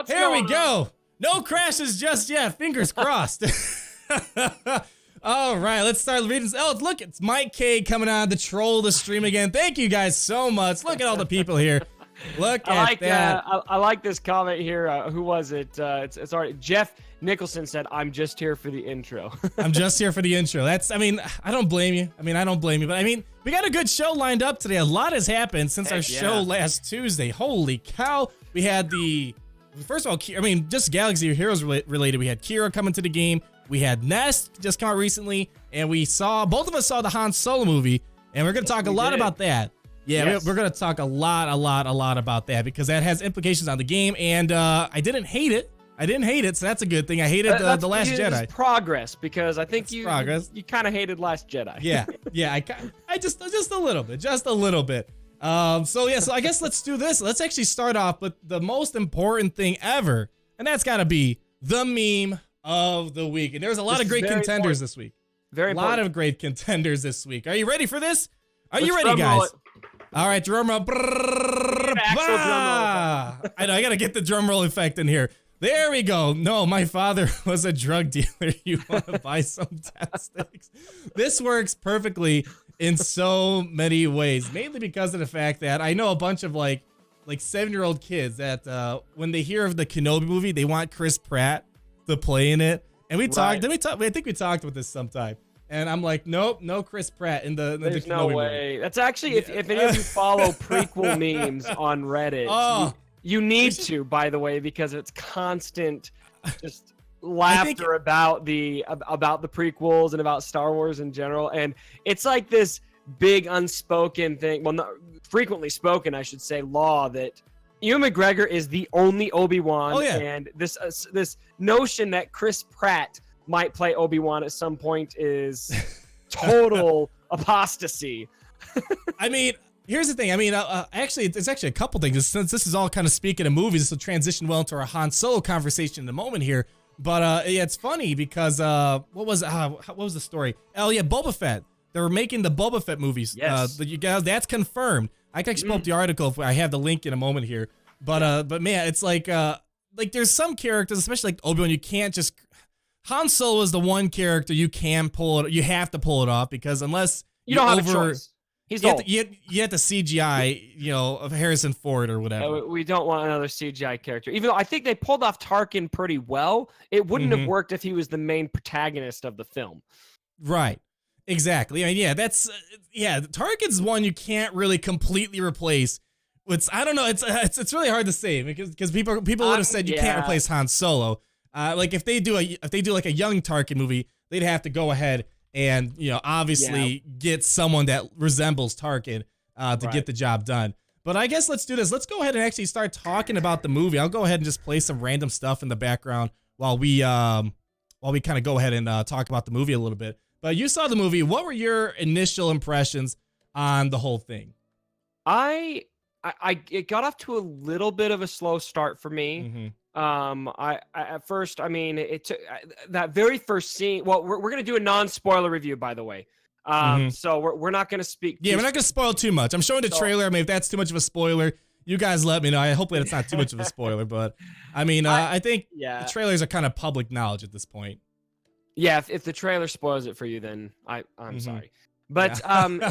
What's Here we going go. No crashes just yet. Fingers crossed. All right, let's start reading. Oh, look, it's Mike K coming on to troll the stream again. Thank you guys so much. Look at all the people here. Look at that. I like this comment here. Who was it? It's already Jeff Nicholson said, "I'm just here for the intro." I'm just here for the intro. I mean, I don't blame you. But I mean, we got a good show lined up today. A lot has happened since our show last Tuesday. Holy cow. We had first of all, I mean, just Galaxy Heroes related. We had Qi'ra coming to the game. We had Nest just come out recently. And both of us saw the Han Solo movie. And we're going to talk a lot about that. Yeah, yes. We're going to talk a lot about that because that has implications on the game. And I didn't hate it. So that's a good thing. I hated The Last Jedi. Progress, because I think you kind of hated Last Jedi. Yeah, I just a little bit. So I guess let's do this. Let's actually start off with the most important thing ever, and that's got to be the meme of the week. And there's a lot of great contenders this week. Very important. A lot of great contenders this week. Are you ready for this? Are you ready, guys? All right, drum roll. I know, I got to get the drum roll effect in here. There we go. No, my father was a drug dealer. You want to buy some sticks? This works perfectly in so many ways, mainly because of the fact that I know a bunch of like 7-year-old kids that when they hear of the Kenobi movie, they want Chris Pratt to play in it. And we talked. I think we talked with this sometime. And I'm like, nope, no Chris Pratt in the There's Kenobi no way. movie. That's actually, if any of you follow prequel memes on Reddit, you need to, by the way, because it's constant just laughter about the prequels and about Star Wars in general. And it's like this big unspoken thing, well, not frequently spoken, I should say, law that Ewan McGregor is the only Obi-Wan. Oh, yeah. And this notion that Chris Pratt might play Obi-Wan at some point is total apostasy. I mean, here's the thing. I mean, actually, there's actually a couple things. Since this is all kind of speaking of movies, this will transition well into our Han Solo conversation in a moment here. But yeah, it's funny because what was the story? Oh yeah, Boba Fett. They were making the Boba Fett movies. Yes. That's confirmed. I can actually pull up the article if I have the link in a moment here. But man, it's like there's some characters, especially like Obi-Wan, you can't just. Han Solo is the one character you can pull it. You have to pull it off because unless you don't have a choice. You have to CGI, of Harrison Ford or whatever. We don't want another CGI character. Even though I think they pulled off Tarkin pretty well, it wouldn't have worked if he was the main protagonist of the film. Right. Exactly. I mean, yeah, Tarkin's one you can't really completely replace. I don't know. It's really hard to say because people would have said you can't replace Han Solo. Like if they do like a young Tarkin movie, they'd have to go ahead and obviously get someone that resembles Tarkin to get the job done. But I guess let's do this. Let's go ahead and actually start talking about the movie. I'll go ahead and just play some random stuff in the background while we kind of go ahead and talk about the movie a little bit. But you saw the movie. What were your initial impressions on the whole thing? It got off to a little bit of a slow start for me. At first, I mean, it took that very first scene. Well, we're gonna do a non-spoiler review, by the way. So we're not gonna speak. Yeah, we're not gonna spoil too much. I'm showing the trailer. I mean, if that's too much of a spoiler, you guys let me know. Hopefully, it's not too much of a spoiler. But I mean, I think the trailers are kind of public knowledge at this point. Yeah, if the trailer spoils it for you, then I'm sorry. But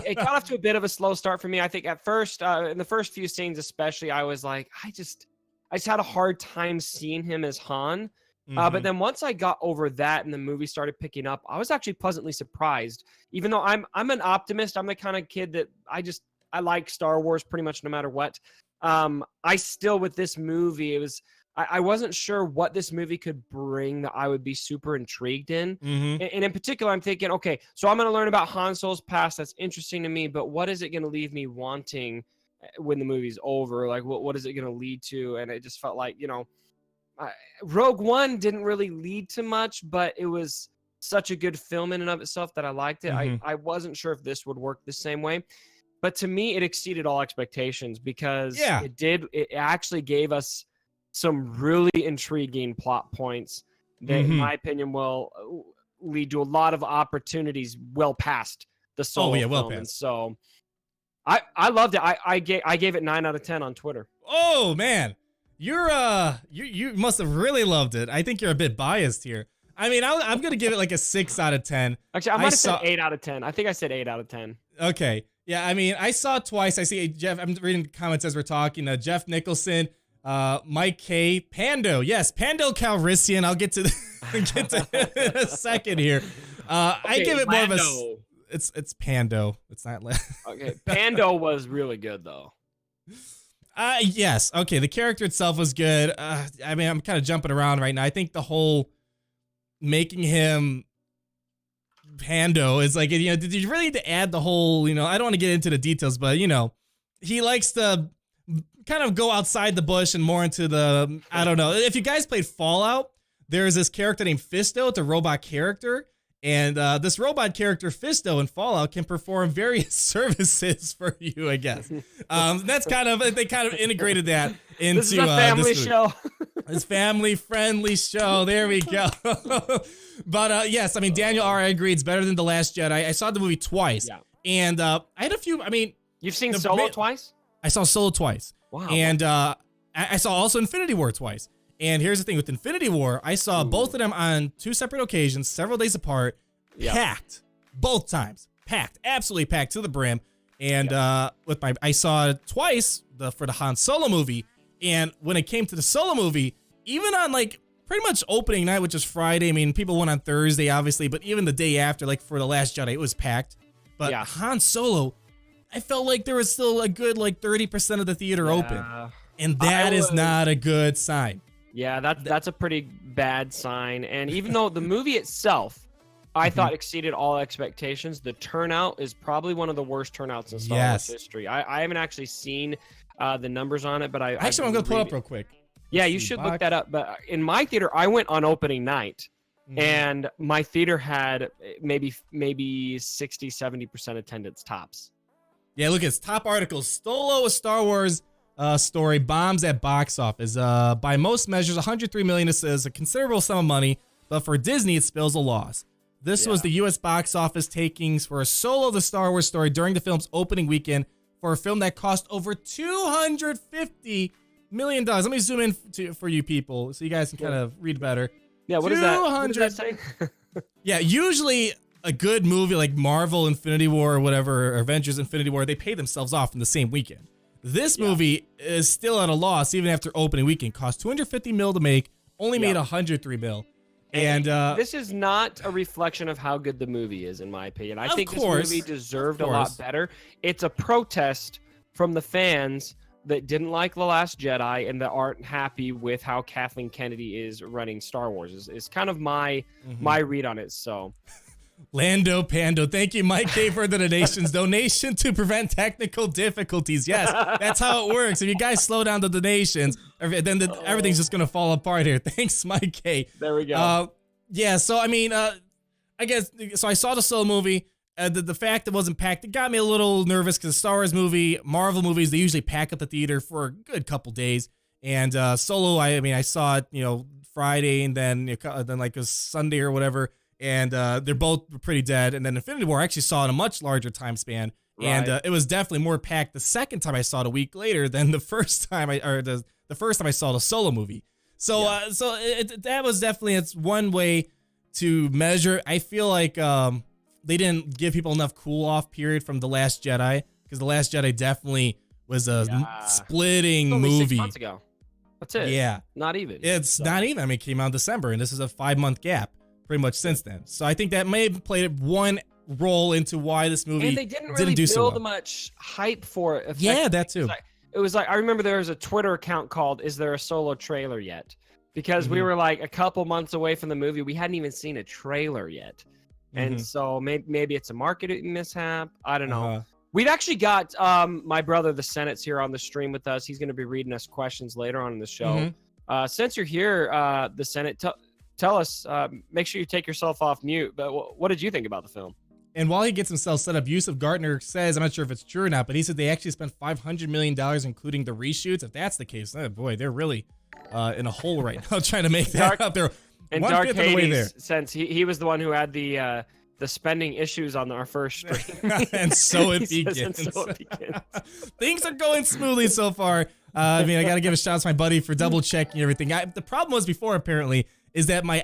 it got off to a bit of a slow start for me. I think at first, in the first few scenes especially, I was like, I just had a hard time seeing him as Han. But then once I got over that and the movie started picking up, I was actually pleasantly surprised. Even though I'm an optimist, I'm the kind of kid that I like Star Wars pretty much no matter what. I still, with this movie, I wasn't sure what this movie could bring that I would be super intrigued in. And in particular, I'm thinking, okay, so I'm going to learn about Han Solo's past. That's interesting to me, but what is it going to leave me wanting when the movie's over? Like, what is it going to lead to? And it just felt like, Rogue One didn't really lead to much, but it was such a good film in and of itself that I liked it. I wasn't sure if this would work the same way. But to me, it exceeded all expectations because it actually gave us some really intriguing plot points that, in my opinion, will lead to a lot of opportunities well past the Solo film. Well past. And so I loved it. I gave it 9 out of 10 on Twitter. Oh man, you must have really loved it. I think you're a bit biased here. I mean, I'm gonna give it like a 6 out of 10. Actually, I might have said 8 out of 10. I think I said 8 out of 10. Okay. Yeah, I mean, I saw it twice. I see Jeff. I'm reading comments as we're talking. Jeff Nicholson, Mike K, Pando. Yes, Pando Calrissian. I'll get to it in a second here. I give it more of a. It's Pando. It's not. Okay, Pando was really good though. Yes. Okay, the character itself was good. I mean, I'm kind of jumping around right now. I think the whole making him Pando is like, you know, did you really need to add the whole, you know, I don't want to get into the details, but, you know, he likes to kind of go outside the bush and more into the, I don't know. If you guys played Fallout, there's this character named Fisto. It's a robot character. And this robot character, Fisto, in Fallout can perform various services for you, I guess. That's kind of, they kind of integrated that into this is a family show. It's family-friendly show. There we go. But yes, I mean, Daniel R. I agree. It's better than The Last Jedi. I saw the movie twice. Yeah. And I had a few, I mean. You've seen Solo twice? I saw Solo twice. Wow. And I saw also Infinity War twice. And here's the thing with Infinity War, I saw both of them on 2 separate occasions, several days apart, packed, both times, packed, absolutely packed to the brim. And I saw it twice for the Han Solo movie. And when it came to the Solo movie, even on like pretty much opening night, which is Friday, I mean, people went on Thursday, obviously, but even the day after, like for The Last Jedi, it was packed. But Han Solo, I felt like there was still a good like 30% of the theater open. And that is not a good sign. Yeah, that's a pretty bad sign. And even though the movie itself, I thought exceeded all expectations, the turnout is probably one of the worst turnouts in Star Wars history. I haven't actually seen the numbers on it, but I'm going to pull it up real quick. Yeah, you should look that up. But in my theater, I went on opening night, and my theater had maybe 60-70% attendance tops. Yeah, look, it's top articles. Solo, a Star Wars story, bombs at box office. By most measures, $103 million is a considerable sum of money, but for Disney, it spells a loss. This was the U.S. box office takings for a Solo, the Star Wars story during the film's opening weekend for a film that cost over $250 million. Let me zoom in for you people so you guys can kind of read better. Yeah, what does that say? Yeah, usually a good movie like Marvel Infinity War or whatever, or Avengers Infinity War, they pay themselves off in the same weekend. This movie is still at a loss even after opening weekend. Cost $250 million to make, only made $103 million. And this is not a reflection of how good the movie is, in my opinion. I think this movie deserved a lot better. It's a protest from the fans that didn't like The Last Jedi and that aren't happy with how Kathleen Kennedy is running Star Wars. Is kind of my read on it. So. Lando Pando, thank you, Mike K, for the donations. Donation to prevent technical difficulties. Yes, that's how it works. If you guys slow down the donations, then everything's just gonna fall apart here. Thanks, Mike K. There we go. Yeah. So I mean, I guess so. I saw the Solo movie. The fact it wasn't packed, it got me a little nervous because Star Wars movie, Marvel movies, they usually pack up the theater for a good couple days. And Solo, I saw it, Friday and then like a Sunday or whatever. And they're both pretty dead. And then Infinity War, I actually saw it in a much larger time span. Right. And it was definitely more packed the second time I saw it a week later than the first time the first time I saw the Solo movie. So that was definitely, it's one way to measure. I feel like they didn't give people enough cool off period from The Last Jedi, because The Last Jedi definitely was a splitting only movie. 6 months ago. That's it. Yeah. Not even. It's not even. I mean, it came out in December, and this is a 5-month gap pretty much since then. So I think that may have played one role into why this movie didn't really do so well. build much hype for it. Yeah, that too. It was like I remember there was a Twitter account called "Is there a Solo trailer yet?" Because we were like a couple months away from the movie. We hadn't even seen a trailer yet, and so maybe it's a marketing mishap. I don't know. We've actually got my brother, the Senate's here on the stream with us. He's going to be reading us questions later on in the show. Since you're here, the Senate, tell us, make sure you take yourself off mute, but what did you think about the film? And while he gets himself set up, Yusuf Gardner says, I'm not sure if it's true or not, but he said they actually spent $500 million, including the reshoots. If that's the case, oh boy, they're really in a hole right now trying to make that up. They're and Dark Hades, since he was the one who had the spending issues on our first stream. And so it begins. And so it begins. Things are going smoothly so far. I mean, I got to give a shout out to my buddy for double checking everything. The problem was before, apparently, is that my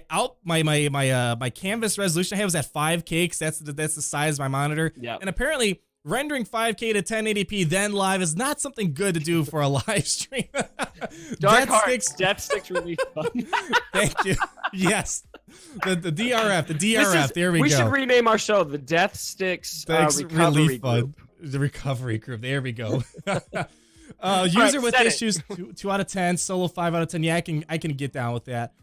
canvas resolution I had was at 5K, because that's the size of my monitor. Yep. And apparently, rendering 5K to 1080p then live is not something good to do for a live stream. Death Stick's really fun. Thank you. Yes. The DRF. There we go. We should rename our show the Death Sticks Recovery Group. The Recovery Group. There we go. User with issues, 2 out of 10. Solo 5 out of 10. Yeah, I can get down with that.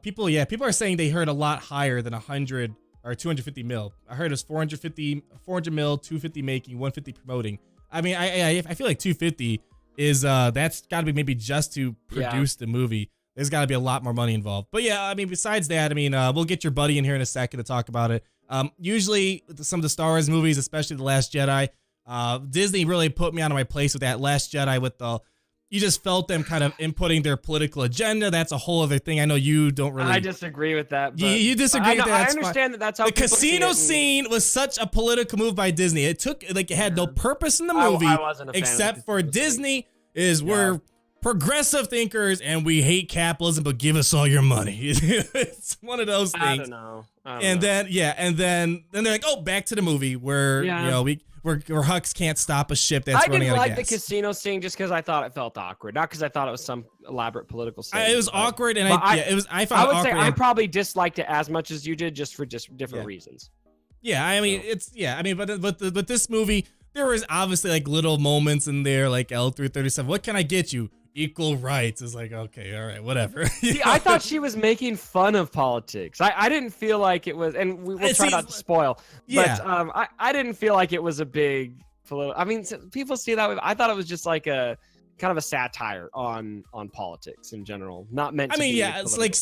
People are saying they heard a lot higher than 100 or 250 mil. I heard it was 400 mil, 250 making, 150 promoting. I mean, I feel like 250 is that's got to be maybe just to produce the movie. There's got to be a lot more money involved. But yeah, I mean, besides that, I mean, we'll get your buddy in here in a second to talk about it. Usually, some of the Star Wars movies, especially The Last Jedi, Disney really put me out of my place with that Last Jedi with you just felt them kind of inputting their political agenda. That's a whole other thing. I know you don't really. I disagree with that. But you disagree with that. I understand that that's how the casino scene was such a political move by Disney. It had no purpose in the movie I wasn't a fan except for Disney we're progressive thinkers and we hate capitalism, but give us all your money. It's one of those things. I don't know. And then they're like, oh, back to the movie where where Hux can't stop a ship that's running out of gas. I didn't like the casino scene just because I thought it felt awkward, not because I thought it was some elaborate political scene. It was awkward, and I found it awkward. I would say I probably disliked it as much as you did, just for different reasons. Yeah, I mean, but this movie, there was obviously like little moments in there, like L337. What can I get you? Equal rights. Is like, okay, all right, whatever. See, I thought she was making fun of politics. I didn't feel like it was, and we'll try not to spoil. Yeah. But I didn't feel like it was a big political. I mean, people see that way. I thought it was just like a kind of a satire on politics in general, not meant. It's like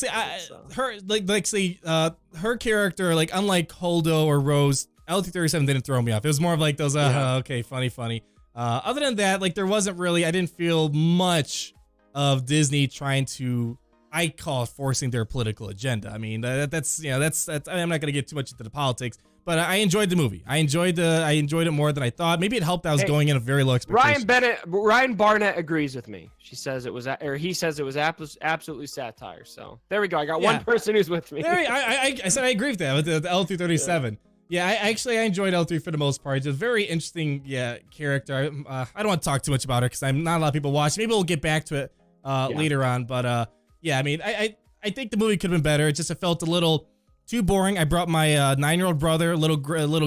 her character, like unlike Holdo or Rose, L337 didn't throw me off. It was more of like those, okay, funny. Other than that, like there wasn't really, I didn't feel much of Disney trying to, I call it forcing their political agenda. I mean, that's I'm not gonna get too much into the politics, but I enjoyed the movie. I enjoyed it more than I thought. Maybe it helped. I was going in a very low expectation. Ryan Barnett agrees with me. He says it was absolutely satire. So there we go. I got one person who's with me. I said I agree with that with the L337. Yeah, I enjoyed L3 for the most part. It's a very interesting, character. I don't want to talk too much about her because I'm not a lot of people watch. Maybe we'll get back to it later on. But I mean, I think the movie could have been better. It felt a little too boring. I brought my 9-year-old brother, little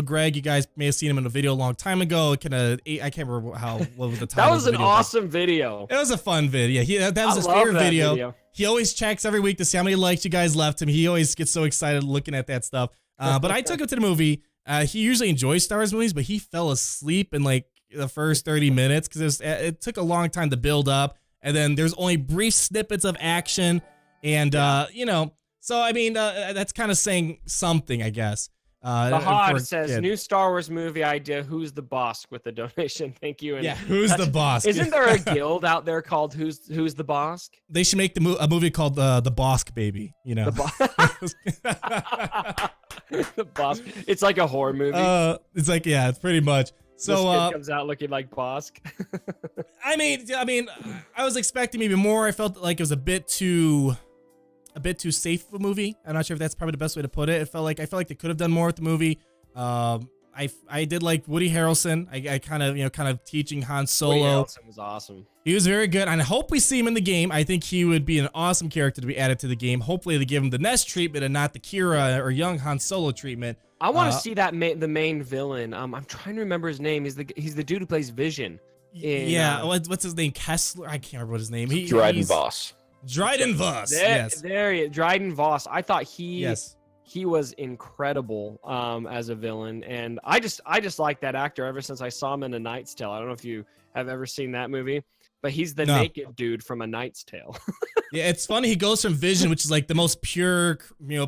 Greg. You guys may have seen him in a video a long time ago. I can't remember what was the title. That was an awesome video. It was a fun video. That was his favorite video. He always checks every week to see how many likes you guys left him. He always gets so excited looking at that stuff. But I took him to the movie. He usually enjoys Star Wars movies, but he fell asleep in like the first 30 minutes because it took a long time to build up, and then there's only brief snippets of action, and so I mean that's kind of saying something, I guess. The Hod says new Star Wars movie idea. Who's the boss with the donation? Thank you. And who's the boss? Isn't there a guild out there called Who's the Boss? They should make a movie called the Bosk Baby. You know, the Boss. It's like a horror movie. It's like it's pretty much. So this kid comes out looking like Bosk. I mean, I was expecting maybe more. I felt like it was a bit too safe of a movie. I'm not sure if that's probably the best way to put it. I felt like they could have done more with the movie. I did like Woody Harrelson. I kind of teaching Han Solo. Woody Harrelson was awesome. He was very good, and I hope we see him in the game. I think he would be an awesome character to be added to the game. Hopefully, they give him the Nest treatment and not the Qi'ra or young Han Solo treatment. I want to see that the main villain. I'm trying to remember his name. He's the dude who plays Vision. What's his name? Kessler. I can't remember what his name. Dryden Voss. Dryden Voss. Dryden Voss. I thought he was incredible as a villain, and I just like that actor ever since I saw him in A Knight's Tale. I don't know if you have ever seen that movie, but he's the naked dude from A Knight's Tale. Yeah, it's funny. He goes from Vision, which is like the most pure,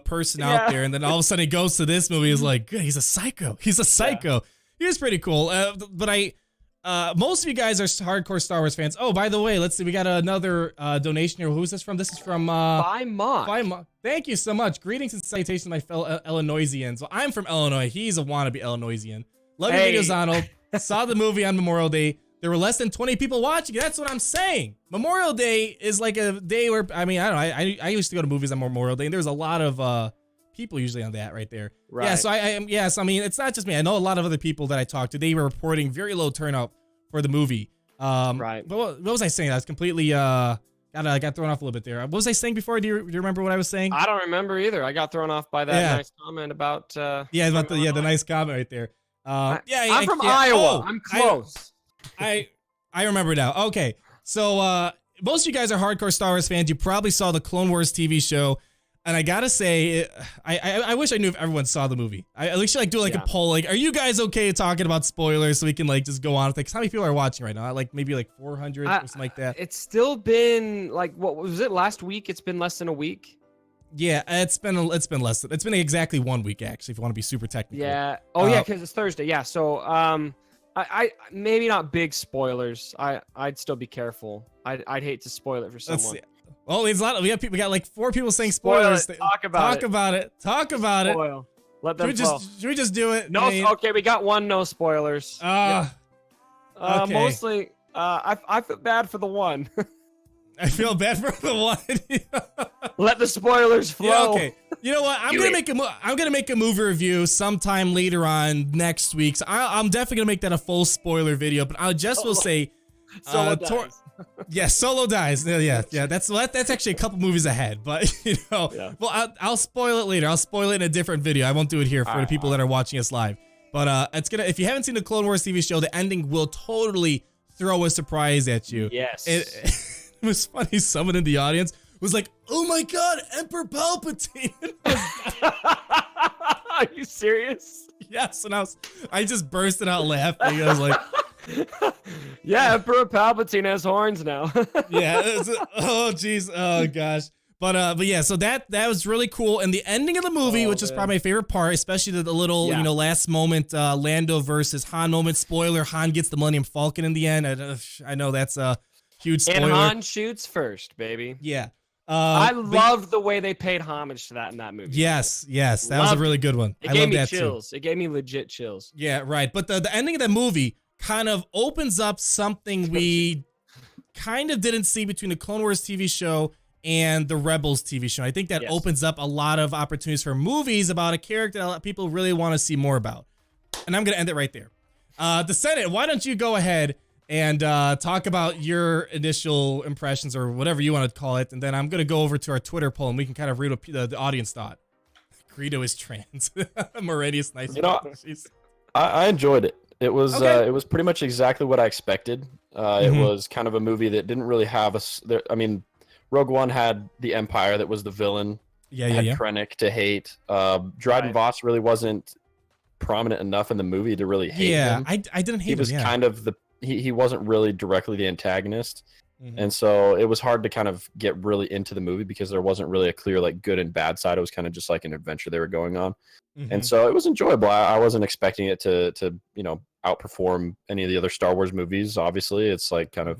person out there, and then all of a sudden he goes to this movie. He's like, he's a psycho. He's a psycho. Yeah. He was pretty cool. But most of you guys are hardcore Star Wars fans. Oh, by the way, let's see. We got another donation here. Who's this from? This is from By Mock. Thank you so much. Greetings and salutations to my fellow Illinoisians. Well, I'm from Illinois. He's a wannabe Illinoisian. Love your videos, Arnold. Saw the movie on Memorial Day. there were less than 20 people watching. That's what I'm saying. Memorial Day is like a day where, I mean, I don't know. I used to go to movies on Memorial Day, and there's a lot of people usually on that right there. Right. Yeah, so I mean, it's not just me. I know a lot of other people that I talked to. They were reporting very low turnout for the movie. Right. But what was I saying? I was completely got thrown off a little bit there. What was I saying before? Do you remember what I was saying? I don't remember either. I got thrown off by that nice comment about. The nice comment right there. I'm from Iowa. I'm close. I remember now. Okay, so most of you guys are hardcore Star Wars fans. You probably saw the Clone Wars TV show, and I gotta say, I wish I knew if everyone saw the movie. I at least should do a poll. Like, are you guys okay talking about spoilers so we can just go on with it? 'Cause how many people are watching right now? Maybe 400 or something like that. It's still been what was it last week? It's been less than a week. Yeah, it's been less than, it's been exactly 1 week actually, if you want to be super technical. Yeah. Oh yeah, because it's Thursday. Yeah. So I maybe not big spoilers. I'd still be careful. I'd hate to spoil it for someone. Well, there's a lot. We got 4 people saying spoilers. Talk about it. Spoil. Let them flow. Should we just do it? No. Okay, we got one no spoilers. Okay. Mostly. I feel bad for the one. I feel bad for the one. Let the spoilers flow. Yeah, okay. You know what? I'm gonna make a movie review sometime later on next week. So I'm definitely gonna make that a full spoiler video. But I will say, Solo dies. Yeah, Solo dies. Yeah. That's actually a couple movies ahead. But well, I'll spoil it later. I'll spoil it in a different video. I won't do it here for the people that are watching us live. But if you haven't seen the Clone Wars TV show, the ending will totally throw a surprise at you. Yes. It was funny. Someone in the audience was like, "Oh my God, Emperor Palpatine!" Are you serious? Yes, and I just bursted out laughing. I was like, "Yeah, Emperor Palpatine has horns now." Yeah. Oh jeez. Oh gosh. But yeah. So that was really cool, and the ending of the movie, which is probably my favorite part, especially the little last moment Lando versus Han moment. Spoiler: Han gets the Millennium Falcon in the end. I know that's a huge spoiler. And Han shoots first, baby. Yeah. I loved the way they paid homage to that in that movie. Yes. That was a really good one. It gave me chills. It gave me legit chills. Yeah, right. But the ending of the movie kind of opens up something we kind of didn't see between the Clone Wars TV show and the Rebels TV show. I think that opens up a lot of opportunities for movies about a character that a lot of people really want to see more about. And I'm going to end it right there. The Senate, why don't you go ahead and talk about your initial impressions or whatever you want to call it, and then I'm going to go over to our Twitter poll, and we can kind of read what the audience thought. Greedo is trans. Meridius, nice. I enjoyed it. It was pretty much exactly what I expected. It was kind of a movie that didn't really have Rogue One had the Empire that was the villain. Had Krennic to hate. Dryden Voss really wasn't prominent enough in the movie to really hate him. I didn't hate him. He was kind of he wasn't really directly the antagonist. And so it was hard to kind of get really into the movie because there wasn't really a clear good and bad side. It was kind of just like an adventure they were going on. And so it was enjoyable. I wasn't expecting it to outperform any of the other Star Wars movies. Obviously, it's kind of,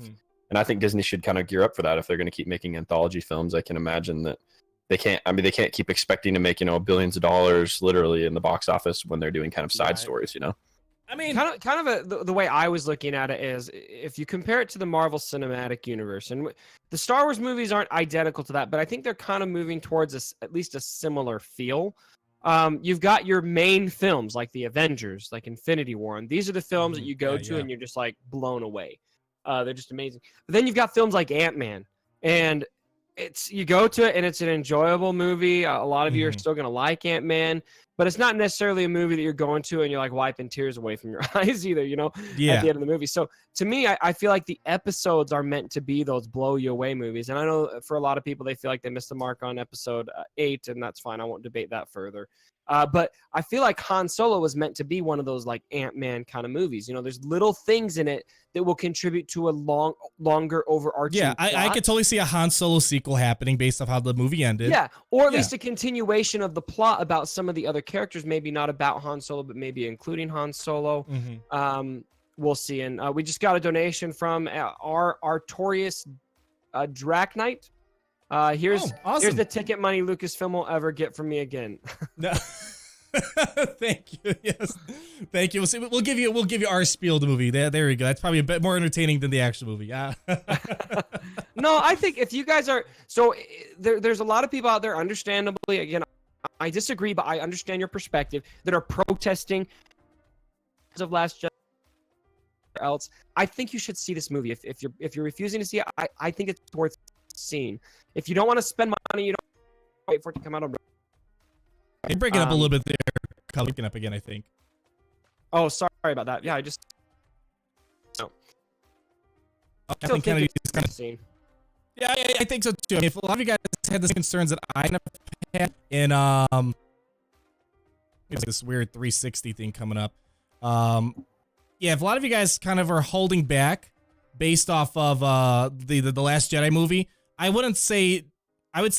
and I think Disney should kind of gear up for that if they're going to keep making anthology films. I can imagine that they can't keep expecting to make billions of dollars literally in the box office when they're doing kind of side stories. I mean, the way I was looking at it is, if you compare it to the Marvel Cinematic Universe, and the Star Wars movies aren't identical to that, but I think they're kind of moving towards at least a similar feel. You've got your main films like the Avengers, like Infinity War, and these are the films that you go to and you're just blown away. They're just amazing. But then you've got films like Ant-Man, and you go to it and it's an enjoyable movie. A lot of you are still going to like Ant-Man, but it's not necessarily a movie that you're going to and you're wiping tears away from your eyes either, at the end of the movie. So to me, I feel like the episodes are meant to be those blow you away movies. And I know for a lot of people, they feel like they missed the mark on episode 8, and that's fine. I won't debate that further. But I feel like Han Solo was meant to be one of those Ant-Man kind of movies. There's little things in it that will contribute to a longer overarching plot. I could totally see a Han Solo sequel happening based off how the movie ended. Yeah, or at least a continuation of the plot about some of the other characters, maybe not about Han Solo, but maybe including Han Solo. We'll see. And we just got a donation from our Artorius Draknite. Here's the ticket money Lucasfilm will ever get from me again. No. Thank you. Yes, thank you. We'll give you our spiel the movie. There we go. That's probably a bit more entertaining than the actual movie. Yeah. No, I think if you guys are there's a lot of people out there, understandably. Again, I disagree, but I understand your perspective, that are protesting because of Last Jedi or else. I think you should see this movie. If you're refusing to see it, I think it's worth seeing. If you don't want to spend money, you don't wait for it to come out on. You're breaking up a little bit there. Breaking up again, I think. Oh, sorry about that. Yeah, I just. No. I think Kennedy's kind of. Yeah, I think so too. I mean, if a lot of you guys had the same concerns that I had in it's this weird 360 thing coming up. Yeah, if a lot of you guys kind of are holding back based off of the Last Jedi movie, I would say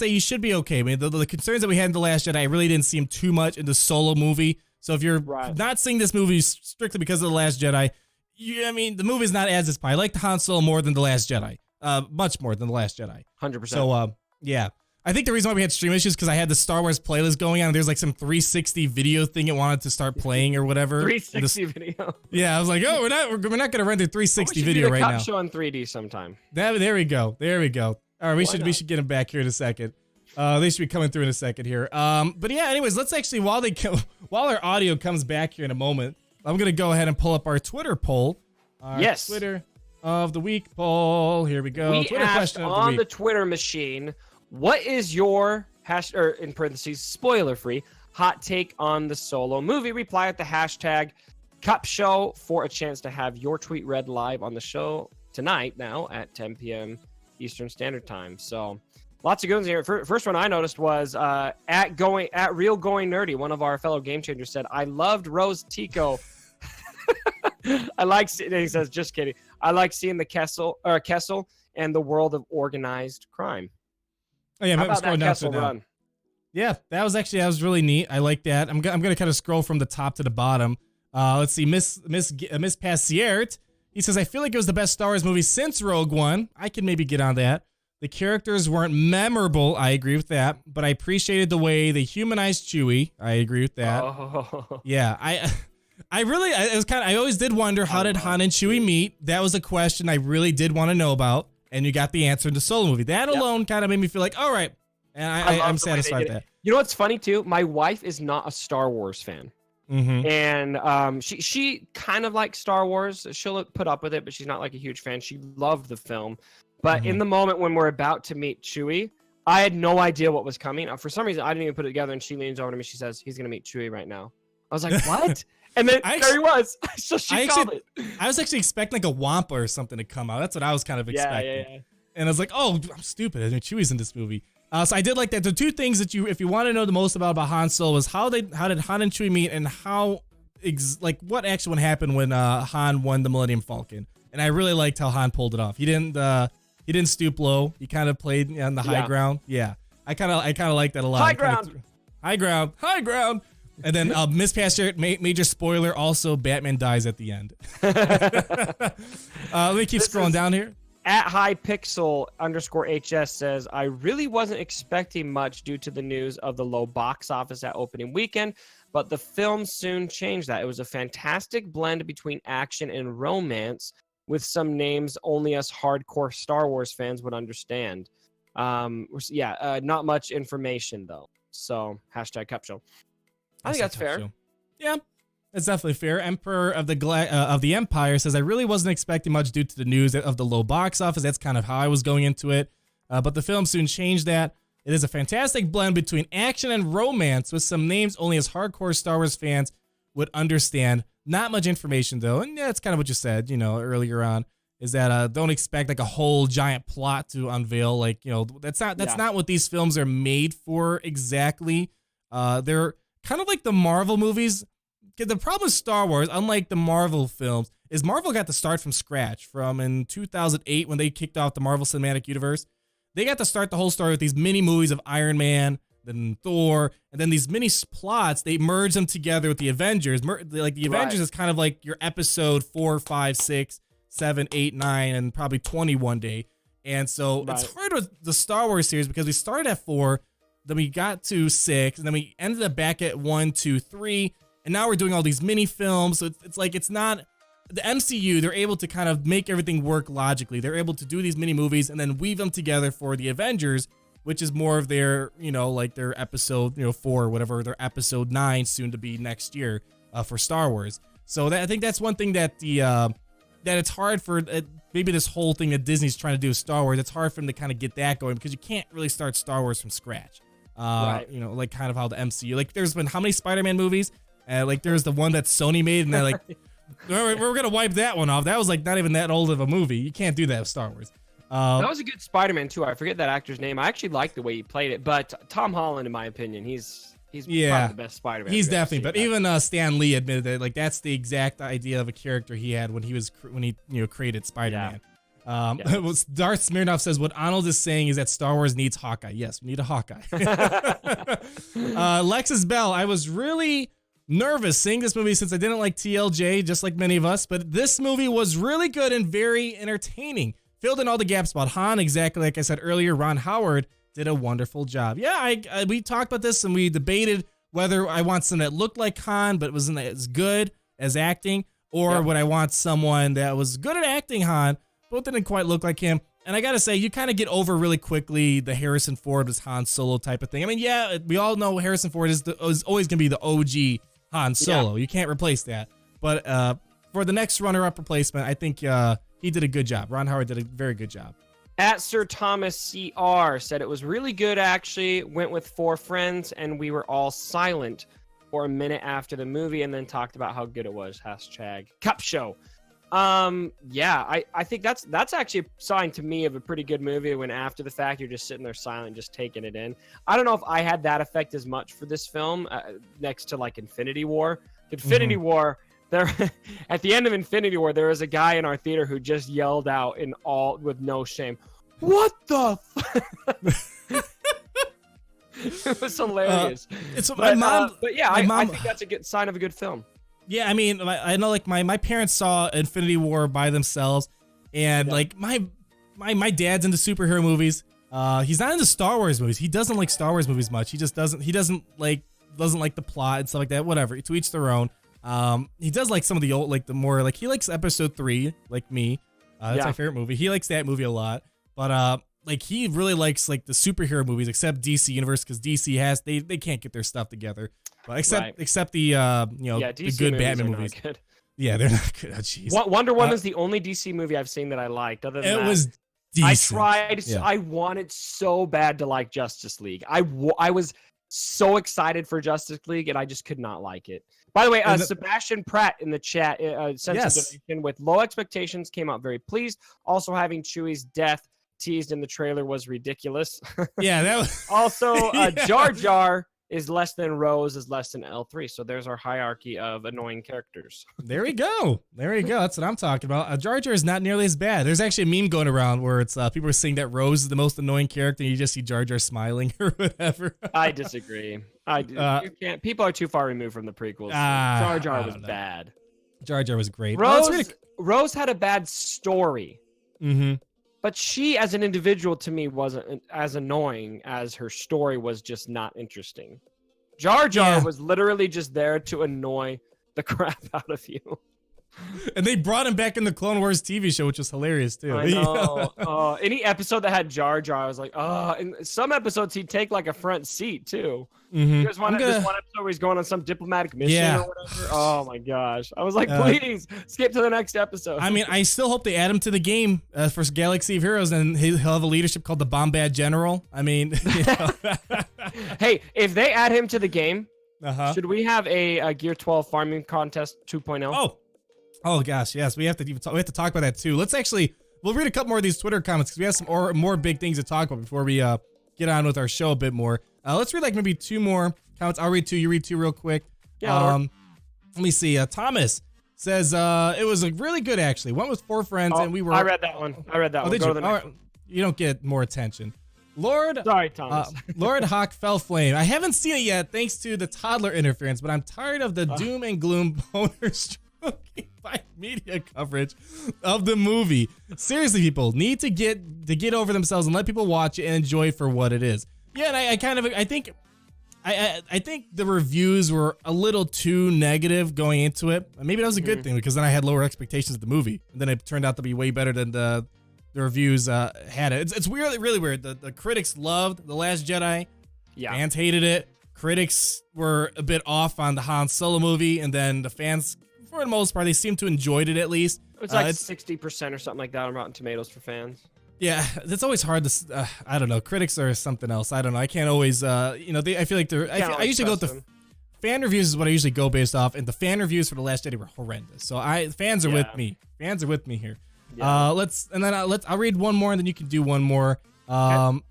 you should be okay. I mean, the concerns that we had in the Last Jedi, I really didn't see them too much in the Solo movie. So if you're not seeing this movie strictly because of the Last Jedi, I mean, the movie's not as inspired. I like the Han Solo more than the Last Jedi. Much more than the Last Jedi. 100%. So, yeah. I think the reason why we had stream issues because I had the Star Wars playlist going on. And there's like some 360 video thing it wanted to start playing or whatever. 360 video. Yeah, I was like, oh, we're not going to render 360 video right now. We should do a show in 3D sometime. There we go. All right, we should get them back here in a second. They should be coming through in a second here. But yeah, anyways, let's actually while our audio comes back here in a moment, I'm gonna go ahead and pull up our Twitter poll. Yes. Twitter of the week poll. Here we go. We Twitter asked question of on the the week. Twitter machine, what is your or in parentheses spoiler-free hot take on the Solo movie? Reply at the hashtag Cup Show for a chance to have your tweet read live on the show tonight. Now at 10 p.m. Eastern Standard Time. So lots of good ones here. First one I noticed was at Real Going Nerdy. One of our fellow game changers said, "I loved Rose Tico." I like. He says, "Just kidding." I like seeing the Kessel and the world of organized crime. Oh yeah, I'm scrolling down to run. Yeah, that was really neat. I like that. I'm gonna kind of scroll from the top to the bottom. Let's see, Miss Passiert. He says, I feel like it was the best Star Wars movie since Rogue One. I can maybe get on that. The characters weren't memorable. I agree with that. But I appreciated the way they humanized Chewie. I agree with that. Oh. Yeah, I always did wonder, how did Han and Chewie meet? That was a question I really did want to know about. And you got the answer in the Solo movie. That alone kind of made me feel like, all right. And I'm satisfied with that. You know what's funny too? My wife is not a Star Wars fan. Mm-hmm. And she kind of likes Star Wars. She'll put up with it, but she's not like a huge fan. She loved the film. But in the moment when we're about to meet Chewie, I had no idea what was coming. For some reason, I didn't even put it together. And she leans over to me. She says, he's going to meet Chewie right now. I was like, what? And then there he was. So she called it. I was actually expecting like a Wampa or something to come out. That's what I was kind of expecting. Yeah. And I was like, oh, I'm stupid. I mean, Chewie's in this movie. So I did like that. The two things that if you want to know the most about Han Solo is how did Han and Chewie meet, and how what actually happened when Han won the Millennium Falcon. And I really liked how Han pulled it off. He didn't stoop low. He kind of played on the high ground. Yeah, I kind of like that a lot. High ground. And then Miss Pastor, major spoiler, also Batman dies at the end. Let me keep scrolling down here. At @hypixel_HS says, I really wasn't expecting much due to the news of the low box office at opening weekend, but the film soon changed that. It was a fantastic blend between action and romance with some names only us hardcore Star Wars fans would understand. Not much information though. So #Cup Show. I think that's fair. Show. Yeah. That's definitely fair. Emperor of the Empire says, I really wasn't expecting much due to the news of the low box office. That's kind of how I was going into it. But the film soon changed that. It is a fantastic blend between action and romance with some names only as hardcore Star Wars fans would understand. Not much information, though. And yeah, it's kind of what you said, earlier on, is that don't expect like a whole giant plot to unveil. Like, that's not what these films are made for exactly. They're kind of like the Marvel movies. The problem with Star Wars, unlike the Marvel films, is Marvel got to start from scratch. From in 2008 when they kicked off the Marvel Cinematic Universe, they got to start the whole story with these mini movies of Iron Man, then Thor, and then these mini plots. They merge them together with the Avengers. Avengers is kind of like your episode 4, 5, 6, 7, 8, 9, and probably 20 one day. And so it's hard with the Star Wars series because we started at 4. then we got to 6, and then we ended up back at 1, 2, 3, and now we're doing all these mini films. So it's like it's not the MCU. They're able to kind of make everything work logically. They're able to do these mini movies and then weave them together for the Avengers, which is more of their, like their episode, 4 or whatever, their episode 9 soon to be next year for Star Wars. So I think that's one thing that that it's hard for maybe this whole thing that Disney's trying to do with Star Wars. It's hard for them to kind of get that going because you can't really start Star Wars from scratch. Right. Like kind of how the MCU, like there's been how many Spider-Man movies? Like there's the one that Sony made, and they're like, we're gonna wipe that one off. That was like not even that old of a movie. You can't do that with Star Wars. That was a good Spider-Man too. I forget that actor's name. I actually like the way he played it, but Tom Holland, in my opinion, he's probably the best Spider-Man. He's definitely, but even Stan Lee admitted that like that's the exact idea of a character he had when he created Spider-Man. Darth Smirnoff says what Arnold is saying is that Star Wars needs Hawkeye. Yes, we need a Hawkeye. Lexus Bell, I was really nervous seeing this movie since I didn't like TLJ, just like many of us, but this movie was really good and very entertaining. Filled in all the gaps about Han, exactly like I said earlier. Ron Howard did a wonderful job. Yeah, we talked about this and we debated whether I want someone that looked like Han but wasn't as good as acting, or would I want someone that was good at acting Han but didn't quite look like him. And I gotta say, you kind of get over really quickly the Harrison Ford as Han Solo type of thing. I mean, yeah, we all know Harrison Ford is always gonna be the OG Han Solo. You can't replace that. But for the next runner-up replacement, I think he did a good job. Ron Howard did a very good job. At Sir Thomas CR said it was really good, actually. Went with 4 friends, and we were all silent for a minute after the movie, and then talked about how good it was. # Cup Show. I think that's actually a sign to me of a pretty good movie when after the fact you're just sitting there silent, just taking it in. I don't know if I had that effect as much for this film next to like Infinity War. Infinity War, there at the end of Infinity War, there was a guy in our theater who just yelled out with no shame, "What the?" It was hilarious. I think that's a good sign of a good film. Yeah, I mean, I know like my parents saw Infinity War by themselves, and like my dad's into superhero movies. He's not into Star Wars movies. He doesn't like Star Wars movies much. He doesn't like the plot and stuff like that. Whatever, to each their own. He does like some of the old, like the more like he likes Episode 3, like me. That's my favorite movie. He likes that movie a lot, but like he really likes like the superhero movies, except DC Universe, because DC they can't get their stuff together. But except the the good Batman movies. Good. Yeah, they're not good. Oh, jeez. Wonder Woman is the only DC movie I've seen that I liked. Other than that, was decent. I tried. Yeah. I wanted so bad to like Justice League. I was so excited for Justice League, and I just could not like it. By the way, Sebastian Pratt in the chat sent a donation with low expectations. Came out very pleased. Also, having Chewie's death teased in the trailer was ridiculous. Yeah, that was also Jar Jar is less than Rose is less than L3. So there's our hierarchy of annoying characters. There we go. That's what I'm talking about. Jar Jar is not nearly as bad. There's actually a meme going around where it's people are saying that Rose is the most annoying character, and you just see Jar Jar smiling or whatever. I disagree. You can't. People are too far removed from the prequels. Jar Jar was bad. Jar Jar was great. Rose had a bad story. Mm-hmm. But she, as an individual, to me, wasn't as annoying as her story was just not interesting. Jar Jar was literally just there to annoy the crap out of you. And they brought him back in the Clone Wars TV show, which was hilarious, too. I know. Any episode that had Jar Jar, I was like, oh. In some episodes, he'd take like a front seat, too. Mm-hmm. There's one episode where he's going on some diplomatic mission or whatever. Oh, my gosh. I was like, please, skip to the next episode. I mean, I still hope they add him to the game for Galaxy of Heroes, and he'll have a leadership called the Bombad General. I mean, Hey, if they add him to the game, should we have a Gear 12 farming contest 2.0? Oh gosh, yes. We have to talk about that too. We'll read a couple more of these Twitter comments because we have some more big things to talk about before we get on with our show a bit more. Let's read like maybe 2 more comments. I'll read 2. You read 2 real quick. Yeah. Let me see. Thomas says it was really good actually. Went with 4 friends and we were. I read that one. Did you? Right. You don't get more attention. Sorry, Thomas. Lord Hawk Fell Flame. I haven't seen it yet thanks to the toddler interference, but I'm tired of the doom and gloom boner stroking by media coverage of the movie. Seriously, people need to get over themselves and let people watch it and enjoy it for what it is. Yeah, and I think the reviews were a little too negative going into it. Maybe that was a good thing because then I had lower expectations of the movie, and then it turned out to be way better than the reviews had it. It's really, really weird. The critics loved The Last Jedi. Yeah. Fans hated it. Critics were a bit off on the Han Solo movie, and then the fans, for the most part, they seemed to enjoyed it at least. It's like 60% or something like that on Rotten Tomatoes for fans. Yeah, it's always hard to. I don't know. Critics are something else. I don't know. I can't always. I feel like they're. I usually go with the fan reviews is what I usually go based off, and the fan reviews for The Last Jedi were horrendous. So fans are with me. Fans are with me here. Yeah. I'll read one more, and then you can do one more. And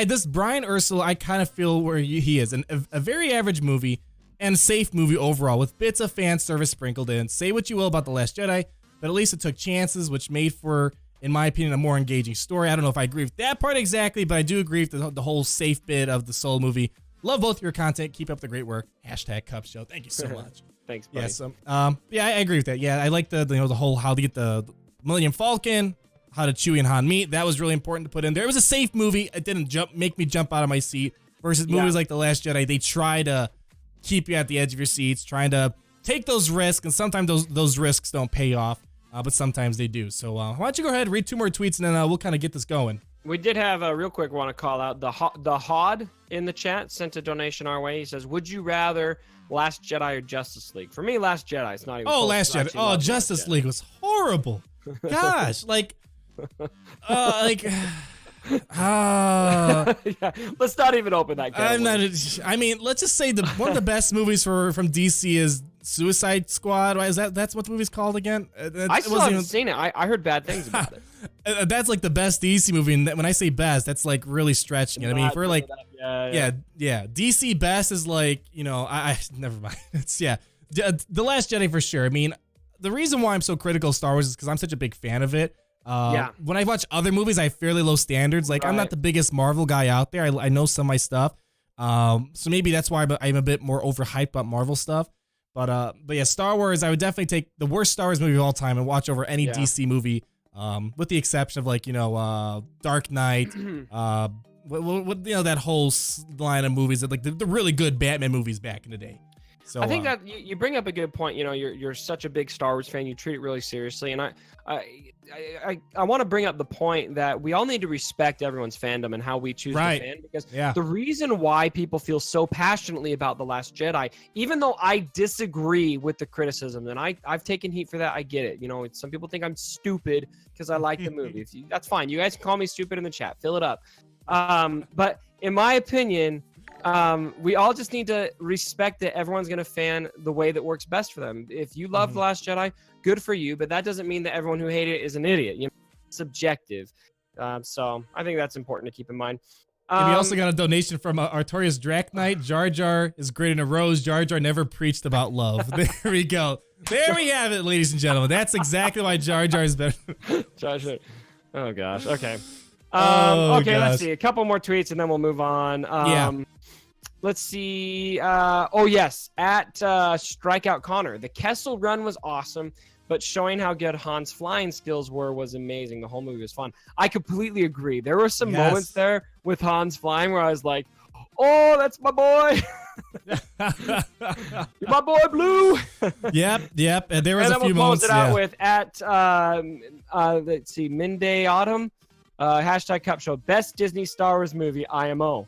this Brian Ursula, I kind of feel where he is, a very average movie and a safe movie overall, with bits of fan service sprinkled in. Say what you will about The Last Jedi, but at least it took chances, which made for, in my opinion, a more engaging story. I don't know if I agree with that part exactly, but I do agree with the whole safe bit of the Solo movie. Love both your content. Keep up the great work. #Cup Show. Thank you so much. Thanks, buddy. Yeah, I agree with that. Yeah, I like the whole how to get the Millennium Falcon, how to Chewie and Han meet. That was really important to put in there. It was a safe movie. It didn't make me jump out of my seat. Versus movies like The Last Jedi, they try to keep you at the edge of your seats, trying to take those risks, and sometimes those risks don't pay off. But sometimes they do. So why don't you go ahead, read 2 more tweets, and then we'll kind of get this going. We did have a real quick want to call out the Hod in the chat sent a donation our way. He says, "Would you rather Last Jedi or Justice League?" For me, Last Jedi. It's not even. Oh, Last Jedi. Oh, Justice League was horrible. Gosh, yeah, let's not even open that can. Let's just say one of the best movies from DC is Suicide Squad. Why is that's what the movie's called again? I still haven't seen it. I heard bad things about it. That's like the best DC movie, and when I say best, that's like really stretching it. I mean, if we're like, yeah, DC best is like, I never mind. It's The Last Jedi for sure. I mean, the reason why I'm so critical of Star Wars is because I'm such a big fan of it. When I watch other movies, I have fairly low standards. Like, I'm not the biggest Marvel guy out there. I know some of my stuff. So maybe that's why I'm a bit more overhyped about Marvel stuff. But yeah, Star Wars, I would definitely take the worst Star Wars movie of all time and watch over any DC movie, with the exception of Dark Knight, that whole line of movies that the really good Batman movies back in the day. So I think that you bring up a good point. You're such a big Star Wars fan. You treat it really seriously, and I want to bring up the point that we all need to respect everyone's fandom and how we choose to fan, because the reason why people feel so passionately about The Last Jedi, even though I disagree with the criticism, and I've taken heat for that. I get it. Some people think I'm stupid because I like the movie. That's fine. You guys can call me stupid in the chat. Fill it up. But in my opinion, we all just need to respect that everyone's going to fan the way that works best for them. If you love The Last Jedi, good for you, but that doesn't mean that everyone who hated it is an idiot. It's subjective. So I think that's important to keep in mind. We also got a donation from Artorius Draknight. Jar Jar is great in a rose. Jar Jar never preached about love. There we go. There we have it, ladies and gentlemen. That's exactly why Jar Jar is better. Jar Jar. Oh, gosh. Okay. Gosh. Let's see. A couple more tweets, and then we'll move on. Let's see. Yes. At Strikeout Connor, the Kessel run was awesome, but showing how good Han's flying skills was amazing. The whole movie was fun. I completely agree. There were some moments there with Han's flying where I was like, "Oh, that's my boy." You're my boy, Blue. Yep. And there was a few moments. And then we'll close it out with let's see, Minday Autumn, #Cup Show, best Disney Star Wars movie, IMO.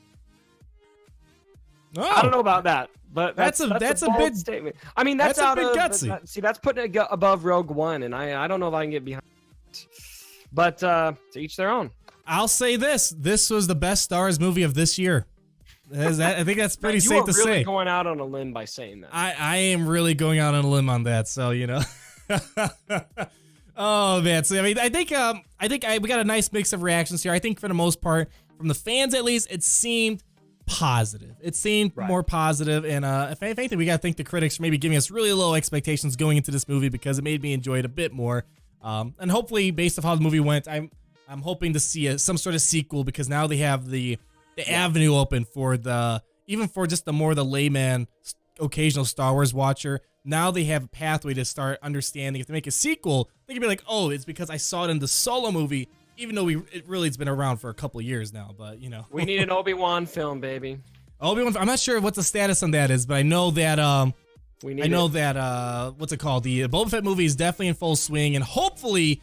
Oh. I don't know about that, but that's a bold big statement. I mean, that's a bit gutsy. That's putting it above Rogue One, and I don't know if I can get behind it. But to each their own. I'll say this was the best Star Wars movie of this year. I think that's pretty safe to say. You are really going out on a limb by saying that. I am really going out on a limb on that, so Oh man, so I think we got a nice mix of reactions here. I think for the most part, from the fans at least, it seemed positive. It seemed more positive, and if anything, we gotta thank the critics for maybe giving us really low expectations going into this movie, because it made me enjoy it a bit more. And hopefully, based off how the movie went, I'm hoping to see some sort of sequel, because now they have the avenue open for even for just the layman, occasional Star Wars watcher. Now they have a pathway to start understanding. If they make a sequel, they can be like, "Oh, it's because I saw it in the Solo movie, even though it's been around for a couple years now, but you know. We need an Obi-Wan film, baby. Obi-Wan, I'm not sure what the status on that is, but I know that what's it called? The Boba Fett movie is definitely in full swing, and hopefully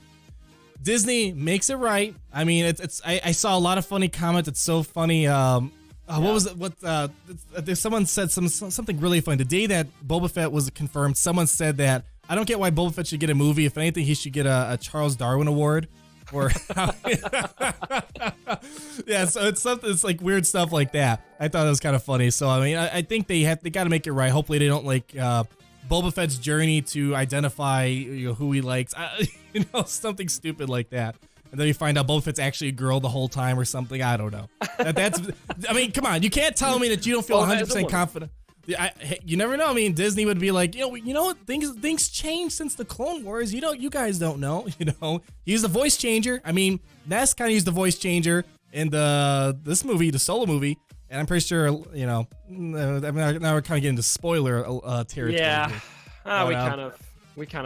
Disney makes it right. I mean, I saw a lot of funny comments. It's so funny. What was it? Someone said something really funny. The day that Boba Fett was confirmed, someone said that I don't get why Boba Fett should get a movie. If anything, he should get a Charles Darwin Award. Or yeah, so it's like weird stuff like that. I thought it was kind of funny. So I mean, I think they got to make it right. Hopefully, they don't like Boba Fett's journey to identify who he likes. Something stupid like that. And then you find out Boba Fett's actually a girl the whole time or something. I don't know. That's. I mean, come on. You can't tell me that you don't feel 100% confident. You never know. I mean, Disney would be like, you know what? Things changed since the Clone Wars. You guys don't know. He's the voice changer. I mean, Ness kind of used the voice changer in this movie, the Solo movie, and I'm pretty sure, now we're kind of getting into spoiler territory. Yeah, we kind of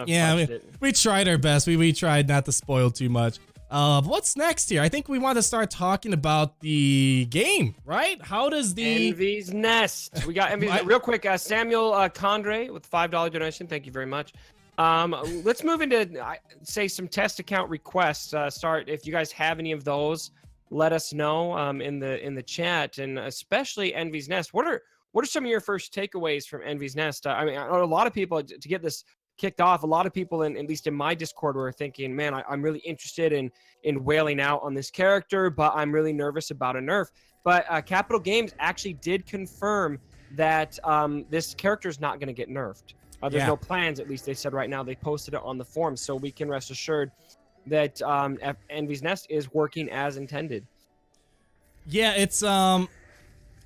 it. We tried our best. We tried not to spoil too much. What's next here? I think we want to start talking about the game, right? How does the Envy's Nest? We got Envy's real quick. Samuel Condre with $5 donation. Thank you very much. Let's move into say some test account requests. Start if you guys have any of those. Let us know in the chat, and especially Envy's Nest. What are some of your first takeaways from Envy's Nest? I mean, I know a lot of people to get this kicked off. A lot of people, at least in my Discord, were thinking, man, I'm really interested in wailing out on this character, but I'm really nervous about a nerf. But Capital Games actually did confirm that this character is not going to get nerfed. There's no plans, at least they said right now. They posted it on the forum, so we can rest assured that Envy's Nest is working as intended. Yeah, it's one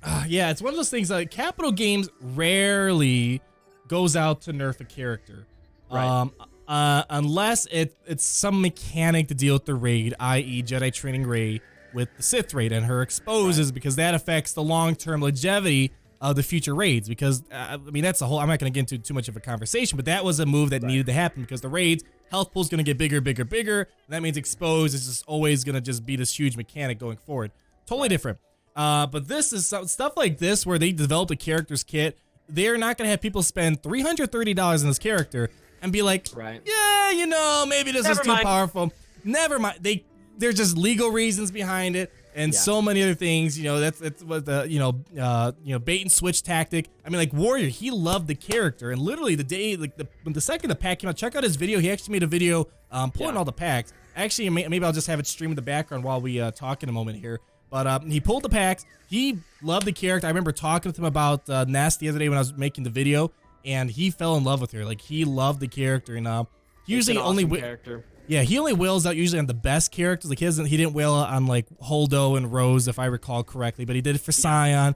of those things. Capital Games rarely goes out to nerf a character. Right. Unless it's some mechanic to deal with the raid, i.e. Jedi training Rey with the Sith raid and her exposes, because that affects the long-term longevity of the future raids. Because, I mean, that's a whole, I'm not going to get into too much of a conversation, but that was a move that needed to happen because the raids, health pool's going to get bigger, bigger, bigger. And that means expose is just always going to just be this huge mechanic going forward. Totally different. But this is stuff like this where they developed a character's kit. They're not going to have people spend $330 on this character and be like, yeah, maybe this is too powerful. Never mind. There's just legal reasons behind it and so many other things. That's what the bait and switch tactic. I mean, like Warrior, he loved the character, and literally the day, like the second the pack came out, check out his video. He actually made a video pulling all the packs. Actually, maybe I'll just have it stream in the background while we talk in a moment here. But he pulled the packs. He loved the character. I remember talking with him about Nest the other day when I was making the video, and he fell in love with her. Like, he loved the character, and usually only character. Yeah, he only wails out usually on the best characters. Like he didn't wail out on like Holdo and Rose, if I recall correctly, but he did it for Scion.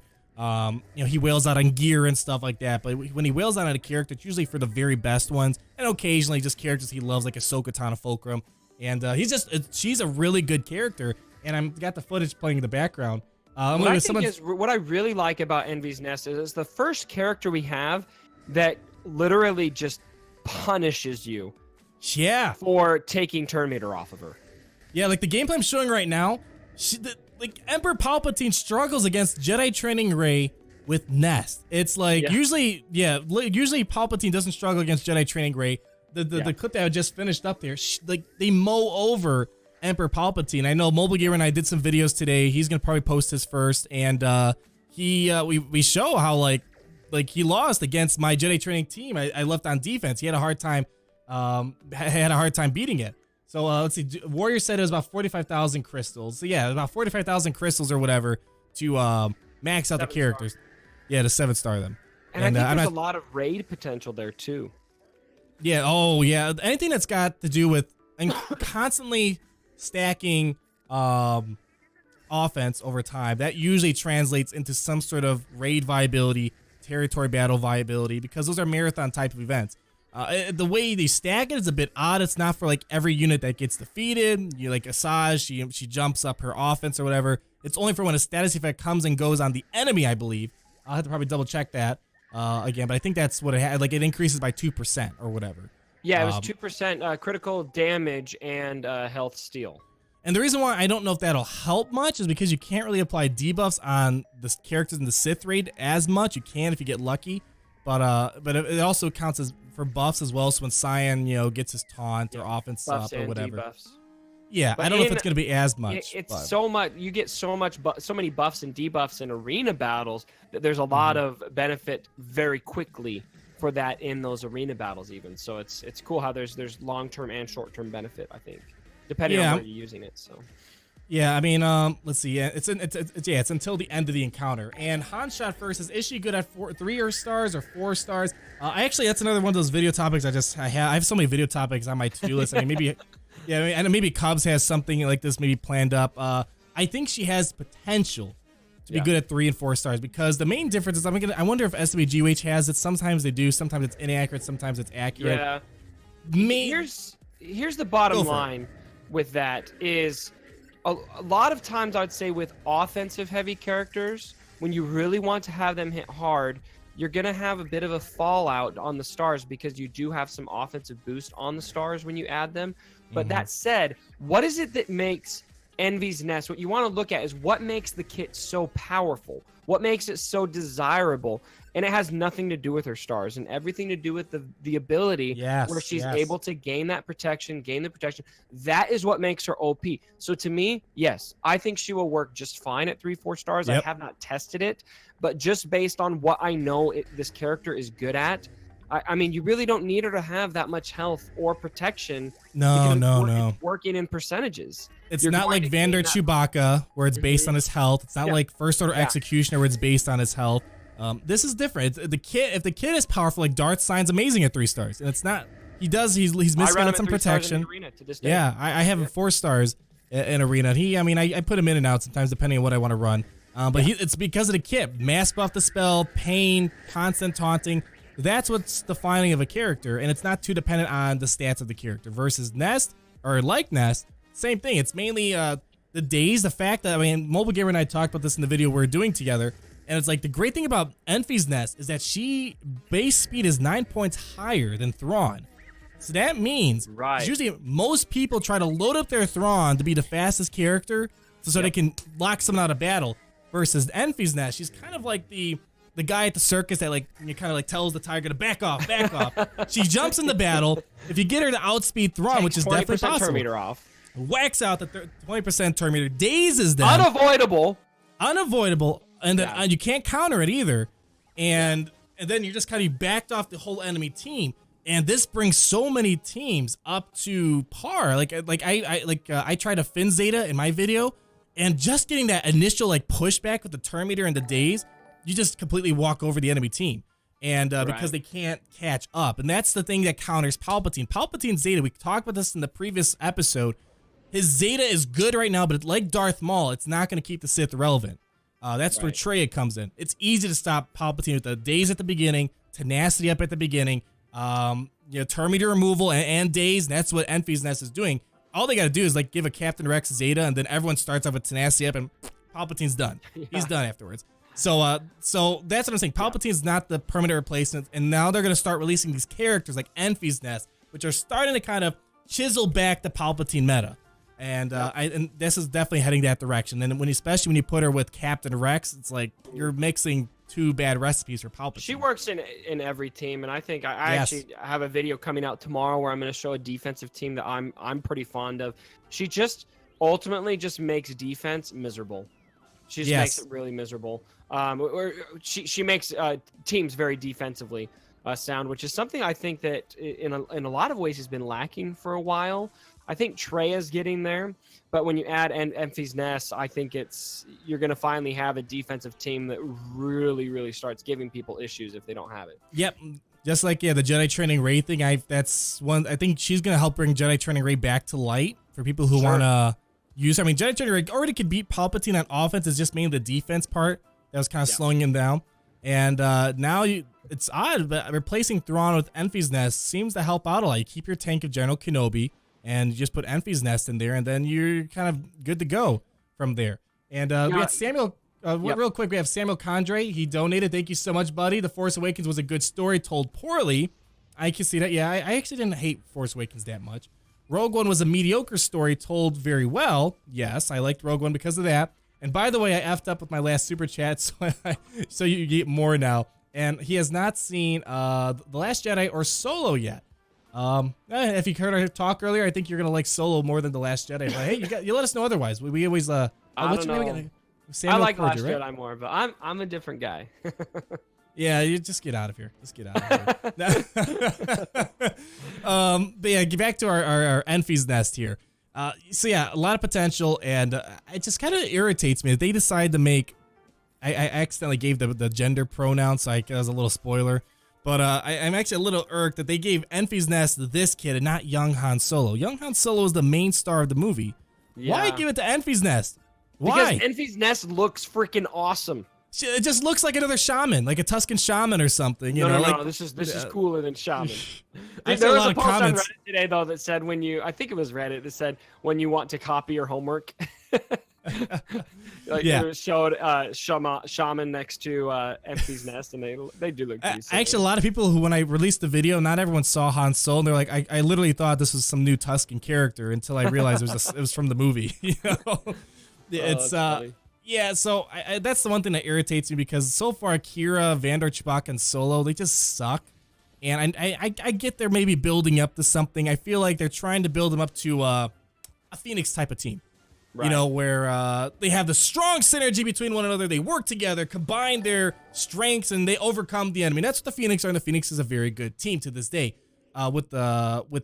He wails out on gear and stuff like that. But when he wails out on a character, it's usually for the very best ones, and occasionally just characters he loves, like Ahsoka Tano Fulcrum. And she's a really good character. And I've got the footage playing in the background. What I really like about Envy's Nest is it's the first character we have that literally just punishes you. Yeah. For taking Turn Meter off of her. Yeah, like the gameplay I'm showing right now, Emperor Palpatine struggles against Jedi training Rey with Nest. It's like usually Palpatine doesn't struggle against Jedi training Rey. The clip that I just finished up there, they mow over Emperor Palpatine. I know Mobile Gamer and I did some videos today. He's gonna probably post his first, and we show how like he lost against my Jedi training team. I left on defense. He had a hard time beating it. So let's see. Warrior said it was about 45,000 crystals. So yeah, about 45,000 crystals or whatever to max out the characters. Yeah, to 7-star them. And I think there's a lot of raid potential there too. Yeah. Oh yeah. Anything that's got to do with and constantly stacking offense over time, that usually translates into some sort of raid viability, territory battle viability, because those are marathon type of events. The way they stack it is a bit odd. It's not for like every unit that gets defeated. You like Asajj, she jumps up her offense or whatever. It's only for when a status effect comes and goes on the enemy, I believe. I'll have to probably double check that again, but I think that's what it had. Like it increases by 2% or whatever. Yeah, it was 2% critical damage and health steal. And the reason why I don't know if that'll help much is because you can't really apply debuffs on the characters in the Sith raid as much. You can if you get lucky, but it also counts as for buffs as well. So when Cyan, gets his taunt or offense up or whatever. Debuffs. Yeah, But I don't know if it's going to be as much. It's but- so much. You get so many buffs and debuffs in arena battles that there's a lot of benefit very quickly for that in those arena battles even. So it's cool how there's long-term and short-term benefit, I think, depending on where you're using it. So yeah, I mean, let's see. Yeah, it's until the end of the encounter. And Han Shot First is she good at 3 stars or 4 stars? That's another one of those video topics I have so many video topics on my to-do list. I mean, maybe yeah, and maybe Cubs has something like this maybe planned up. I think she has potential to be good at 3 and 4 stars, because the main difference is I wonder if SWGH has it. Sometimes they do. Sometimes it's inaccurate. Sometimes it's accurate. yeah. Here's the bottom line with that is a lot of times I'd say with offensive heavy characters, when you really want to have them hit hard, you're going to have a bit of a fallout on the stars because you do have some offensive boost on the stars when you add them. But that said, what is it that makes Envy's Nest? What you want to look at is what makes the kit so powerful, what makes it so desirable. And it has nothing to do with her stars and everything to do with the ability where she's able to gain the protection. That is what makes her OP. So to me, yes, I think she will work just fine at 3-4 stars. Yep. I have not tested it, but just based on what I know this character is good at, I mean, you really don't need her to have that much health or protection. No. It's working in percentages. It's not like Vander Chewbacca, where it's based on his health. It's not like First Order Executioner, where it's based on his health. This is different. If the kid is powerful, like Darth Sign's amazing at 3 stars, and it's not. He's missing out on some protection. Yeah, I have him 4 stars in arena. I put him in and out sometimes depending on what I want to run. But it's because of the kit. Mass buff the spell, pain, constant taunting. That's what's defining of a character, and it's not too dependent on the stats of the character. Versus Nest, or like Nest, same thing. It's mainly the days, the fact that, Mobile Gamer and I talked about this in the video we're doing together, and it's like the great thing about Enfy's Nest is that she base speed is 9 points higher than Thrawn. So that means usually most people try to load up their Thrawn to be the fastest character so they can lock someone out of battle. Versus Enfy's Nest, she's kind of like the guy at the circus that tells the tiger to back off. She jumps in the battle. If you get her to outspeed Thrawn, which is definitely possible, turn meter off. Whacks out the 20% turn meter, dazes them. Unavoidable, and then you can't counter it either. And then you're just kind of backed off the whole enemy team. And this brings so many teams up to par. I tried to Fin Zeta in my video, and just getting that initial pushback with the turn meter and the daze, you just completely walk over the enemy team, and because they can't catch up. And that's the thing that counters Palpatine. Palpatine's Zeta, we talked about this in the previous episode. His Zeta is good right now, but like Darth Maul, it's not going to keep the Sith relevant. That's where Traya comes in. It's easy to stop Palpatine with the daze at the beginning, tenacity up at the beginning, turn meter removal and daze. And that's what Enfy's Nest is doing. All they got to do is give a Captain Rex Zeta, and then everyone starts off with tenacity up, and Palpatine's done. He's done afterwards. So that's what I'm saying. Palpatine's not the permanent replacement, and now they're going to start releasing these characters like Enfy's Nest, which are starting to kind of chisel back the Palpatine meta. And and this is definitely heading that direction. And especially when you put her with Captain Rex, it's like you're mixing 2 bad recipes for Palpatine. She works in every team, and I think I actually have a video coming out tomorrow where I'm going to show a defensive team that I'm pretty fond of. She just ultimately just makes defense miserable. She just makes it really miserable. She makes teams very defensively sound, which is something I think that in a lot of ways has been lacking for a while. I think Treya's getting there, but when you add Enfy's Nest, I think you're going to finally have a defensive team that really, really starts giving people issues if they don't have it. Yep. Just like, the Jedi Training Rey thing, I think she's going to help bring Jedi Training Rey back to light for people who want to use her. Jedi Training Rey already could beat Palpatine on offense. It's just mainly the defense part that was kind of slowing him down. And now it's odd, but replacing Thrawn with Enfy's Nest seems to help out a lot. You keep your tank of General Kenobi, and you just put Enfy's Nest in there, and then you're kind of good to go from there. And we got Samuel. Real quick, we have Samuel Condre. He donated. Thank you so much, buddy. The Force Awakens was a good story told poorly. I can see that. Yeah, I actually didn't hate Force Awakens that much. Rogue One was a mediocre story told very well. Yes, I liked Rogue One because of that. And by the way, I effed up with my last super chat, so you get more now. And he has not seen The Last Jedi or Solo yet. If you heard our talk earlier, I think you're gonna like Solo more than The Last Jedi. But hey, you let us know otherwise. We always I don't know. I like Last Jedi more, but I'm a different guy. Yeah, you just get out of here. Just get out of here. But yeah, get back to our Enfys Nest here. So yeah, a lot of potential, and it just kind of irritates me that they decide to make. I accidentally gave the gender pronouns, so that was a little spoiler. But I'm actually a little irked that they gave Enfys Nest to this kid and not young Han Solo. Young Han Solo is the main star of the movie. Yeah. Why give it to Enfys Nest? Why? Because Enfys Nest looks freaking awesome. It just looks like another shaman, like a Tuscan shaman or something. No, this is cooler than shaman. There was a post on Reddit today though that said I think it was Reddit that said when you want to copy your homework. It showed shaman next to Enfys Nest, and they do look pretty similar. Actually, a lot of people who, when I released the video, not everyone saw Han Solo, and they're like, I literally thought this was some new Tuscan character until I realized it was from the movie. It's yeah, so that's the one thing that irritates me, because so far Qi'ra, Vandor, Chewbacca, and Solo, they just suck. And I get they're maybe building up to something. I feel like they're trying to build them up to a Phoenix type of team. Right. Where they have the strong synergy between one another. They work together, combine their strengths, and they overcome the enemy. That's what the Phoenix are, and the Phoenix is a very good team to this day. With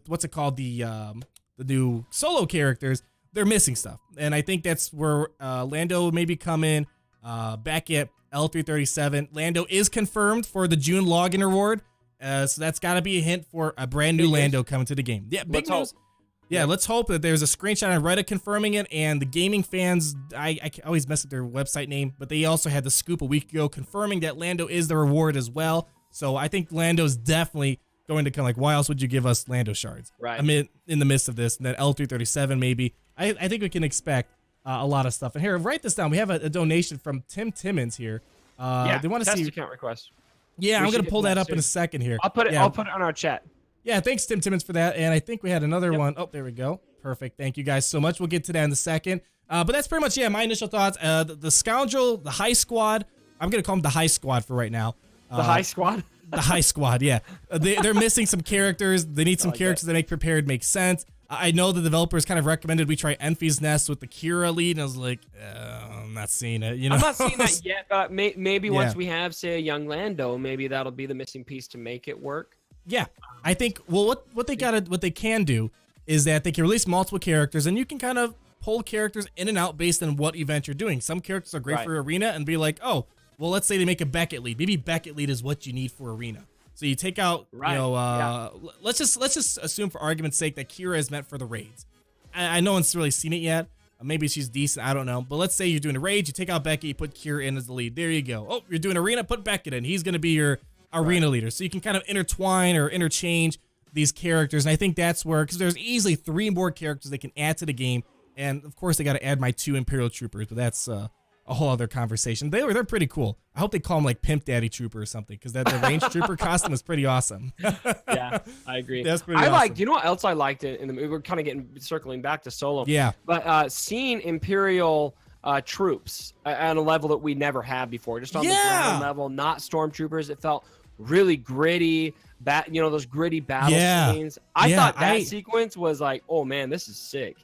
what's it called, the new Solo characters, they're missing stuff, and I think that's where Lando maybe come in. Back at L337, Lando is confirmed for the June login reward, so that's got to be a hint for a brand new Lando coming to the game. Yeah, big news. Yeah, let's hope that there's a screenshot on Reddit confirming it, and the gaming fans, I always mess up their website name, but they also had the scoop a week ago confirming that Lando is the reward as well. So I think Lando's definitely going to come. Like, why else would you give us Lando shards? Right. I mean, in the midst of this, and then L337 maybe. I think we can expect a lot of stuff. And here, write this down. We have a donation from Tim Timmons here. They want to see account request. Yeah, I'm gonna pull that up in a second here. I'll put it on our chat. Yeah, thanks Tim Timmons for that. And I think we had another one. Oh, there we go. Perfect. Thank you guys so much. We'll get to that in a second. But that's pretty much my initial thoughts. The Scoundrel, the High Squad. I'm gonna call them the High Squad for right now. The High Squad. The High Squad. Yeah, they're missing some characters. They need some characters that make Prepared make sense. I know the developers kind of recommended we try Enfys Nest with the Qi'ra lead, and I was like, I'm not seeing it. I'm not seeing that yet, but maybe once we have, say, a young Lando, maybe that'll be the missing piece to make it work. Yeah, I think. Well, what they can do is that they can release multiple characters, and you can kind of pull characters in and out based on what event you're doing. Some characters are great for Arena, and be like, oh, well, let's say they make a Beckett lead. Maybe Beckett lead is what you need for Arena. So you take out, let's just assume for argument's sake that Qi'ra is meant for the raids. I no one's really seen it yet. Maybe she's decent. I don't know. But let's say you're doing a raid. You take out Beckett. You put Qi'ra in as the lead. There you go. Oh, you're doing Arena. Put Beckett in. He's going to be your Arena leader. So you can kind of intertwine or interchange these characters. And I think that's where, because there's easily 3 more characters they can add to the game. And of course, they got to add my 2 Imperial Troopers. But that's a whole other conversation. They're pretty cool. I hope they call them like Pimp Daddy Trooper or something, because the Range Trooper costume is pretty awesome. Yeah, I agree. That's pretty awesome. You know what else I liked in the movie? We're kind of circling back to Solo. Yeah. But seeing Imperial troops at a level that we never had before, just on the ground level, not stormtroopers. It felt really gritty. Those gritty battle scenes. I thought that sequence was like, oh man, this is sick.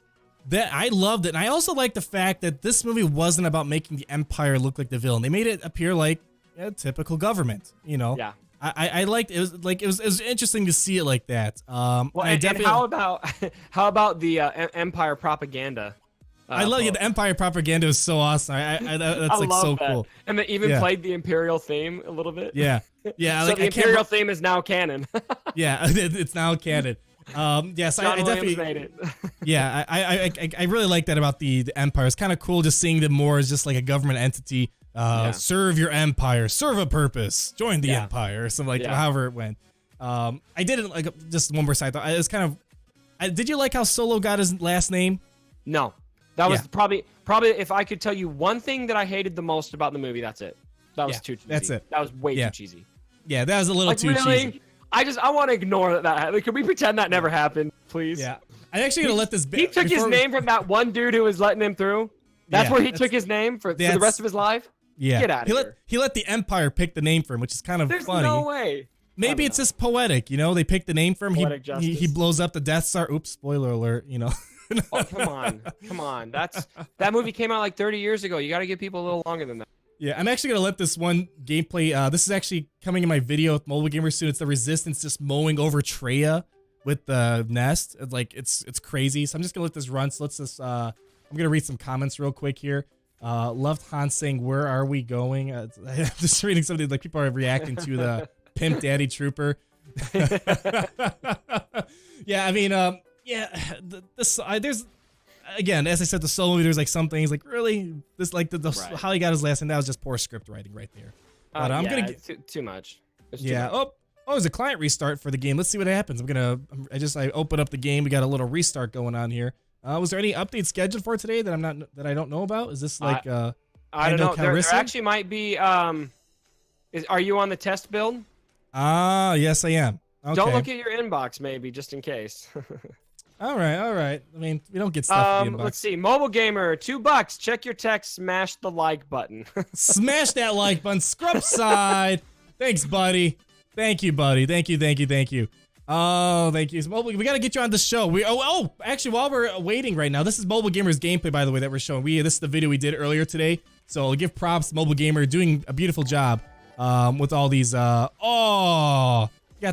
That I loved it, and I also like the fact that this movie wasn't about making the Empire look like the villain. They made it appear like a typical government. Yeah. I liked it. It was interesting to see it like that. And how about the Empire propaganda? I love the Empire propaganda is so awesome. That's like so cool. And they even played the Imperial theme a little bit. Yeah. So the Imperial theme is now canon. Yeah, it's now canon. Yes, I definitely made it. Yeah, I really like that about the Empire. It's kind of cool just seeing them more as just like a government entity. Serve your empire, serve a purpose, join the Empire, or something like however it went. I didn't like, just one more side thought. It was kind of. Did you like how Solo got his last name? No, that was probably if I could tell you one thing that I hated the most about the movie, that's it. That was too cheesy. That's it. That was way too cheesy. Yeah, that was a little too cheesy. I want to ignore that happened. Could we pretend that never happened? please. Yeah. I'm actually going to let this He took his name from that one dude who was letting him through. That's where he took his name for the rest of his life? Yeah. Get out of here. He let the Empire pick the name for him, which is kind of funny. There's no way. Maybe it's just poetic, you know? They picked the name for him. He blows up the Death Star. Oops, spoiler alert, you know? Oh, come on. That movie came out like 30 years ago. You got to give people a little longer than that. Yeah, I'm actually gonna let this one gameplay. This is actually coming in my video with Mobile Gamer soon. It's the Resistance just mowing over Qi'ra with the nest. It's crazy. So I'm just gonna let this run. So let's just. I'm gonna read some comments real quick here. Loved Han saying, "Where are we going?" I'm just reading something like people are reacting to the Pimp Daddy Trooper. Yeah, I mean, there's. Again, as I said, the solo movie, there's like some things like really this like how he got his last name, that was just poor script writing right there. But I'm gonna get too much. Yeah. Too much. Oh, there's a client restart for the game. Let's see what happens. I open up the game. We got a little restart going on here. Was there any updates scheduled for today that I don't know about? Is this like I don't know. There actually might be. Are you on the test build? Yes, I am. Okay. Don't look at your inbox, maybe just in case. All right. I mean, we don't get stuff in the inbox. Let's see. Mobile Gamer, $2. Check your text. Smash the like button. Smash that like button. Scrub side. Thanks, buddy. Thank you, buddy. Thank you. Oh, thank you. We got to get you on the show. Actually, while we're waiting right now, this is Mobile Gamer's gameplay, by the way, that we're showing. This is the video we did earlier today. So I'll give props to Mobile Gamer, doing a beautiful job with all these. Got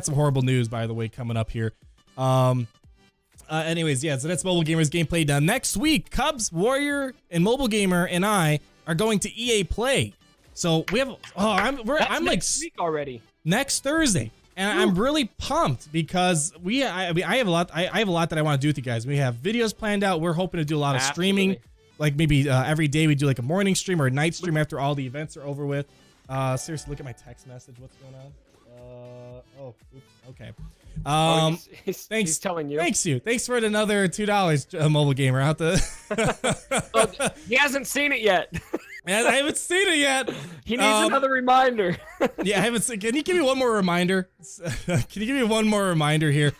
some horrible news, by the way, coming up here. Anyways, yeah, so that's Mobile Gamer's gameplay done. Next week, Cubs, Warrior, and Mobile Gamer and I are going to EA Play. So we have. I'm like next week already. Next Thursday, and I'm really pumped because I have a lot. I have a lot that I want to do with you guys. We have videos planned out. We're hoping to do a lot of streaming, like maybe every day we do like a morning stream or a night stream after all the events are over with. Seriously, look at my text message. What's going on? Oops. Okay. He's telling you. Thanks for another $2, Mobile Gamer. Out the. He hasn't seen it yet. I haven't seen it yet. He needs another reminder. Yeah, I haven't seen. Can you give me one more reminder? Can you give me one more reminder here?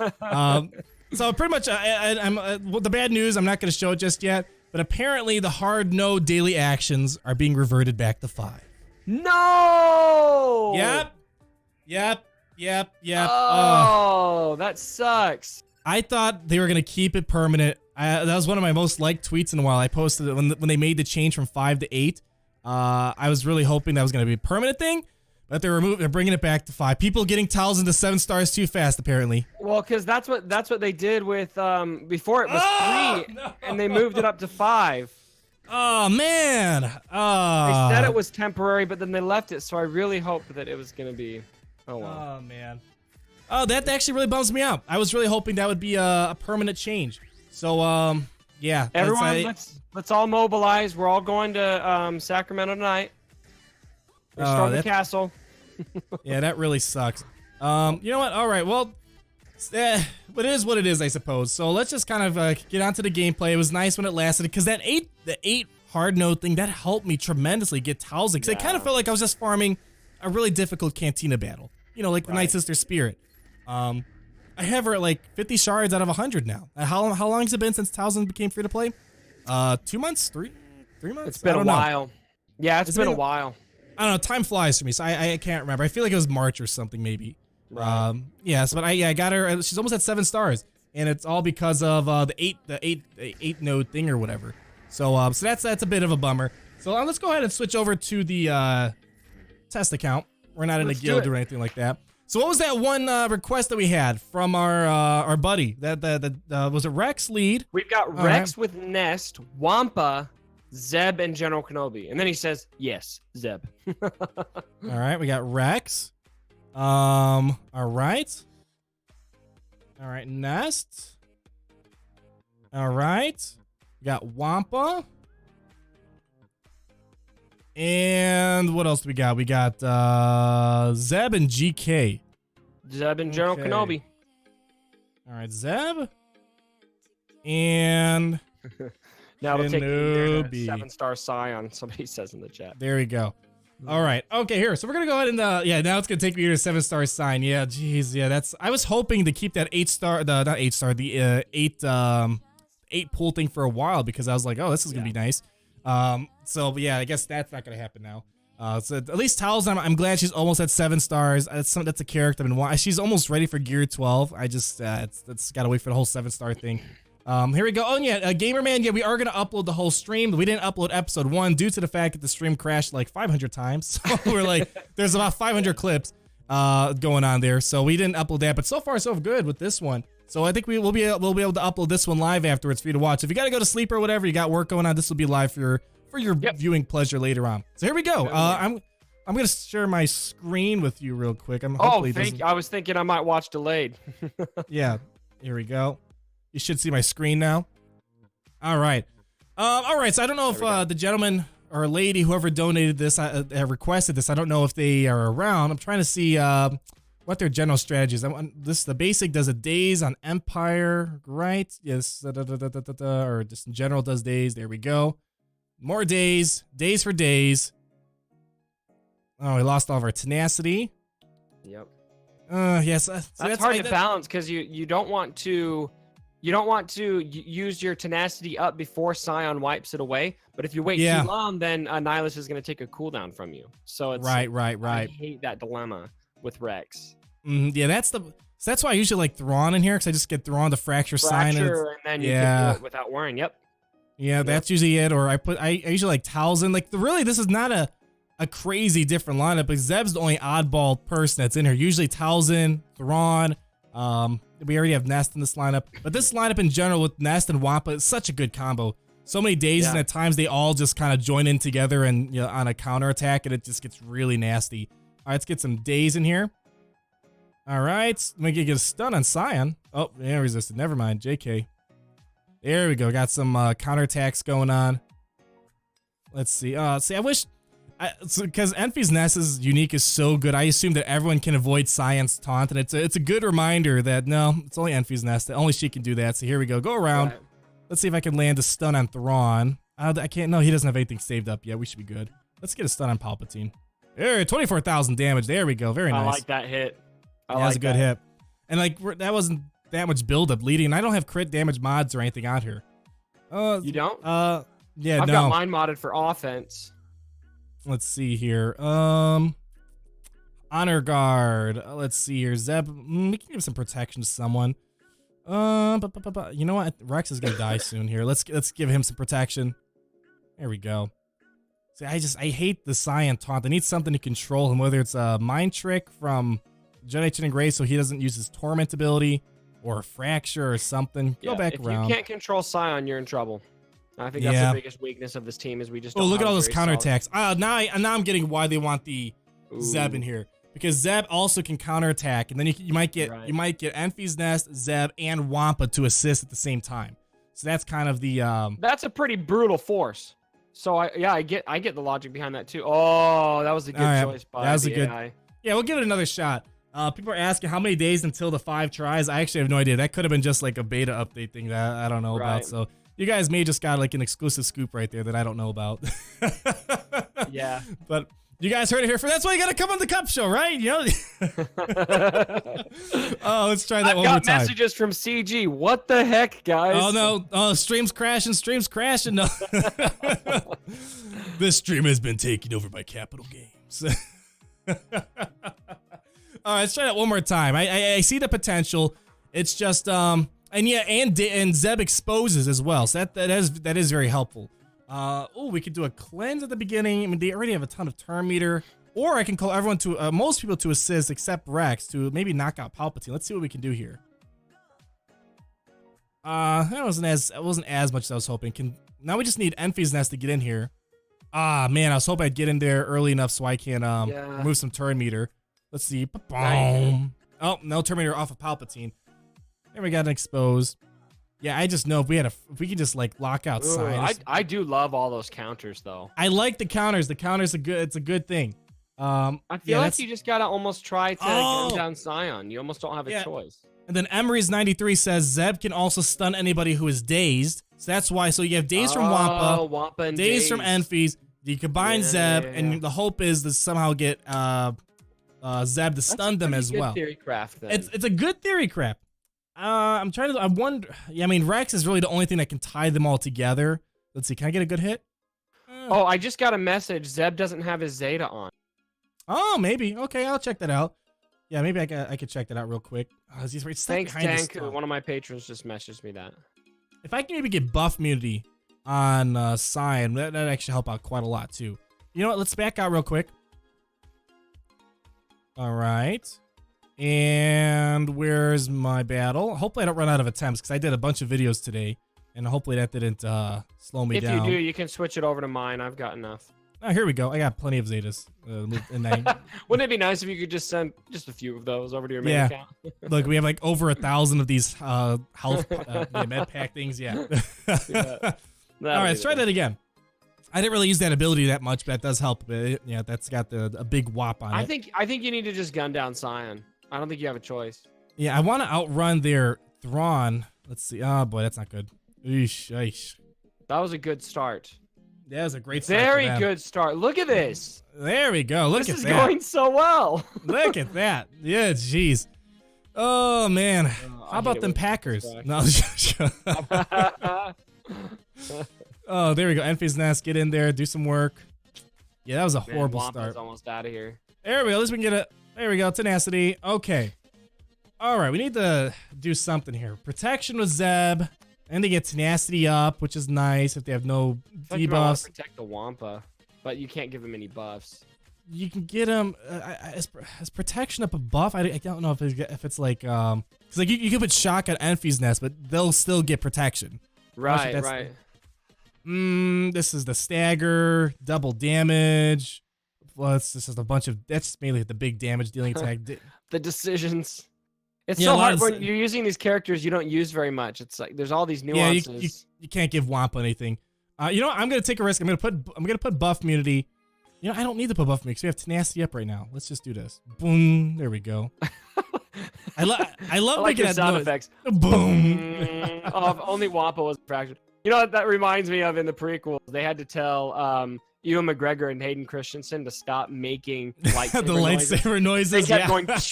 So pretty much, the bad news. I'm not going to show it just yet, but apparently the hard no daily actions are being reverted back to 5. No. Yep. Oh, that sucks. I thought they were going to keep it permanent. That was one of my most liked tweets in a while. I posted it when they made the change from 5 to 8. I was really hoping that was going to be a permanent thing, but they're bringing it back to 5. People getting towels into 7 stars too fast, apparently. Well, because that's what they did with before it was 3, and they moved it up to 5. Oh man! They said it was temporary, but then they left it. So I really hoped that it was going to be. Oh wow. Oh man. Oh, that actually really bums me out. I was really hoping that would be a permanent change. So yeah. Everyone, let's all mobilize. We're all going to Sacramento tonight. Storm the castle. Yeah, that really sucks. You know what? All right. Well, but it is what it is, I suppose. So let's just kind of get onto the gameplay. It was nice when it lasted because the 8 hard no thing that helped me tremendously get towels. Because it kind of felt like I was just farming a really difficult Cantina battle. You know, like the Night Sister Spirit. I have her at like 50 shards out of 100 now. How long has it been since Towson became free to play? 2 months? 3 months? It's been a while. Yeah, it's been a while. I don't know. Time flies for me, so I can't remember. I feel like it was March or something, maybe. Right. Yes, but I got her. She's almost at 7 stars, and it's all because of the eight node thing or whatever. So that's a bit of a bummer. So let's go ahead and switch over to the test account. We're not in a guild or anything like that. So what was that one request that we had from our buddy? That was it Rex lead? We've got Rex with Nest, Wampa, Zeb, and General Kenobi. And then he says, yes, Zeb. All right, we got Rex. All right, Nest. All right, we got Wampa. And what else do we got? We got Zeb and GK. Zeb and General Kenobi. All right, Zeb. And now it'll take you 7-star Scion, somebody says in the chat. There we go. All right. Okay, here. So we're gonna go ahead and now it's gonna take me to a 7-star sign. Yeah, geez, yeah. I was hoping to keep that 8-star, not 8-star, the 8 pool thing for a while because I was like, oh, this is gonna be nice. So yeah, I guess that's not gonna happen now. So at least Towels, I'm glad she's almost at 7 stars. That's a character I've been wanting. She's almost ready for gear 12. I just it's gotta wait for the whole 7-star thing. Here we go. Oh yeah, Gamer Man. Yeah, we are gonna upload the whole stream. We didn't upload episode 1 due to the fact that the stream crashed like 500 times. So we're like, there's about 500 clips going on there. So we didn't upload that. But so far so good with this one. So I think we'll be able to upload this one live afterwards for you to watch. If you gotta go to sleep or whatever, you got work going on, this will be live for your viewing pleasure later on. So here we go. I'm gonna share my screen with you real quick. I was thinking I might watch delayed. Yeah, here we go. You should see my screen now. All right. All right. So I don't know if the gentleman or lady, whoever donated this, have requested this. I don't know if they are around. I'm trying to see what their general strategy is. The basic does a days on Empire, right? Yes. Or just in general does days. There we go. More days. Days for days. Oh, we lost all of our tenacity. Yep. Yes. That's hard to balance because you don't want to. You don't want to use your tenacity up before Scion wipes it away, but if you wait too long, then Nihilus is going to take a cooldown from you. So it's right. I hate that dilemma with Rex. Yeah, that's why I usually like Thrawn in here because I just get Thrawn to fracture Scion, and then you can do it without worrying. Yep. Yeah, that's usually it. Or I usually like Talzin. Like really, this is not a crazy different lineup, but Zeb's the only oddball person that's in here. Usually Talzin, Thrawn. We already have Nest in this lineup, but this lineup in general with Nest and Wampa is such a good combo. So many days, and at times they all just kind of join in together and on a counter attack, and it just gets really nasty. All right, let's get some days in here. All right, let me get a stun on Scion. Oh, yeah, resisted. Never mind. JK. There we go. Got some counter attacks going on. Let's see. I wish. Because Enfy's Nest's unique is so good, I assume that everyone can avoid Scion's taunt, and it's a good reminder that no, it's only Enfy's Nest. Only she can do that. So here we go. Go around. Right. Let's see if I can land a stun on Thrawn. I can't. No, he doesn't have anything saved up yet. We should be good. Let's get a stun on Palpatine. There, 24,000 damage. There we go. Very nice. I like that hit. That was a good hit. And like that wasn't that much buildup leading. And I don't have crit damage mods or anything out here. You don't? Yeah, I've got mine modded for offense. Let's see here. Honor Guard. Let's see here. Zeb. We can give some protection to someone. You know what? Rex is gonna die soon here. Let's give him some protection. There we go. See, I hate the Scion taunt. I need something to control him, whether it's a mind trick from Jedi Chin and Grace so he doesn't use his torment ability, or a fracture or something. Go back around. If you can't control Scion, you're in trouble. I think that's the biggest weakness of this team is we just. Look at all those counterattacks. Now I'm getting why they want the Zeb in here, because Zeb also can counterattack, and then you might get Enfy's Nest, Zeb, and Wampa to assist at the same time. So that's kind of the. That's a pretty brutal force. So I get the logic behind that too. Oh, that was a good choice by the AI. Yeah, we'll give it another shot. People are asking how many days until the 5 tries. I actually have no idea. That could have been just like a beta update thing that I don't know about. So. You guys may just got like an exclusive scoop right there that I don't know about. Yeah. But you guys heard it here first. That's why you got to come on the Cup Show, right? You know? Oh, let's try that one more time. I've got messages from CG. What the heck, guys? Oh, no. Oh, stream's crashing. No. This stream has been taken over by Capital Games. All right, let's try that one more time. I see the potential. It's just... And Zeb exposes as well, so that is very helpful. We could do a cleanse at the beginning. I mean, they already have a ton of turn meter, or I can call everyone to most people to assist except Rex to maybe knock out Palpatine. Let's see what we can do here. That wasn't as much as I was hoping. Now we just need Enfy's Nest to get in here. Man, I was hoping I'd get in there early enough so I can remove some turn meter. Let's see. Boom. Oh, no turn meter off of Palpatine. There we got an exposed. Yeah, I just know if we could just like lock out signs. I do love all those counters though. I like the counters. The counters it's a good thing. I feel like you just gotta almost try to get down Scion. You almost don't have a choice. And then Emery's 93 says Zeb can also stun anybody who is dazed. So that's why. So you have days from Wampa and days from Enfys. You combine Zeb, and the hope is to somehow get Zeb to stun them as well. Theory craft, then. It's a good theory craft. I wonder. Yeah, I mean, Rex is really the only thing that can tie them all together. Let's see. Can I get a good hit? Oh, I just got a message. Zeb doesn't have his Zeta on. Oh, maybe. Okay, I'll check that out. Yeah, maybe I could check that out real quick. He's right Thanks, Danku. One of my patrons just messaged me that. If I can maybe get buff immunity on Cyan, that'd actually help out quite a lot too. You know what? Let's back out real quick. All right. And where's my battle? Hopefully I don't run out of attempts because I did a bunch of videos today, and hopefully that didn't slow me down. If you do, you can switch it over to mine. I've got enough. Oh, here we go. I got plenty of Zetas. Wouldn't it be nice if you could just send just a few of those over to your main account? Look, we have like over 1,000 of these health med pack things. Yeah. All right, let's try that again. I didn't really use that ability that much, but that does help. Yeah, that's got a big whop on it. I think you need to just gun down Cyan. I don't think you have a choice. Yeah, I want to outrun their Thrawn. Let's see. Oh boy, that's not good. Eesh. That was a good start. That was a great start. Very good start. Look at this. There we go. Look at that. This is going so well. Look at that. Yeah, jeez. Oh man. How about them Packers? No. Oh, there we go. Enfys Nest, get in there, do some work. Yeah, that was a horrible start. Almost out of here. There we go. At least we can get it. There we go. Tenacity. Okay. All right. We need to do something here. Protection with Zeb. And they get tenacity up, which is nice if they have no debuffs. Protect the Wampa, but you can't give him any buffs. You can get him. Is protection up a buff? I don't know if it's like because like you can put shock on Enfys Nest, but they'll still get protection. Right. This is the stagger, double damage. Plus, this is a bunch of. That's mainly the big damage dealing attack. The decisions. It's so hard when you're using these characters you don't use very much. It's like there's all these nuances. Yeah, you can't give Wampa anything. You know what? I'm gonna take a risk. I'm gonna put buff immunity. You know, I don't need to put buff immunity because we have tenacity up right now. Let's just do this. Boom. There we go. I love making that sound noise. Effects. Boom. Oh, if only Wampa was a fraction. You know what that reminds me of in the prequels? They had to tell Ewan McGregor and Hayden Christensen to stop making lightsaber the lightsaber noises. They kept going. Let's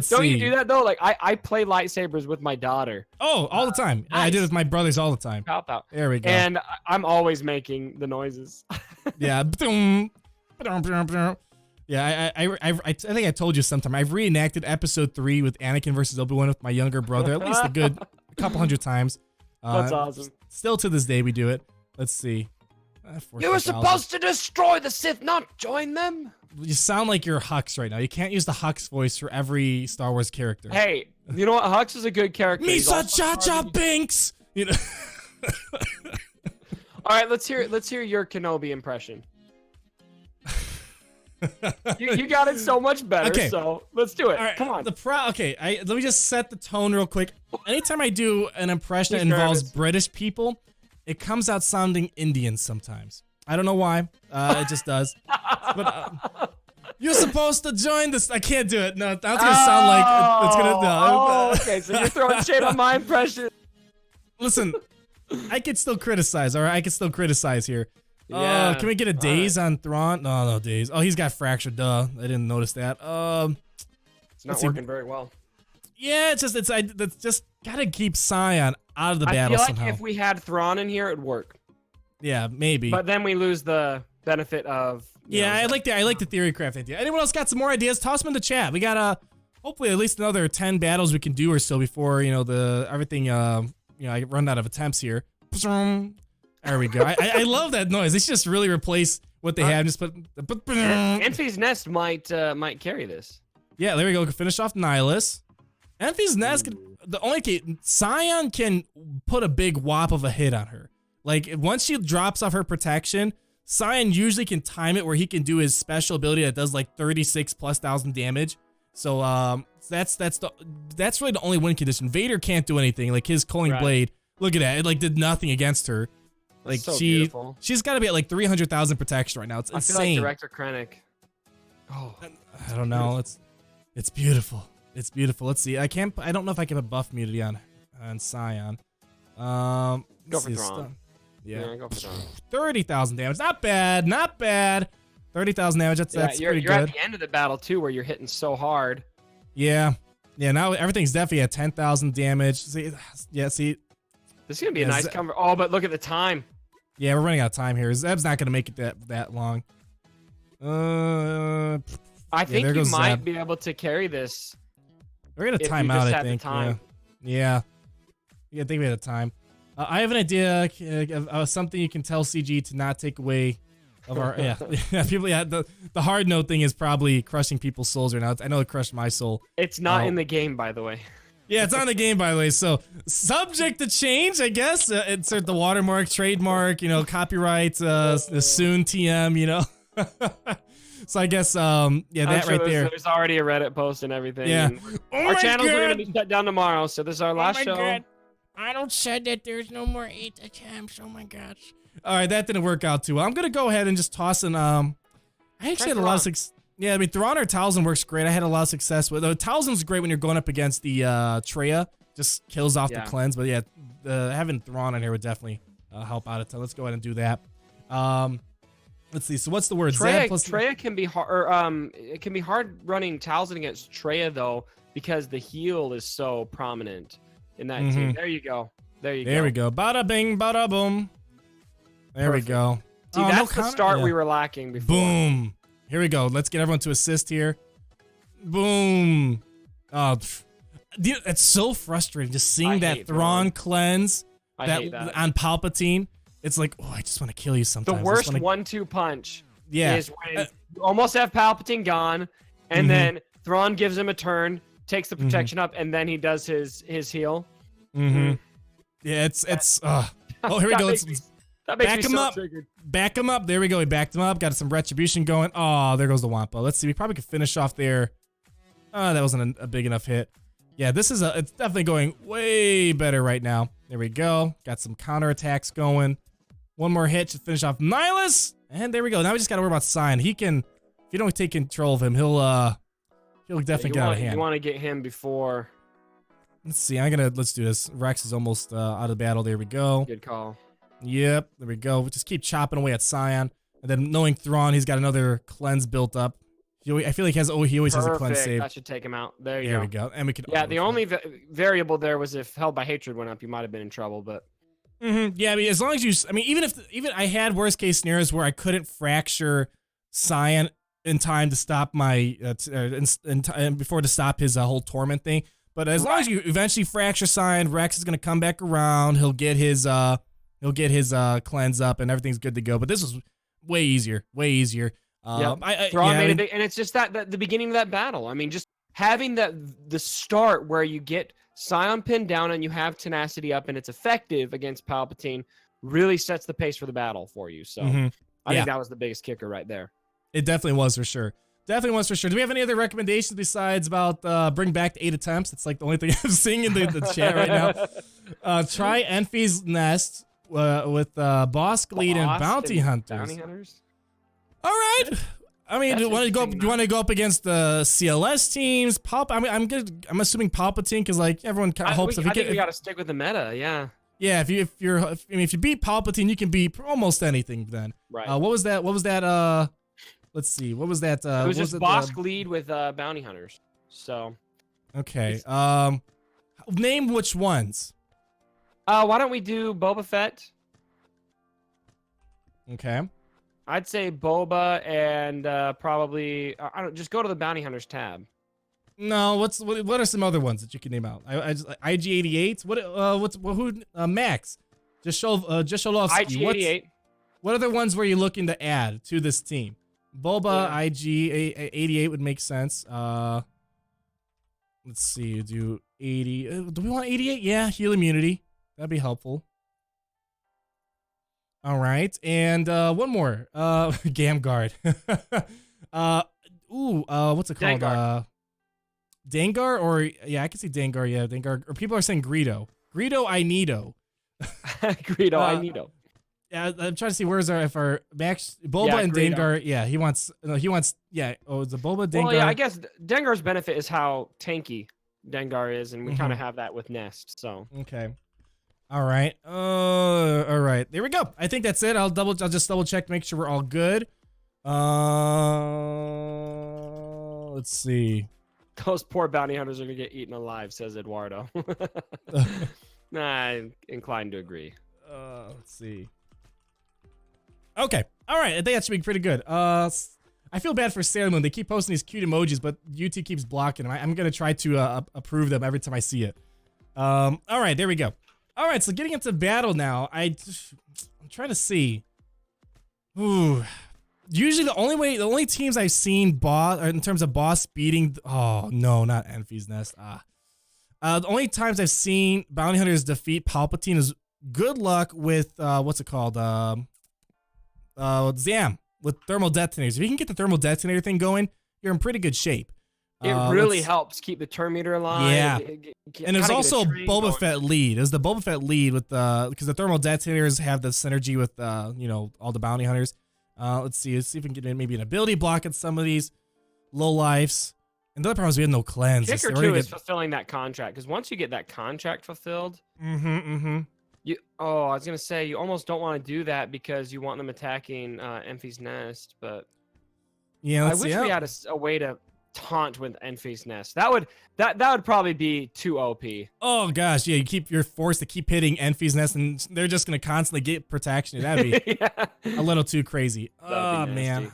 Don't see. you do that though? Like I play lightsabers with my daughter. Oh, all the time. Nice. I do it with my brothers all the time. Pow, pow. There we go. And I'm always making the noises. Yeah. Yeah, I think I told you sometime. I've reenacted episode 3 with Anakin versus Obi-Wan with my younger brother at least a couple hundred times. That's awesome. Still to this day we do it. Let's see. You were supposed to destroy the Sith, not join them. You sound like you're Hux right now. You can't use the Hux voice for every Star Wars character. Hey, you know what? Hux is a good character. Misa Cha Cha Binks. You know. All right, let's hear your Kenobi impression. you got it so much better. Okay. So let's do it. Right, come on. Let me just set the tone real quick. Anytime I do an impression that involves British people, it comes out sounding Indian sometimes. I don't know why. It just does. But you're supposed to join this. I can't do it. No, that's gonna sound like it's gonna. No. Okay, so you're throwing shade on my impression. Listen, I can still criticize. All right, I can still criticize here. Yeah. Can we get a Daze on Thrawn? No Daze. Oh, he's got fracture. Duh, I didn't notice that. It's not working very well. Yeah, it's just gotta keep Cyan out of the battle somehow. I feel like if we had Thrawn in here, it'd work. Yeah, maybe. But then we lose the benefit of. I like the theory craft idea. Anyone else got some more ideas? Toss them in the chat. We got hopefully at least another 10 battles we can do or so before everything I run out of attempts here. There we go. I love that noise. It's just really replace what they had. Just put. Enfys Nest might carry this. Yeah, there we go. Finish off Nihilus. Enfys Nest. Cyan can put a big whop of a hit on her. Like once she drops off her protection, Cyan usually can time it where he can do his special ability that does like 36,000+ damage. So that's really the only win condition. Vader can't do anything. Like his Culling Blade. Look at that. It like did nothing against her. Like so beautiful. She's got to be at like 300,000 protection right now. It's insane. I feel like Director Krennic. Oh, I don't know. It's beautiful. It's beautiful. Let's see. I don't know if I can have buff immunity on Cyan. Go for Thrawn. Yeah, go for Thrawn. 30,000 damage. Not bad. Not bad. 30,000 damage. That's you're pretty good. at the end of the battle too, where you're hitting so hard. Yeah. Yeah, now everything's definitely at 10,000 damage. See, This is going to be a nice cover. Oh, but look at the time. Yeah, we're running out of time here. Zeb's not going to make it that long. I think you might be able to carry this. We're going to time out, I think. Time. Yeah. I think we had a time. I have an idea of something you can tell CG to not take away of our people. Yeah, the hard note thing is probably crushing people's souls right now. I know it crushed my soul. It's not in the game, by the way. Yeah, it's on the game, by the way. So subject to change, I guess. Insert the watermark, trademark, copyright, soon TM, So I guess that right there. There's already a Reddit post and everything. Yeah. And our channels are gonna be shut down tomorrow, so this is our last show. God. I don't said that there's no more 8 attempts. Oh my gosh. All right, that didn't work out too well. I'm gonna go ahead and just toss in. I actually had a lot of success. Yeah, I mean, Thrawn or Talzin works great. I had a lot of success with. Talzin's great when you're going up against the Qi'ra. Just kills off the cleanse. But yeah, having Thrawn in here would definitely help out a ton. Let's go ahead and do that. Let's see. So what's the word? Qi'ra can be hard. Or, it can be hard running Talzin against Qi'ra though, because the heal is so prominent in that team. There you go. There we go. Bada bing, bada boom. There we go. See, that's the start we were lacking before. Boom. Here we go. Let's get everyone to assist here. Boom. Oh, dude, it's so frustrating just seeing that Thrawn cleanse on Palpatine. It's like, oh, I just want to kill you sometimes. The worst 1-2 punch is when you almost have Palpatine gone, and then Thrawn gives him a turn, takes the protection up, and then he does his heal. Yeah, it's oh, here we go. That makes me so triggered. Back him up. There we go. We backed him up. Got some retribution going. Oh, there goes the Wampa. Let's see. We probably could finish off there. Oh, that wasn't a big enough hit. Yeah, it's definitely going way better right now. There we go. Got some counterattacks going. One more hit to finish off Nihilus. And there we go. Now we just got to worry about Sion. He can, if you don't take control of him, he'll definitely get out of hand. You want to get him before. Let's see. Let's do this. Rex is almost out of battle. There we go. Good call. Yep, there we go. We just keep chopping away at Sion. And then knowing Thrawn, he's got another cleanse built up. I feel like he always has a cleanse save. That should take him out. There we go. And we could. Yeah, the only variable there was if Held by Hatred went up, you might have been in trouble, but. Yeah, I mean, as long as you, even I had worst case scenarios where I couldn't fracture Sion in time to stop my before to stop his whole torment thing. But as long as you eventually fracture Sion, Rex is gonna come back around. He'll get his cleanse up, and everything's good to go. But this was way easier. Thrawn made a big, and it's just that the beginning of that battle. I mean, just having the start where you get Sion pinned down and you have tenacity up and it's effective against Palpatine really sets the pace for the battle for you. So I think that was the biggest kicker right there. It definitely was for sure. Do we have any other recommendations besides about bring back the 8 attempts? It's like the only thing I'm seeing in the chat right now. Try Enfy's Nest with Boss Lead and Bounty Hunters. All right. I mean, do you want to go up against the CLS teams? I'm assuming Palpatine because like everyone kind of hopes. I think we got to stick with the meta. Yeah. Yeah. If you beat Palpatine, you can beat almost anything. Then. Right. What was that? Let's see. What was that? It was just Boss Lead with Bounty Hunters. So. Okay. Name which ones. Why don't we do Boba Fett? Okay. I'd say Boba and probably just go to the Bounty Hunters tab. No, what are some other ones that you can name out? IG88. Max? Jasholovsky. IG88. What other ones were you looking to add to this team? Boba, IG88 would make sense. Let's see. Do 80. Do we want 88? Yeah, heal immunity. That'd be helpful. All right, and one more. Gamguard. What's it called? Dengar, or I can see Dengar. Yeah, Dengar. Or people are saying Greedo. Greedo, I needo. Greedo, I needo. Yeah, I'm trying to see if our Max Boba and Greedo. Dengar. Yeah, he wants. Oh, is the Boba Dengar? Well, yeah, I guess Dengar's benefit is how tanky Dengar is, and we kind of have that with Nest. So okay. All right. All right. There we go. I think that's it. I'll just double check to make sure we're all good. Let's see. Those poor bounty hunters are gonna get eaten alive, says Eduardo. Nah, I'm inclined to agree. Let's see. Okay. All right. I think that should be pretty good. I feel bad for Sailor Moon. They keep posting these cute emojis, but UT keeps blocking them. I'm gonna try to approve them every time I see it. All right. There we go. All right. So getting into battle now. I'm trying to see. Ooh. Usually the only teams I've seen boss in terms of boss beating. Oh no, not Enfys Nest. The only times I've seen bounty hunters defeat Palpatine is good luck with what's it called? Zam with thermal detonators. If you can get the thermal detonator thing going, you're in pretty good shape. It really helps keep the Terminator alive. Yeah, and there's also Boba Fett lead. There's the Boba Fett lead with because the thermal detonators have the synergy with all the bounty hunters. Let's see if we can get in maybe an ability block at some of these low lives. And the other problem is we have no cleanse. Kicker too is fulfilling that contract, because once you get that contract fulfilled, I was gonna say you almost don't want to do that because you want them attacking Enfys Nest, but yeah, I wish we had a way to taunt with Enfys Nest. That would probably be too OP. Oh gosh, yeah, you're forced to keep hitting Enfys Nest, and they're just gonna constantly get protection. That'd be a little too crazy. Oh man,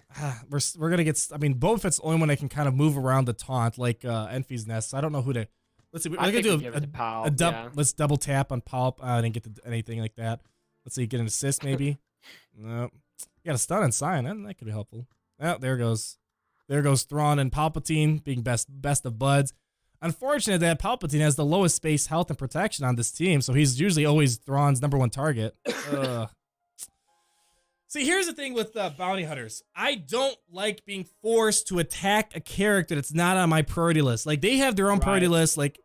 we're gonna get. I mean, Boba Fett's the only one that can kind of move around the taunt like Enfys Nest. So I don't know who to. Let's see. We're gonna do let's double tap on Palp. I didn't get anything like that. Let's see, get an assist maybe. Nope. You got a stun and sign. That could be helpful. Oh, there goes. There goes Thrawn and Palpatine being best of buds. Unfortunate that Palpatine has the lowest space health and protection on this team, so he's usually always Thrawn's #1 target. See, here's the thing with bounty hunters. I don't like being forced to attack a character that's not on my priority list. Like, they have their own priority list. Like,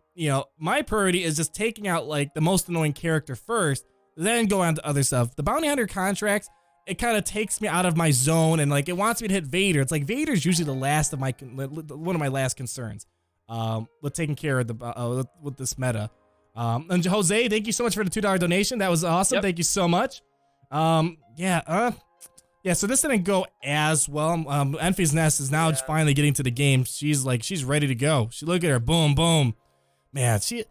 my priority is just taking out, like, the most annoying character first, then go on to other stuff. The bounty hunter contracts, it kind of takes me out of my zone, and like it wants me to hit Vader. It's like Vader's usually the last of one of my last concerns with taking care of the with this meta. And Jose, thank you so much for the $2 donation. That was awesome. Yep. Thank you so much. Yeah. So this didn't go as well. Enfys Nest is now finally getting to the game. She's ready to go. Look at her, boom, boom. Man, she's a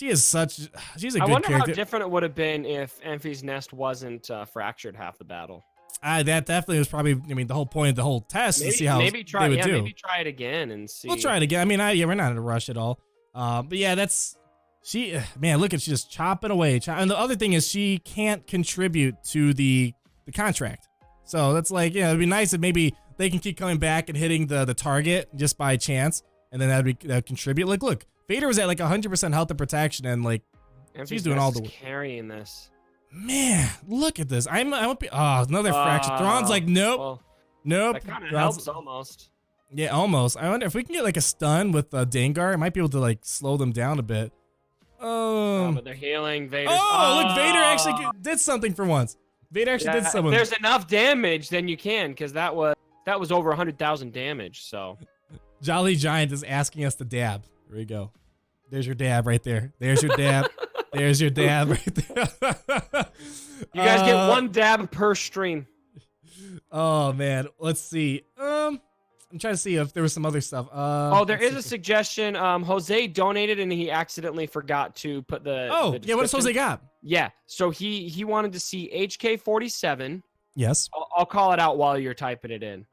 good character. I wonder how different it would have been if Enfys Nest wasn't fractured half the battle. That definitely was probably, the whole point of the whole test to see how they would do. Maybe try it again and see. We'll try it again. I mean, we're not in a rush at all. But yeah, man, look at, she's just chopping away. And the other thing is she can't contribute to the contract. So that's like, it'd be nice if maybe they can keep coming back and hitting the target just by chance. And then that'd contribute. Like, look. Vader was at like 100% health and protection, and like she's doing all the carrying this. Man, look at this. Another fraction. Thrawn's like, nope. That kind of helps almost. Yeah, almost. I wonder if we can get like a stun with Dengar. I might be able to like slow them down a bit. But they're healing. Vader. Look, Vader actually did something for once. Vader actually did something. If there's enough damage, then you can, because that was over 100,000 damage. So Jolly Giant is asking us to dab. There we go. There's your dab right there. There's your dab. There's your dab right there. You guys get one dab per stream. Oh man, let's see. I'm trying to see if there was some other stuff. There is a suggestion. Jose donated and he accidentally forgot to put the. What does Jose got? Yeah, so he wanted to see HK47. Yes. I'll call it out while you're typing it in.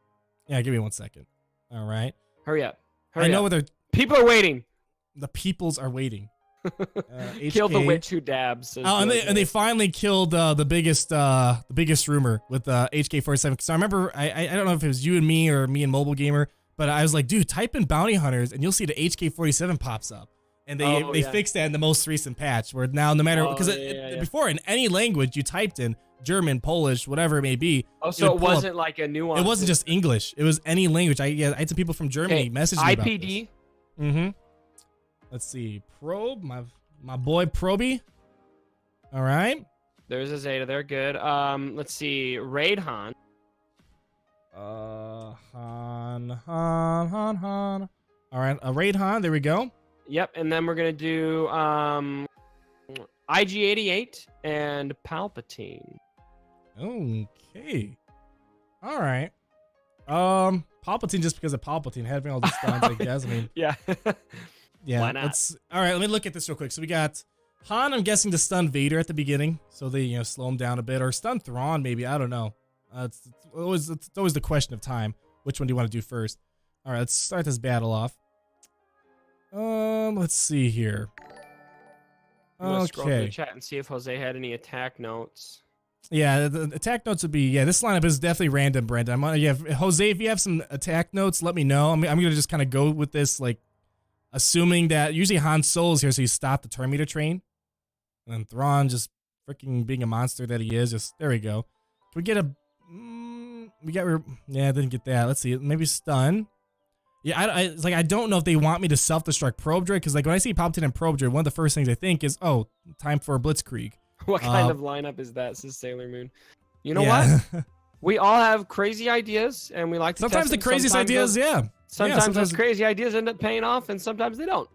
Yeah, give me 1 second. All right. Hurry up. I know whether people are waiting. The peoples are waiting. Kill the witch who dabs. And they finally killed the biggest rumor with HK47. Because I remember, I don't know if it was you and me or me and Mobile Gamer, but I was like, dude, type in bounty hunters and you'll see the HK47 pops up. And they fixed that in the most recent patch, where now no matter before in any language you typed in German, Polish, whatever it may be. Oh, so it wasn't like a nuance. It wasn't just English. It was any language. I had some people from Germany message me about IPD. This. Mm-hmm. Let's see. Probe, my boy Proby. All right. There's a Zeta. They're good. Let's see. Raid Han. Han. All right. Raid Han. There we go. Yep. And then we're gonna do IG-88 and Palpatine. Okay. All right. Palpatine just because of Palpatine having all these stuns, I guess. I mean, yeah. yeah. Why not? All right, let me look at this real quick. So we got Han, I'm guessing, to stun Vader at the beginning, so they slow him down a bit, or stun Thrawn maybe. I don't know. It's always the question of time. Which one do you want to do first? All right, let's start this battle off. Let's see here. Scroll through Okay. the chat and see if Jose had any attack notes. Yeah, the attack notes would be, this lineup is definitely random, Brendan. Jose, if you have some attack notes, let me know. I'm going to just kind of go with this, like, assuming that usually Han Solo's here, so you stop the Terminator train. And then Thrawn, just freaking being a monster that he is, there we go. Can we get a, didn't get that. Let's see, maybe stun. Yeah, it's like, I don't know if they want me to self-destruct Probe Droid, because like when I see Palpatine and Probe Droid, one of the first things I think is, oh, time for a Blitzkrieg. What kind of lineup is that, says Sailor Moon? You know what? We all have crazy ideas, and we like to sometimes test the them. craziest Sometimes ideas, Sometimes those crazy ideas end up paying off, and sometimes they don't.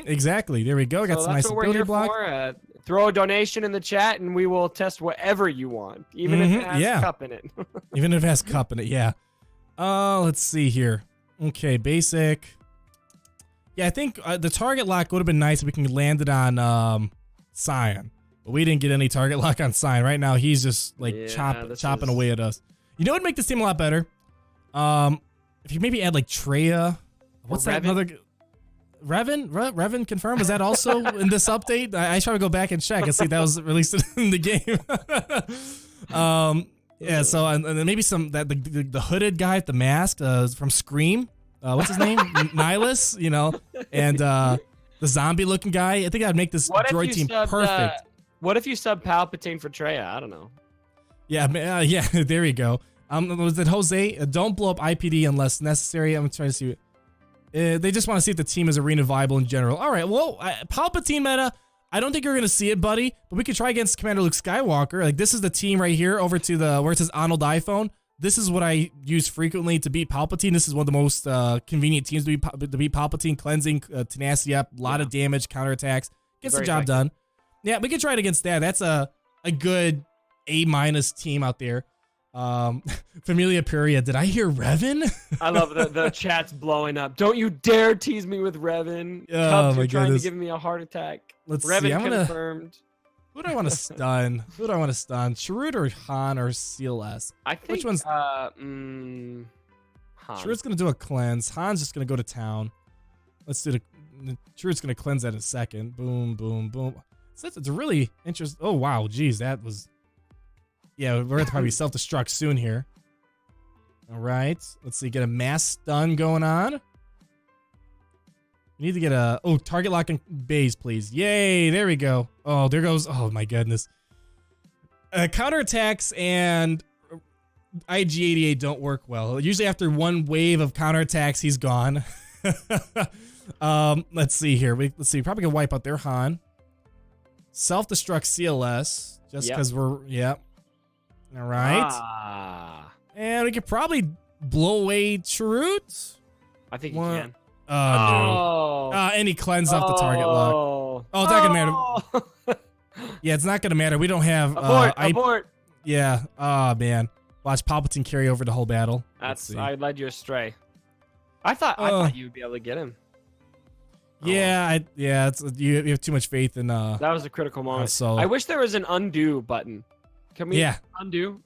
Exactly. There we go. Got some nice ability block. For. Throw a donation in the chat, and we will test whatever you want, even if it has cup in it. Even if it has cup in it, yeah. Let's see here. Okay, basic. Yeah, I think the target lock would have been nice if we can land it on Cyan. But we didn't get any target lock on Cyan. Right now, he's just like chopping away at us. You know what would make this team a lot better? If you maybe add like Qi'ra. What's that other? Revan confirmed? Was that also in this update? I try to go back and check and see if that was released in the game. Yeah, so and then maybe some the hooded guy with the mask from Scream. What's his name? Nihilus, and the zombie looking guy. I think I'd make this droid team perfect. What if you sub Palpatine for Qi'ra? I don't know. Yeah, yeah. There you go. Was it Jose? Don't blow up IPD unless necessary. I'm trying to see. They just want to see if the team is arena viable in general. All right. Well, Palpatine meta. I don't think you're gonna see it, buddy. But we could try against Commander Luke Skywalker. Like this is the team right here over to the where it says Arnold iPhone. This is what I use frequently to beat Palpatine. This is one of the most convenient teams to beat Palpatine. Cleansing, tenacity up, a lot of damage, counterattacks. Gets the job done. Yeah, we could try it against that. That's a good A- team out there. Familia Puria. Did I hear Revan? I love the chat's blowing up. Don't you dare tease me with Revan. Oh Cubs my are trying goodness. to give me a heart attack. Let's Revan see. I'm confirmed. Who do I want to stun? Chirrut or Han or CLS? I think which one's Han. Chirrut's gonna do a cleanse. Han's just gonna go to town. Let's do the Chirrut's gonna cleanse that in a second. Boom, boom, boom. So it's a really interesting. Oh wow, geez, that was. Yeah, we're gonna probably self-destruct soon here. All right, let's see. Get a mass stun going on. We need to get a target lock and base, please. Yay! There we go. Oh, there goes. Oh my goodness. Counterattacks and IG-88 don't work well. Usually after one wave of counterattacks, he's gone. Let's see here. Let's see. Probably gonna wipe out their Han. Self-destruct CLS just because we're All right. And we could probably blow away Chirrut. I think you can. No. And he cleansed off the target lock. Oh, it's not gonna matter. Yeah, it's not gonna matter. We don't have abort. Yeah. Oh man. Watch Palpatine carry over the whole battle. I led you astray. I thought you would be able to get him. Yeah, you have too much faith in that was a critical moment. So I wish there was an undo button. Can we undo?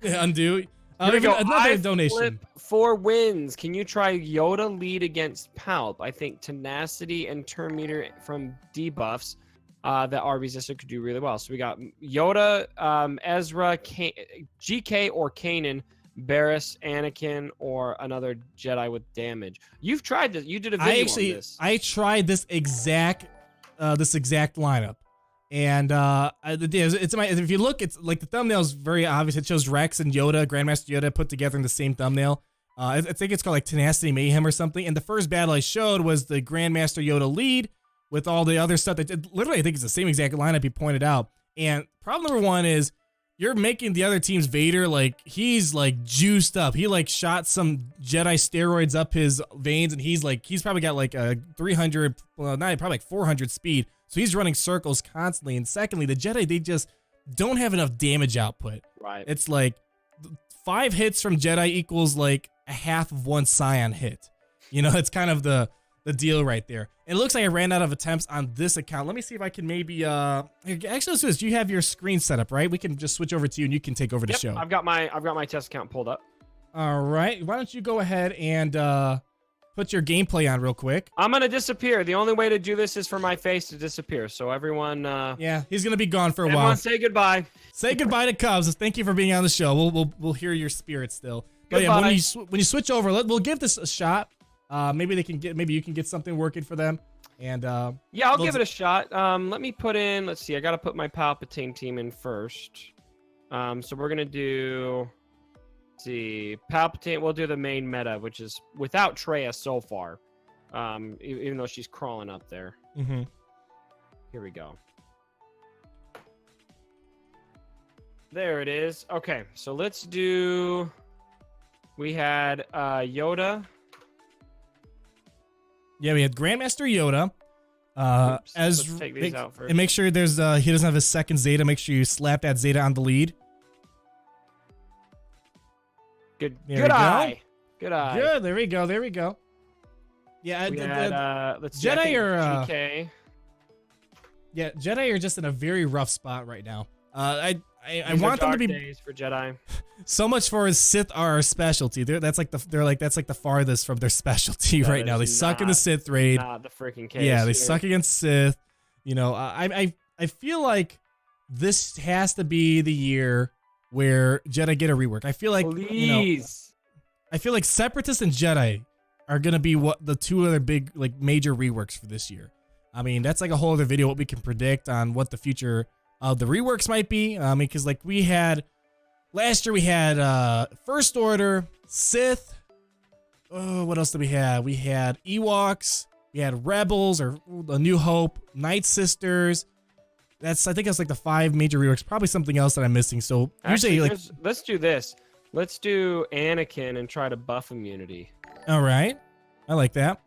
Yeah, undo. Here we go. Another donation. Flip 4 wins. Can you try Yoda lead against Palp? I think tenacity and turn meter from debuffs that are resistant could do really well. So we got Yoda, Ezra, GK or Kanan, Barriss, Anakin, or another Jedi with damage. You've tried this. You did a video on this. I tried this exact lineup. And if you look, it's like the thumbnail is very obvious. It shows Rex and Yoda, Grandmaster Yoda, put together in the same thumbnail. I think it's called like Tenacity Mayhem or something. And the first battle I showed was the Grandmaster Yoda lead with all the other stuff. Literally, I think it's the same exact lineup you pointed out. And problem number one is you're making the other team's Vader like he's like juiced up. He like shot some Jedi steroids up his veins, and he's probably got like a 300, probably like 400 speed. So he's running circles constantly. And secondly, the Jedi, they just don't have enough damage output. Right. It's like 5 hits from Jedi equals like a half of 1 Scion hit. You know, it's kind of the deal right there. And it looks like I ran out of attempts on this account. Let me see if I can maybe actually, let's do this. You have your screen set up, right? We can just switch over to you and you can take over the show. I've got my test account pulled up. All right. Why don't you go ahead and put your gameplay on real quick. I'm gonna disappear. The only way to do this is for my face to disappear. So everyone yeah, he's gonna be gone for a while. Everyone say goodbye. Say goodbye to Cubs. Thank you for being on the show. We'll hear your spirit still. But yeah, when you switch over, we'll give this a shot. Maybe you can get something working for them. And yeah, I'll give it a shot. Let me put in. Let's see. I gotta put my Palpatine team in first. So we're gonna do. Let's see, Palpatine. We'll do the main meta, which is without Qi'ra so far. Even though she's crawling up there. Mm-hmm. Here we go. There it is. Okay, so let's do. We had Yoda. Yeah, we had Grandmaster Yoda. Let's take these out first. And make sure there's he doesn't have his second Zeta. Make sure you slap that Zeta on the lead. Good eye. Good eye. Good. There we go. There we go. Yeah. Let's see, Jedi or GK. Yeah, Jedi are just in a very rough spot right now. I want them to be days for Jedi. So much for his Sith are a specialty. That's like the farthest from their specialty right now. They suck in the Sith raid. Not the freaking case. Yeah, they suck against Sith. You know, I feel like this has to be the year where Jedi get a rework. I feel like I feel like Separatists and Jedi are gonna be what the two other big major reworks for this year. I mean, that's like a whole other video what we can predict on what the future of the reworks might be. I mean, because we had last year we had First Order, Sith. Oh, what else did we have? We had Ewoks. We had Rebels or A New Hope, Night Sisters. I think that's like the 5 major reworks. Probably something else that I'm missing. So actually, let's do this. Let's do Anakin and try to buff immunity. All right, I like that.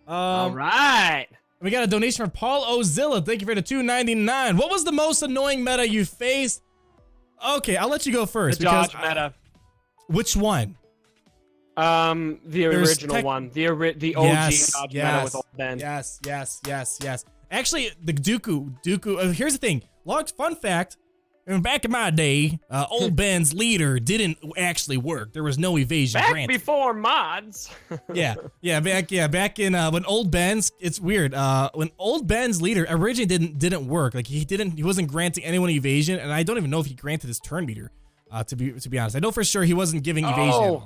All right. We got a donation from Paul Ozilla. Thank you for the $2.99. What was the most annoying meta you faced? Okay, I'll let you go first. The dodge meta. Which one? The original one. The OG dodge meta with old Ben. Yes. Actually, the Dooku. Here's the thing. Fun fact. Back in my day, old Ben's leader didn't actually work. There was no evasion granted. Before mods. Back in when old Ben's. It's weird. When old Ben's leader originally didn't work. Like he wasn't granting anyone evasion, and I don't even know if he granted his turn meter. To be honest, I know for sure he wasn't giving evasion.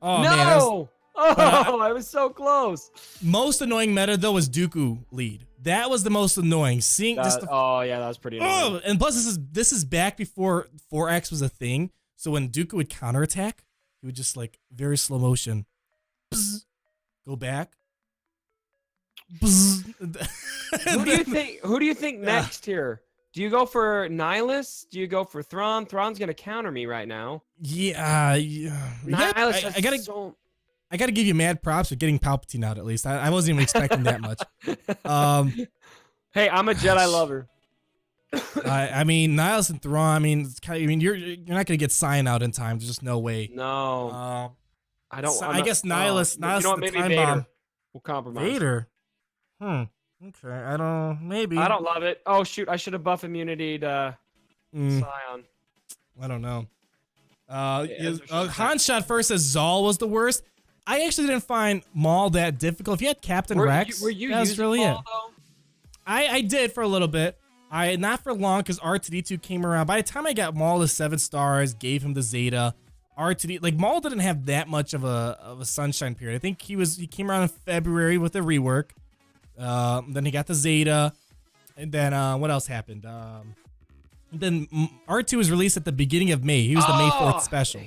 Oh no! Man, I was so close. Most annoying meta though was Dooku lead. That was the most annoying. That was pretty annoying. Oh, and plus this is back before 4X was a thing. So when Dooku would counterattack, he would just very slow motion, go back. Who do you think next here? Do you go for Nihilus? Do you go for Thrawn? Thrawn's gonna counter me right now. Yeah. Nihilus I gotta give you mad props for getting Palpatine out at least. I wasn't even expecting that much. Hey, I'm a Jedi lover. I mean, Nihilus and Thrawn. I mean, you're not gonna get Scion out in time. There's just no way. No. I don't. I guess Nihilus. You know what? Maybe Vader. Bomb. We'll compromise. Vader. Okay. I don't. Maybe. I don't love it. Oh shoot! I should have buff immunity to Scion. I don't know. Han shot first as Zal was the worst. I actually didn't find Maul that difficult. If you had Captain Rex, were you that's using really Maul, it. though? I did for a little bit. Not for long because R2D2 came around. By the time I got Maul to 7 stars, gave him the Zeta, R2D Maul didn't have that much of a sunshine period. I think he came around in February with the rework. Then he got the Zeta, and then what else happened? Then R2 was released at the beginning of May. He was the May 4th special.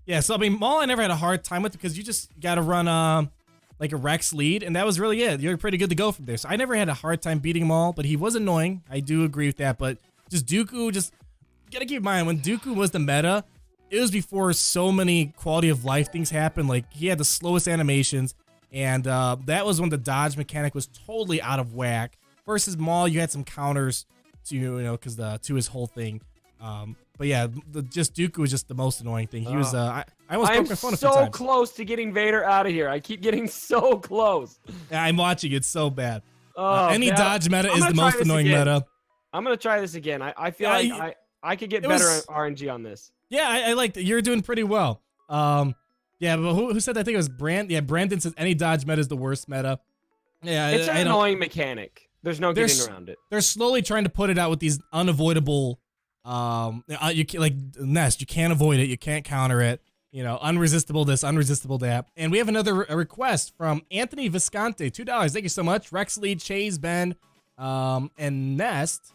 Yeah, so I mean, Maul I never had a hard time with because you just gotta run a Rex lead, and that was really it. You're pretty good to go from there. So I never had a hard time beating Maul, but he was annoying. I do agree with that. But just Dooku, just gotta keep in mind when Dooku was the meta, it was before so many quality of life things happened. Like he had the slowest animations. And that was when the dodge mechanic was totally out of whack. Versus Maul, you had some counters to, because to his whole thing. But yeah, just Dooku was just the most annoying thing. He was, I almost broke my phone a few times. I'm so close to getting Vader out of here. I keep getting so close. Yeah, I'm watching it so bad. Any dodge meta is the most annoying meta. I'm going to try this again. I feel like I could get better RNG on this. Yeah, I liked it. You're doing pretty well. Yeah, but who said that? I think it was Brand. Yeah, Brandon says any dodge meta is the worst meta. Yeah, it's an annoying mechanic. There's no getting around it. They're slowly trying to put it out with these unavoidable, like Nest. You can't avoid it. You can't counter it. Unresistible this, unresistible that. And we have another request from Anthony Visconti, $2. Thank you so much. Rex Lead, Chase, Ben, and Nest.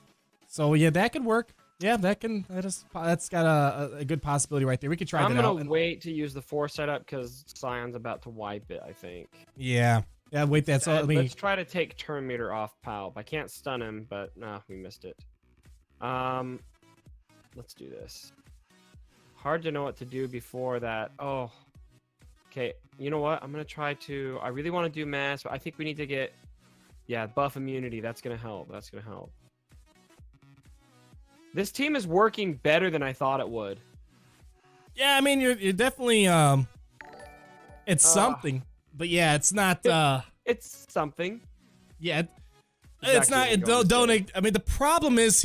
So yeah, that could work. Yeah, that's got a good possibility right there. We could try that out. I'm gonna wait to use the 4 setup because Scion's about to wipe it, I think. Yeah, wait, that's all. Let's try to take turn meter off Palp. I can't stun him, but no, we missed it. Let's do this. Hard to know what to do before that. Oh, okay. You know what? I'm gonna try to. I really want to do mass, but I think we need to get, buff immunity. That's gonna help. This team is working better than I thought it would. Yeah, I mean, you're definitely it's something, but yeah, it's not. It's something. Yeah, it's not. Don't. I mean, the problem is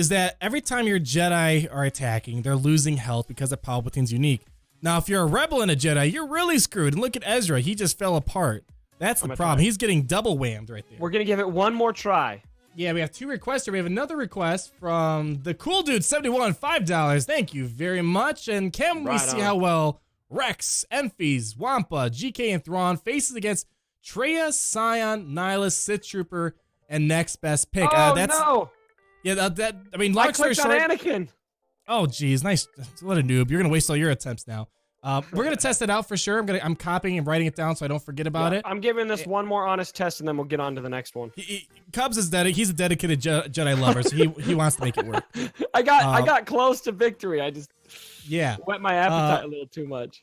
that every time your Jedi are attacking, they're losing health because of Palpatine's unique. Now, if you're a rebel and a Jedi, you're really screwed. And look at Ezra; he just fell apart. That's the problem. He's getting double whammed right there. We're gonna give it one more try. Yeah, we have 2 requests here. We have another request from the cool dude, 71, $5. Thank you very much. And can we see how well Rex, Enfys, Wampa, GK, and Thrawn faces against Traya, Scion, Nihilus, Sith Trooper, and next best pick? No! Yeah, I mean, long story short. Anakin. Oh, geez, nice. What a noob. You're gonna waste all your attempts now. We're gonna test it out for sure. I'm copying and writing it down so I don't forget about it. I'm giving this one more honest test, and then we'll get on to the next one. Cubs is he's a dedicated Jedi lover, so he wants to make it work. I got close to victory. I just whet my appetite a little too much.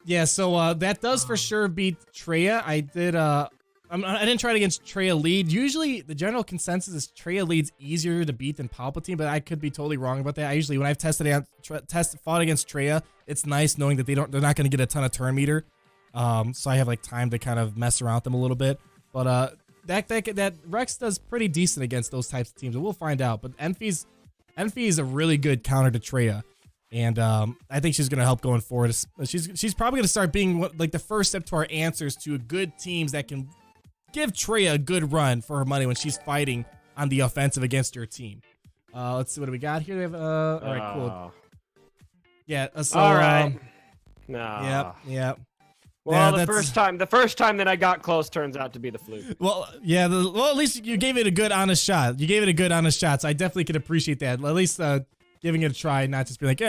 Yeah, so that does for sure beat Traya. I didn't try it against Traya lead. Usually the general consensus is Traya lead's easier to beat than Palpatine, but I could be totally wrong about that. I usually, when I've fought against Traya, it's nice knowing that they're not going to get a ton of turn meter. So I have like time to kind of mess around with them a little bit. But that Rex does pretty decent against those types of teams, and we'll find out. But Enfy is a really good counter to Traya. And I think she's going to help going forward. She's probably going to start being like the first step to our answers to good teams that can give Traya a good run for her money when she's fighting on the offensive against your team. Let's see what do we got here. We have all right, cool. Yeah. So, all right. No. Yep. Well, the first time that I got close turns out to be the fluke. Well, yeah. At least you gave it a good, honest shot. So I definitely could appreciate that. At least giving it a try, not just be like,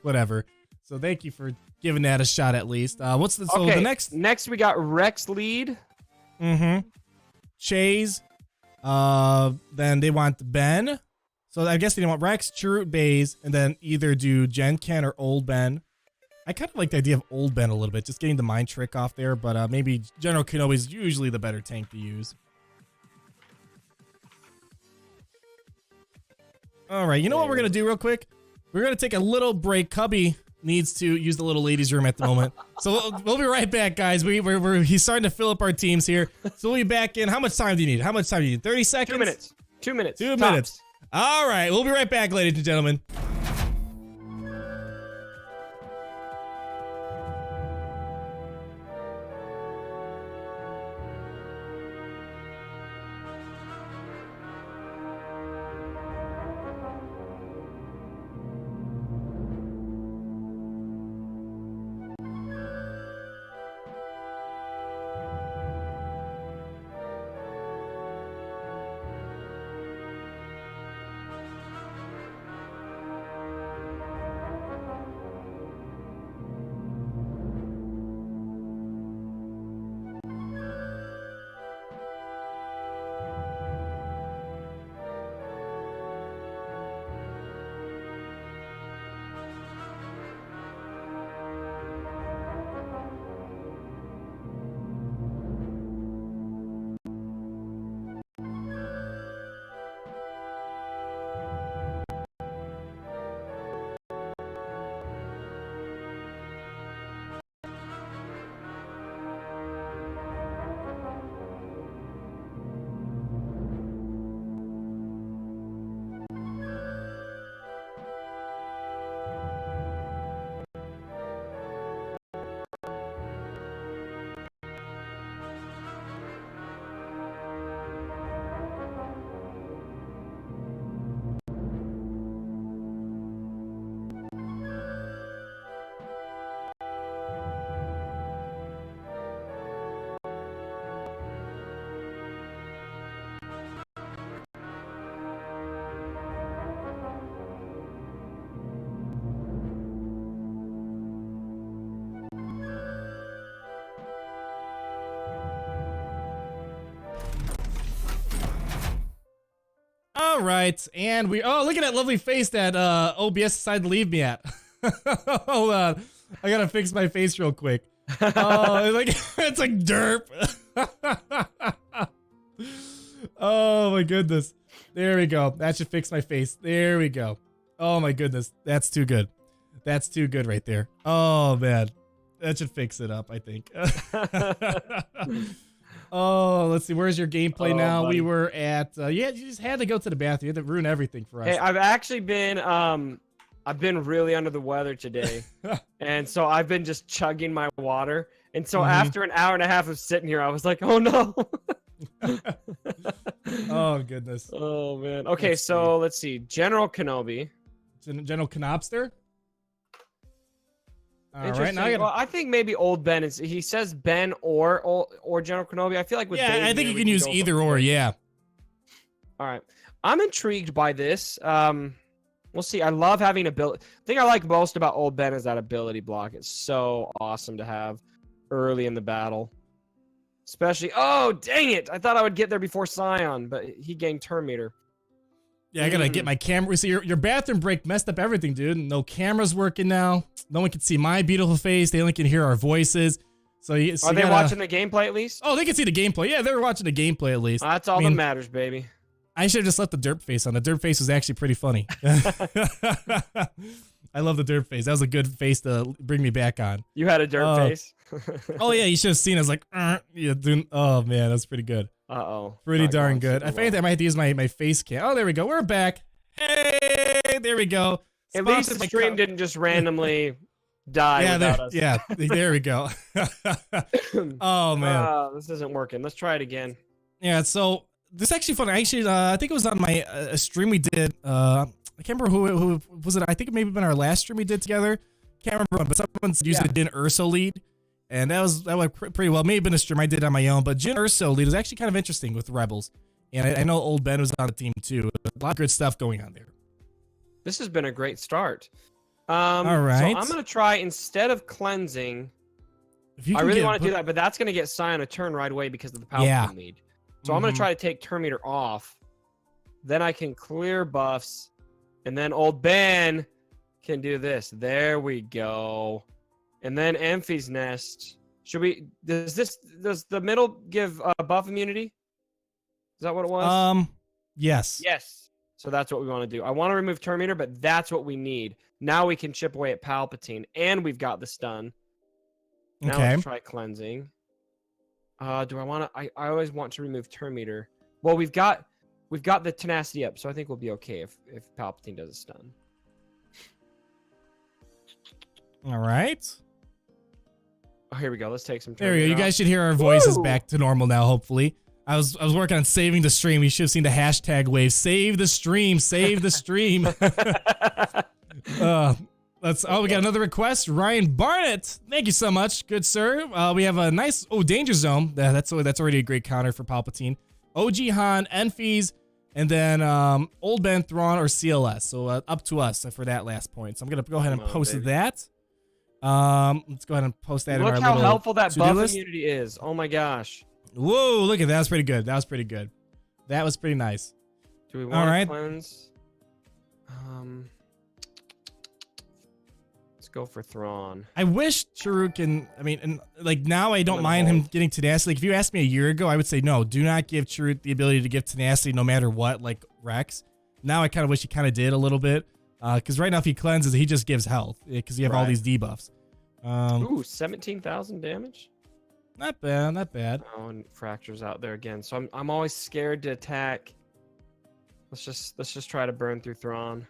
whatever. So thank you for giving that a shot at least. The next? Next we got Rex lead. Mm-hmm. Chase. Then they want Ben. So I guess they want Rex, Chirrut, Baze, and then either do Gen Ken or Old Ben. I kind of like the idea of Old Ben a little bit, just getting the mind trick off there, but maybe General Kenobi is usually the better tank to use. All right, you know what we're going to do real quick? We're going to take a little break. Cubby needs to use the little ladies' room at the moment. So we'll be right back, guys. He's starting to fill up our teams here. So we'll be back in. How much time do you need? 30 seconds? 2 minutes. 2 minutes. 2 minutes. All right, we'll be right back, ladies and gentlemen. All right, and look at that lovely face that OBS decided to leave me at. Hold on, I gotta fix my face real quick. Oh, it's like derp. Oh my goodness. There we go. That should fix my face. There we go. Oh my goodness. That's too good. That's too good right there. Oh man. That should fix it up, I think. Oh, let's see. Where's your gameplay now? Buddy. We were at you just had to go to the bathroom. You had to ruin everything for us. Hey, I've actually been I've been really under the weather today. And so I've been just chugging my water. And so after an hour and a half of sitting here, I was like, oh no. Oh goodness. Oh man. Okay, let's see. General Kenobi. General Knobster. All right, now I think maybe old Ben is. He says Ben or General Kenobi. I feel like with I think you can use either or. Yeah. All right, I'm intrigued by this. We'll see. I love having ability. The thing I like most about old Ben is that ability block. It's so awesome to have early in the battle. Especially, oh dang it! I thought I would get there before Scion, but he gained turn meter. Yeah, I gotta get my camera. See, your bathroom break messed up everything, dude. No cameras working now. No one can see my beautiful face. They only can hear our voices. So are they watching the gameplay at least? Oh, they can see the gameplay. Yeah, they were watching the gameplay at least. That's all that matters, baby. I should have just left the derp face on. The derp face was actually pretty funny. I love the derp face. That was a good face to bring me back on. You had a derp face? Oh, yeah, you should have seen it. I was like, yeah, dude. Oh, man, that's pretty good. Uh-oh. Pretty darn good. I think I might have to use my face cam. Oh, there we go. We're back. Hey, there we go. At least the stream didn't just randomly die without us. Yeah, there we go. Oh, man. This isn't working. Let's try it again. Yeah, so this is actually funny. Actually, I think it was on my stream we did. I can't remember who was it. I think it may have been our last stream we did together. Can't remember, but someone's using a Din Urso lead. And that went pretty well. May have been a stream I did on my own, but Jin Urso lead was actually kind of interesting with Rebels. And I know old Ben was on the team too. A lot of good stuff going on there. This has been a great start. All right. So I'm going to try, instead of cleansing, I really want to do that, but that's going to get Scion a turn right away because of the Palpatine lead. So I'm going to try to take turn meter off. Then I can clear buffs. And then old Ben can do this. There we go. And then Amphi's Nest. Does the middle give buff immunity? Is that what it was? Yes. Yes. So that's what we want to do. I want to remove turn meter, but that's what we need. Now we can chip away at Palpatine, and we've got the stun. Now let's try cleansing. Do I want to? I always want to remove turn meter. Well, we've got the tenacity up, so I think we'll be okay if Palpatine does a stun. All right. Oh, here we go. Let's take some. There we go. You guys should hear our voices back to normal now. Hopefully, I was working on saving the stream. You should have seen the hashtag wave. Save the stream. Save the stream. We got another request. Ryan Barnett. Thank you so much, good sir. We have a nice Danger Zone. That's already a great counter for Palpatine. OG Han, Enfys, and then Old Ben, Thrawn, or CLS. So up to us for that last point. So I'm gonna go ahead and post that. Let's go ahead and post that in our little Look how helpful that buff immunity is. Oh my gosh. Whoa, look at that. That was pretty good. That was pretty good. That was pretty nice. Do we want to cleanse? Let's go for Thrawn. I wish Qi'ra can, now I don't mind him getting tenacity. Like, if you asked me a year ago, I would say, no, do not give Qi'ra the ability to give tenacity no matter what, like Rex. Now I kind of wish he kind of did a little bit. Because right now if he cleanses, he just gives health. Because you have all these debuffs. Ooh, 17,000 damage? Not bad, not bad. Oh, and Fracture's out there again. So I'm always scared to attack. Let's just try to burn through Thrawn.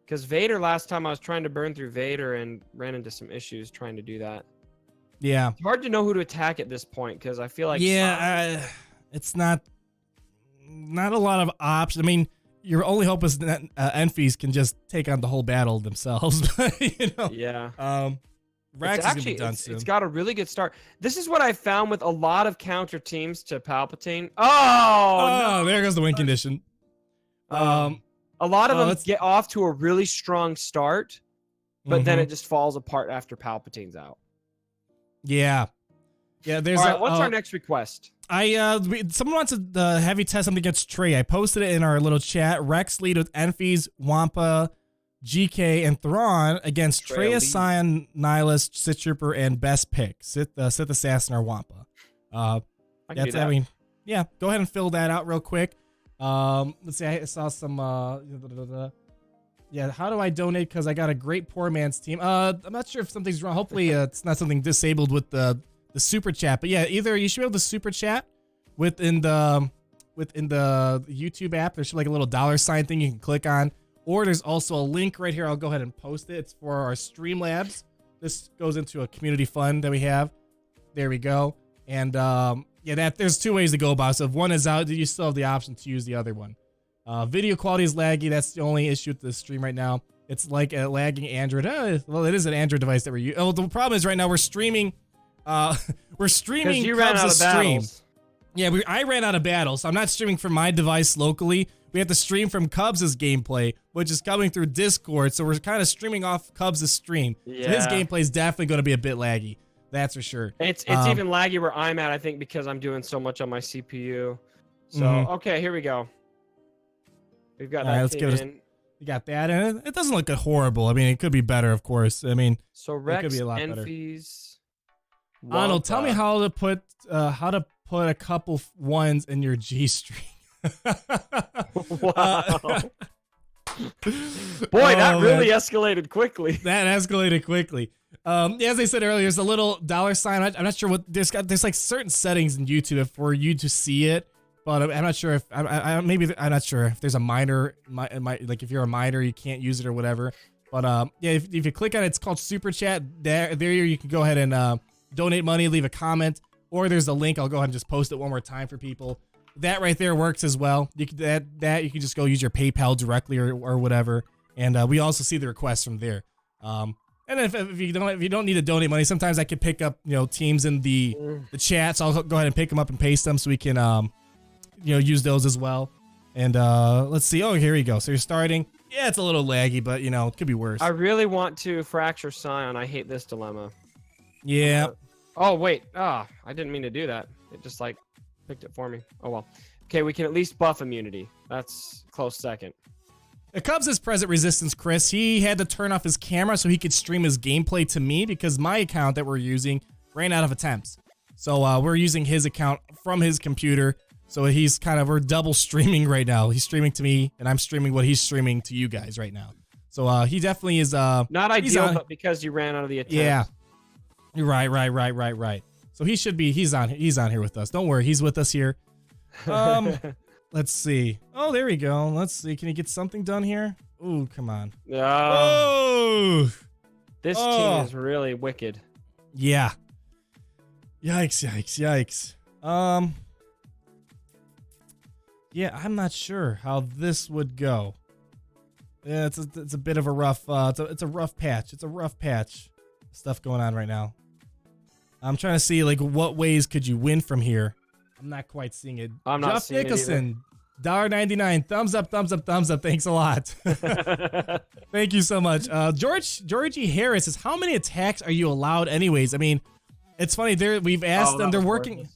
Because Vader, last time I was trying to burn through Vader and ran into some issues trying to do that. Yeah. It's hard to know who to attack at this point because I feel like... Yeah, it's not a lot of options. I mean, your only hope is that Enfys can just take on the whole battle themselves. Yeah. Rex is going to be done soon. It's got a really good start. This is what I found with a lot of counter teams to Palpatine. Oh, no. There goes the win condition. A lot of them get off to a really strong start, but then it just falls apart after Palpatine's out. Yeah. Yeah, there's All right, what's our next request? Someone wants to have you test something against Trey. I posted it in our little chat. Rex lead with Enfys, Wampa, GK, and Thrawn against Trey, Scion, Nihilist, Sith Trooper, and best pick Sith Assassin or Wampa. Yeah. Go ahead and fill that out real quick. Let's see. I saw some. Yeah, how do I donate? Because I got a great poor man's team. I'm not sure if something's wrong. Hopefully, it's not something disabled with the super chat. But yeah, either you should be able to super chat within the YouTube app. There should be like a little $sign thing you can click on, or there's also a link right here. I'll go ahead and post it. It's for our Streamlabs. This goes into a community fund that we have. There we go. And yeah, there's two ways to go about it. So if one is out, you still have the option to use the other one. Video quality is laggy. That's the only issue with the stream right now. It's like a lagging Android. Well, it is an Android device that we're using. Oh, the problem is right now we're streaming. We're streaming Cubs' stream. Yeah, I ran out of battles, so I'm not streaming from my device locally. We have to stream from Cubs' gameplay, which is coming through Discord. So we're kind of streaming off Cubs' stream. Yeah. So his gameplay is definitely going to be a bit laggy. That's for sure. It's even laggy where I'm at, I think, because I'm doing so much on my CPU. So, okay, here we go. We've got that. Let's give it. You got that, and it doesn't look horrible. I mean, it could be better, of course. I mean, so Rex, it could be a lot Enfys, better. Arnold, tell me how to put a couple ones in your G string. Wow. Boy, that really escalated quickly. That escalated quickly. As I said earlier, there's a little $sign. I'm not sure what there's like certain settings in YouTube for you to see it, but I'm not sure if I'm not sure if there's a minor, like if you're a minor, you can't use it or whatever. But yeah, if you click on it, it's called Super Chat. There you can go ahead and donate money, leave a comment, or there's a link. I'll go ahead and just post it one more time for people. That right there works as well. You can, that you can just go use your PayPal directly or whatever, and we also see the requests from there. And then if you don't need to donate money, sometimes I can pick up teams in the chat. So I'll go ahead and pick them up and paste them so we can use those as well. And let's see. Oh, here we go. So you're starting. Yeah, it's a little laggy, but it could be worse. I really want to fracture Scion. I hate this dilemma. Yeah. Oh wait. I didn't mean to do that. It just picked it for me. Oh well. Okay, we can at least buff immunity. That's close second. The Cubs' present resistance, Chris. He had to turn off his camera so he could stream his gameplay to me because my account that we're using ran out of attempts. So we're using his account from his computer. So we're double streaming right now. He's streaming to me, and I'm streaming what he's streaming to you guys right now. So he definitely is. Not ideal, but because you ran out of the attempts. Yeah. Right. So he's on here with us. Don't worry, he's with us here. Let's see. Oh, there we go. Let's see. Can you get something done here? Ooh, come on. Oh. This team is really wicked. Yeah. Yikes. Yeah, I'm not sure how this would go. Yeah, it's a bit of a rough it's a rough patch. It's a rough patch. Stuff going on right now. I'm trying to see what ways could you win from here. I'm not quite seeing it. I'm not Jeff seeing Nicholson, $1.99. Thumbs up. Thanks a lot. Thank you so much. Georgie Harris says, how many attacks are you allowed anyways? I mean, it's funny. We've asked them. They're working.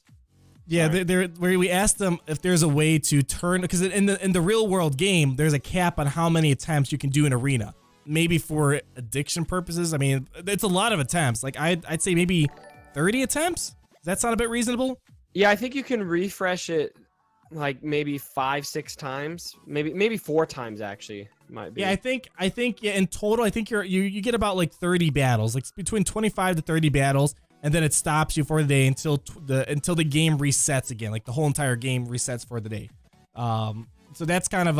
Yeah, we asked them if there's a way to turn, because in the real world game, there's a cap on how many attempts you can do in arena. Maybe for addiction purposes. I mean, it's a lot of attempts. I'd say maybe 30 attempts. Does that sound a bit reasonable? Yeah, I think you can refresh it maybe 5-6 times, maybe 4 times actually might be. Yeah, I think in total I think you get about 30 battles, between 25 to 30 battles, and then it stops you for the day until the game resets again, the whole entire game resets for the day. So that's kind of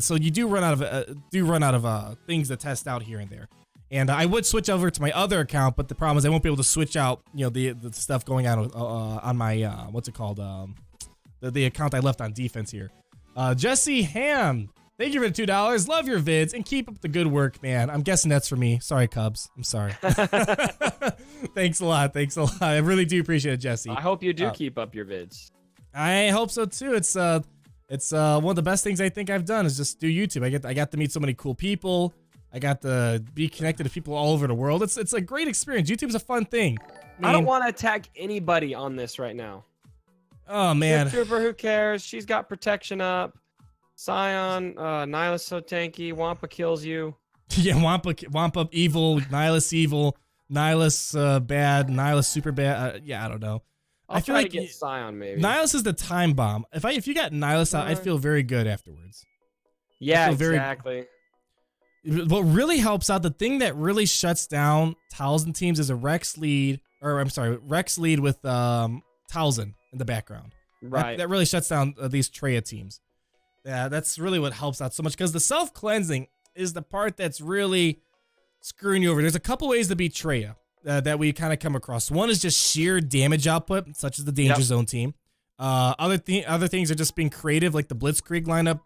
so you do run out of things to test out here and there. And I would switch over to my other account, but the problem is I won't be able to switch out, the stuff going on my what's it called, the account I left on defense here. Jesse Ham, thank you for the $2. Love your vids and keep up the good work, man. I'm guessing that's for me. Sorry, Cubs. I'm sorry. Thanks a lot. I really do appreciate it, Jesse. I hope you do keep up your vids. I hope so too. It's one of the best things I think I've done is just do YouTube. I got to meet so many cool people. I got to be connected to people all over the world. It's a great experience. YouTube's a fun thing. I don't want to attack anybody on this right now. Oh man. Ship Trooper, who cares? She's got protection up. Scion, Nihilus so tanky. Wampa kills you. Yeah, Wampa evil, Nihilus bad, Nihilus super bad. Yeah, I don't know. I feel like get Scion maybe. Nihilus is the time bomb. If you got Nihilus out, I'd feel very good afterwards. Yeah, exactly. What really helps out, the thing that really shuts down Talzin teams is a Rex lead with Talzin in the background. Right. That really shuts down these Traya teams. Yeah, that's really what helps out so much, because the self-cleansing is the part that's really screwing you over. There's a couple ways to beat Traya that we kind of come across. One is just sheer damage output, such as the Danger Zone team. Other things are just being creative, like the Blitzkrieg lineup,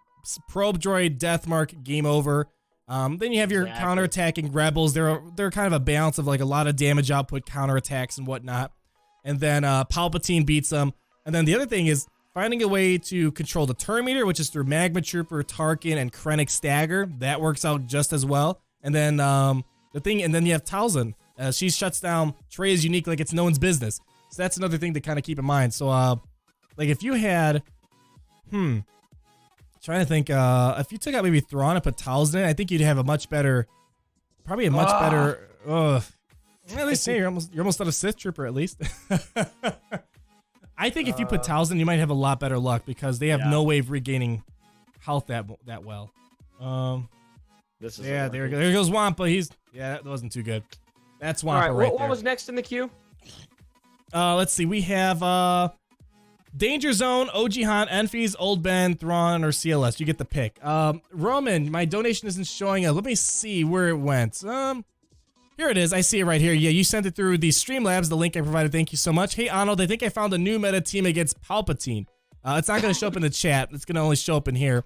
Probe Droid, Deathmark, game over. Then you have your counterattacking rebels. They're kind of a balance of like a lot of damage output, counterattacks, and whatnot. And then Palpatine beats them. And then the other thing is finding a way to control the turn meter, which is through Magma Trooper, Tarkin, and Krennic Stagger. That works out just as well. And then then you have Talzin. She shuts down Traya's unique like it's no one's business. So that's another thing to kind of keep in mind. So like if you had, trying to think, if you took out maybe Thrawn and put Talzin in, I think you'd have a much better. Well, they say you're almost out of Sith Trooper at least. I think if you put Talzin, you might have a lot better luck, because they have no way of regaining health that well. There goes Wampa. That wasn't too good. That's Wampa right there. What was next in the queue? Let's see. We have Danger Zone, OG Han, Enfys, Old Ben, Thrawn, or CLS. You get the pick. Roman, my donation isn't showing up. Let me see where it went. Here it is. I see it right here. Yeah, you sent it through the Streamlabs, the link I provided. Thank you so much. Hey, Arnold, I think I found a new meta team against Palpatine. It's not going to show up in the chat. It's going to only show up in here.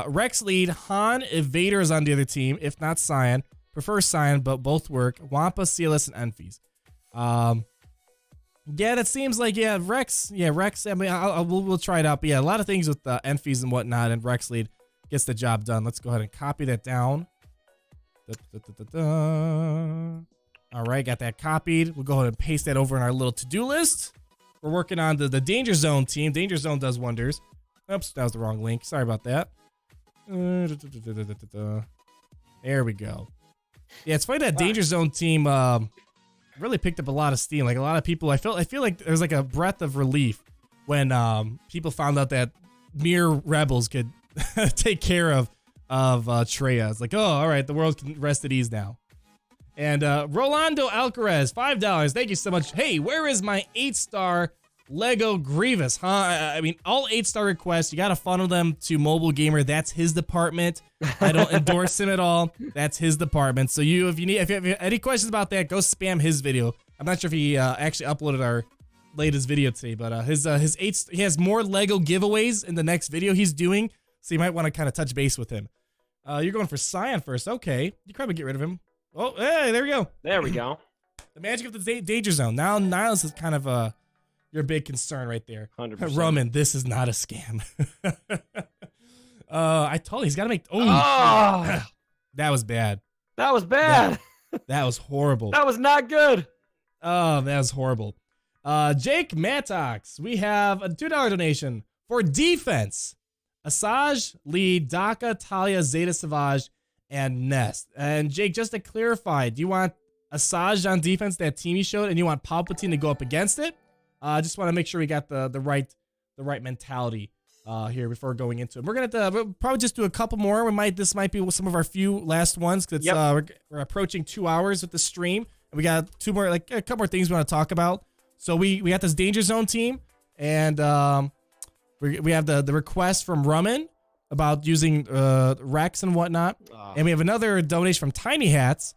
Rex lead, Han, if Vader is on the other team, if not Scion. Prefer Scion, but both work. Wampa, CLS, and Enfys. Yeah, that seems like, Rex. Yeah, Rex. I mean, we'll try it out. But yeah, a lot of things with Enfys and whatnot, and Rex lead gets the job done. Let's go ahead and copy that down. All right, got that copied. We'll go ahead and paste that over in our little to-do list. We're working on the Danger Zone team. Danger Zone does wonders. Oops, that was the wrong link. Sorry about that. There we go. Yeah, it's funny that Danger Zone team really picked up a lot of steam. Like a lot of people, I feel like there's like a breath of relief when people found out that mere rebels could take care of Traya. It's like, oh, all right, the world can rest at ease now. And Rolando Alcaraz, $5. Thank you so much. Hey, where is my 8-star Lego Grievous? Huh? I mean, all 8-star requests, you got to funnel them to Mobile Gamer. That's his department. I don't endorse him at all. That's his department. So if you have any questions about that, go spam his video. I'm not sure if he actually uploaded our latest video today, but he has more Lego giveaways in the next video he's doing. So you might want to kind of touch base with him. You're going for Scion first. Okay. You can probably get rid of him. Oh, hey, there we go. There we go. The magic of the Danger Zone. Now, Nihilus is kind of your big concern right there. 100%. Roman, this is not a scam. I told you, he's got to make... Oh! That was bad. That was bad. That was horrible. That was not good. Oh, that was horrible. Jake Mattox, we have a $2 donation for defense. Asajj, Lee, Daka, Talia, Zeta Savage, and Nest. And Jake, just to clarify, do you want Asajj on defense, that team you showed, and you want Palpatine to go up against it? Just want to make sure we got the right mentality here before going into it. We'll probably just do a couple more. This might be some of our few last ones, because we're approaching 2 hours with the stream, and we got a couple more things we want to talk about. So we got this Danger Zone team, and we have the request from Rumman about using Rex and whatnot. And we have another donation from Tiny Hats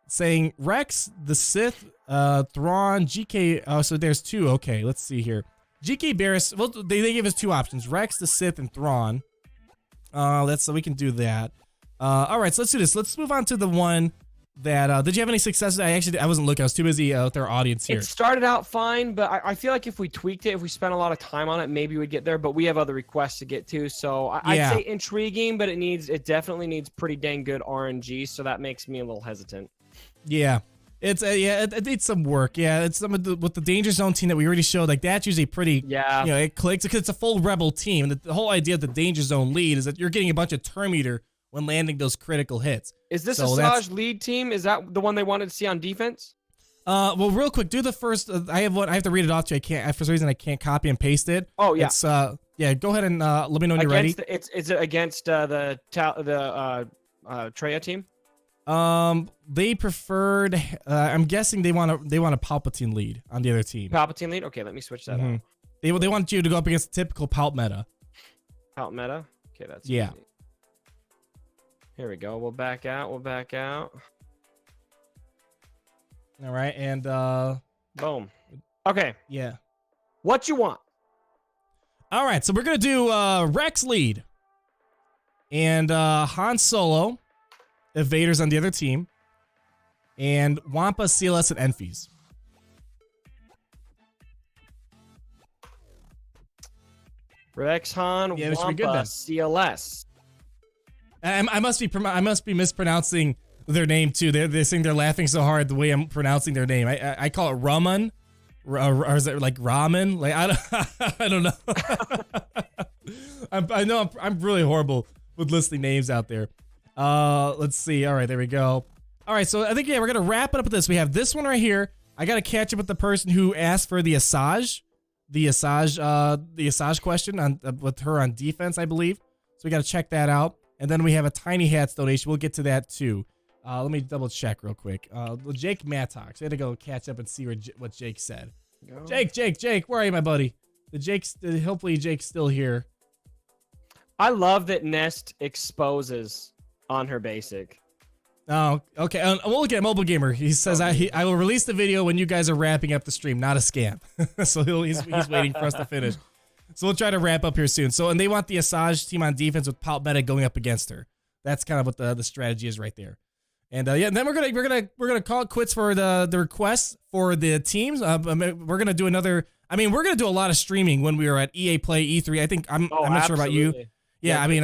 saying Rex, the Sith, Thrawn, GK. Oh, so there's two. Okay, let's see here. GK Barris. Well, they gave us two options: Rex, the Sith, and Thrawn. So we can do that. All right, so let's do this. Let's move on to the one that. Did you have any successes? I wasn't looking. I was too busy with our audience here. It started out fine, but I feel like if we tweaked it, if we spent a lot of time on it, maybe we'd get there. But we have other requests to get to, so I'd say intriguing, but it definitely needs pretty dang good RNG. So that makes me a little hesitant. Yeah. It's it needs some work. Yeah, it's some of with the Danger Zone team that we already showed. Like that's usually pretty. Yeah. You know, it clicks because it's a full Rebel team. And the whole idea of the Danger Zone lead is that you're getting a bunch of turn meter when landing those critical hits. Is this Asajj lead team? Is that the one they wanted to see on defense? Well, real quick, do the first. I have to read it off to you. I can't for some reason I can't copy and paste it. Oh yeah. It's yeah. Go ahead and let me know when you're ready. Is it against the Qi'ra team? They preferred. I'm guessing they want a Palpatine lead on the other team. Palpatine lead. Okay, let me switch that out. They want you to go up against typical Palp meta. Palp meta. Okay, that's yeah. easy. Here we go. We'll back out. All right, and boom. Okay. Yeah. What you want? All right, so we're gonna do Rex lead, and Han Solo, Evaders on the other team, and Wampa, CLS, and Enfys. Rex, Han, yeah, Wampa, good, CLS. I must be mispronouncing their name too. They're saying they're laughing so hard the way I'm pronouncing their name. I call it Raman, or is it like ramen? Like I don't know. I know I'm really horrible with listing names out there. Let's see. All right, there we go. All right, so I think we're gonna wrap it up with this. We have this one right here. I gotta catch up with the person who asked for the Asajj question on with her on defense, I believe. So we gotta check that out. And then we have a Tiny Hats donation. We'll get to that too. Let me double check real quick. Jake Mattox. I had to go catch up and see what Jake said. Go. Jake, where are you, my buddy? Hopefully Jake's still here. I love that Nest exposes on her basic. Oh, okay. We'll look at Mobile Gamer. He says I will release the video when you guys are wrapping up the stream, not a scam. So he's waiting for us to finish. So we'll try to wrap up here soon. So, and they want the Asajj team on defense with Palp Meta going up against her. That's kind of what the strategy is right there. And and then we're gonna call it quits for the requests for the teams. We're gonna do another. I mean, we're gonna do a lot of streaming when we are at EA Play E3. I think I'm not sure about you. Yeah, I mean,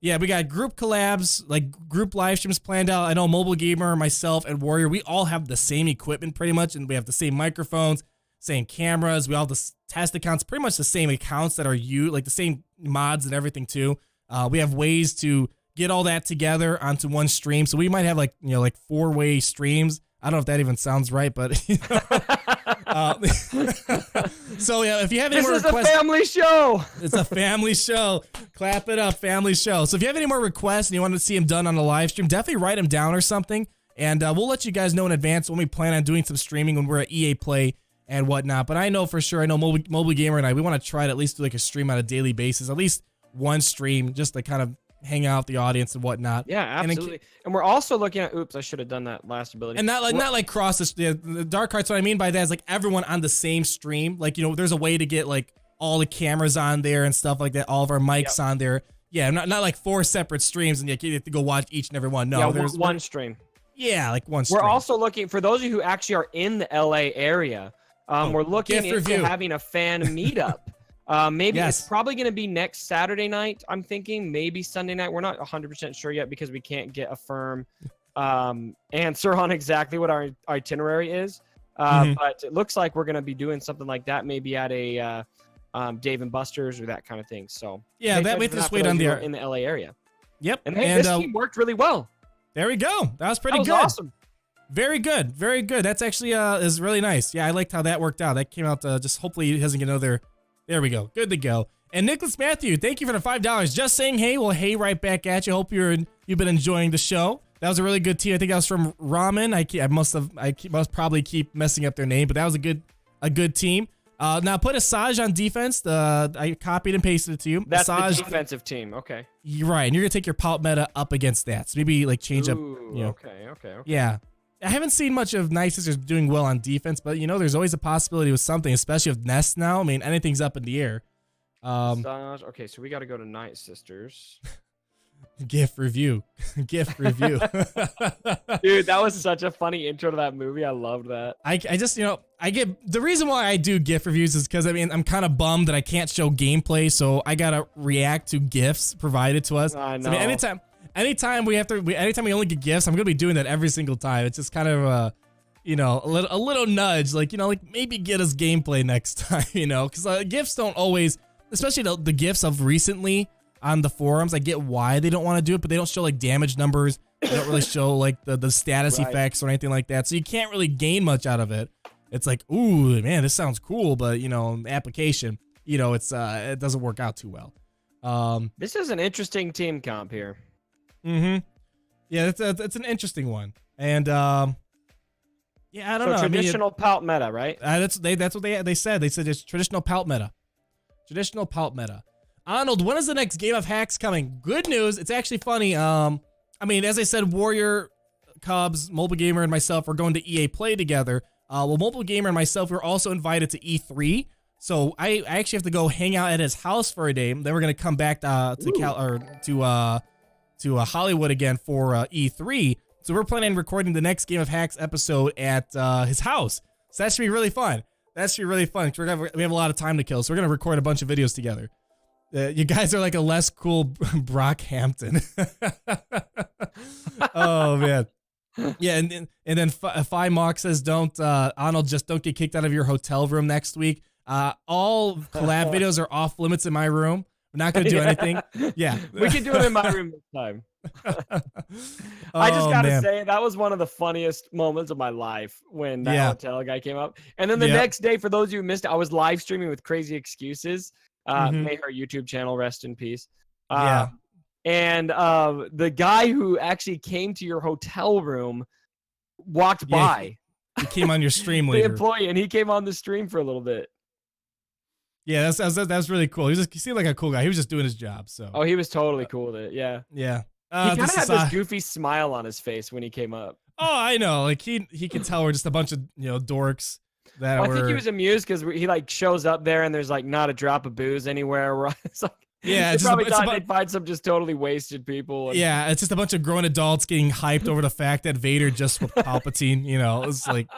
yeah, we got group collabs, like group live streams planned out. I know Mobile Gamer, myself, and Warrior, we all have the same equipment pretty much, and we have the same microphones, same cameras. We all have the test accounts, pretty much the same accounts that are like the same mods and everything too. We have ways to get all that together onto one stream, so we might have like 4-way streams. I don't know if that even sounds right, but so yeah, if you have any more requests, this is a family show. It's a family show. Clap it up, family show. So if you have any more requests and you want to see them done on the live stream, definitely write them down or something, and we'll let you guys know in advance when we plan on doing some streaming when we're at EA Play and whatnot. But I know for sure, Mobile Gamer and we want to try to at least do like a stream on a daily basis, at least one stream, just to kind of hang out with the audience and whatnot. Yeah, absolutely. And we're also looking at, I should have done that last ability. And not like cross the dark hearts. What I mean by that is like everyone on the same stream. Like, there's a way to get like all the cameras on there and stuff like that. All of our mics on there. Yeah, not like 4 separate streams and you have to go watch each and every one. No, there's one stream. Yeah, like one stream. We're also looking, for those of you who actually are in the LA area, we're looking into having a fan meetup. Maybe it's probably going to be next Saturday night. I'm thinking maybe Sunday night. We're not 100% sure yet because we can't get a firm answer on exactly what our itinerary is. But it looks like we're going to be doing something like that, maybe at a Dave & Buster's or that kind of thing. So yeah, that way just wait on the in the LA area. Yep, and hey, this team worked really well. There we go. That was pretty good. Awesome. Very good. Very good. That's actually is really nice. Yeah, I liked how that worked out. That came out just hopefully he doesn't get another. There we go. Good to go. And Nicholas Matthew, thank you for the $5. Just saying hey. Well, hey right back at you. Hope you've been enjoying the show. That was a really good team. I think that was from Ramen. I must probably keep messing up their name, but that was a good team. Now put Asajj on defense. I copied and pasted it to you. That's Asajj, the defensive team. Okay. You're right, and you're gonna take your Palp meta up against that. So maybe like change up. Okay. Yeah. I haven't seen much of Night Sisters doing well on defense, but there's always a possibility with something, especially with Nest now. I mean, anything's up in the air. Okay, so we got to go to Night Sisters. GIF review. GIF review. Dude, that was such a funny intro to that movie. I loved that. I just, I get the reason why I do GIF reviews is because I'm kind of bummed that I can't show gameplay, so I gotta react to GIFs provided to us. I know. So, anytime we only get GIFs, I'm gonna be doing that every single time. It's just kind of a little nudge, like, like maybe get us gameplay next time, because GIFs don't always, especially the GIFs of recently on the forums. I get why they don't want to do it, but they don't show like damage numbers. They don't really show like the status effects or anything like that. So you can't really gain much out of it. It's like, ooh, man, this sounds cool, but application, it doesn't work out too well. This is an interesting team comp here. Mm-hmm. Yeah, that's an interesting one. And yeah, I don't know. Traditional palt meta, right? That's what they said. They said it's traditional palt meta. Traditional palt meta. Arnold, when is the next Game of Hacks coming? Good news. It's actually funny. As I said, Warrior, Cubs, Mobile Gamer, and myself are going to EA Play together. Mobile Gamer and myself were also invited to E3. So I actually have to go hang out at his house for a day. Then we're gonna come back to Hollywood again for E3. So we're planning on recording the next Game of Hacks episode at his house. So that should be really fun. We have a lot of time to kill, so we're gonna record a bunch of videos together. You guys are like a less cool Brockhampton. Oh man. Yeah, and then Phi Mock says, Arnold, just don't get kicked out of your hotel room next week. All collab videos are off limits in my room. We're not going to do anything. Yeah. We can do it in my room this time. I just got to say, that was one of the funniest moments of my life when that hotel guy came up. And then the next day, for those of you who missed it, I was live streaming with Crazy Excuses. May her YouTube channel rest in peace. And the guy who actually came to your hotel room walked by. He came on your stream the later. Employee, and he came on the stream for a little bit. Yeah, that's really cool. He seemed like a cool guy. He was just doing his job. So. Oh, he was totally cool with it. Yeah. Yeah. He kind of had this goofy smile on his face when he came up. Oh, I know. Like he could tell we're just a bunch of dorks. I think he was amused because he like shows up there and there's like not a drop of booze anywhere. It's like, yeah, they probably thought they'd find some just totally wasted people. Yeah, it's just a bunch of grown adults getting hyped over the fact that Vader just with Palpatine. It's like.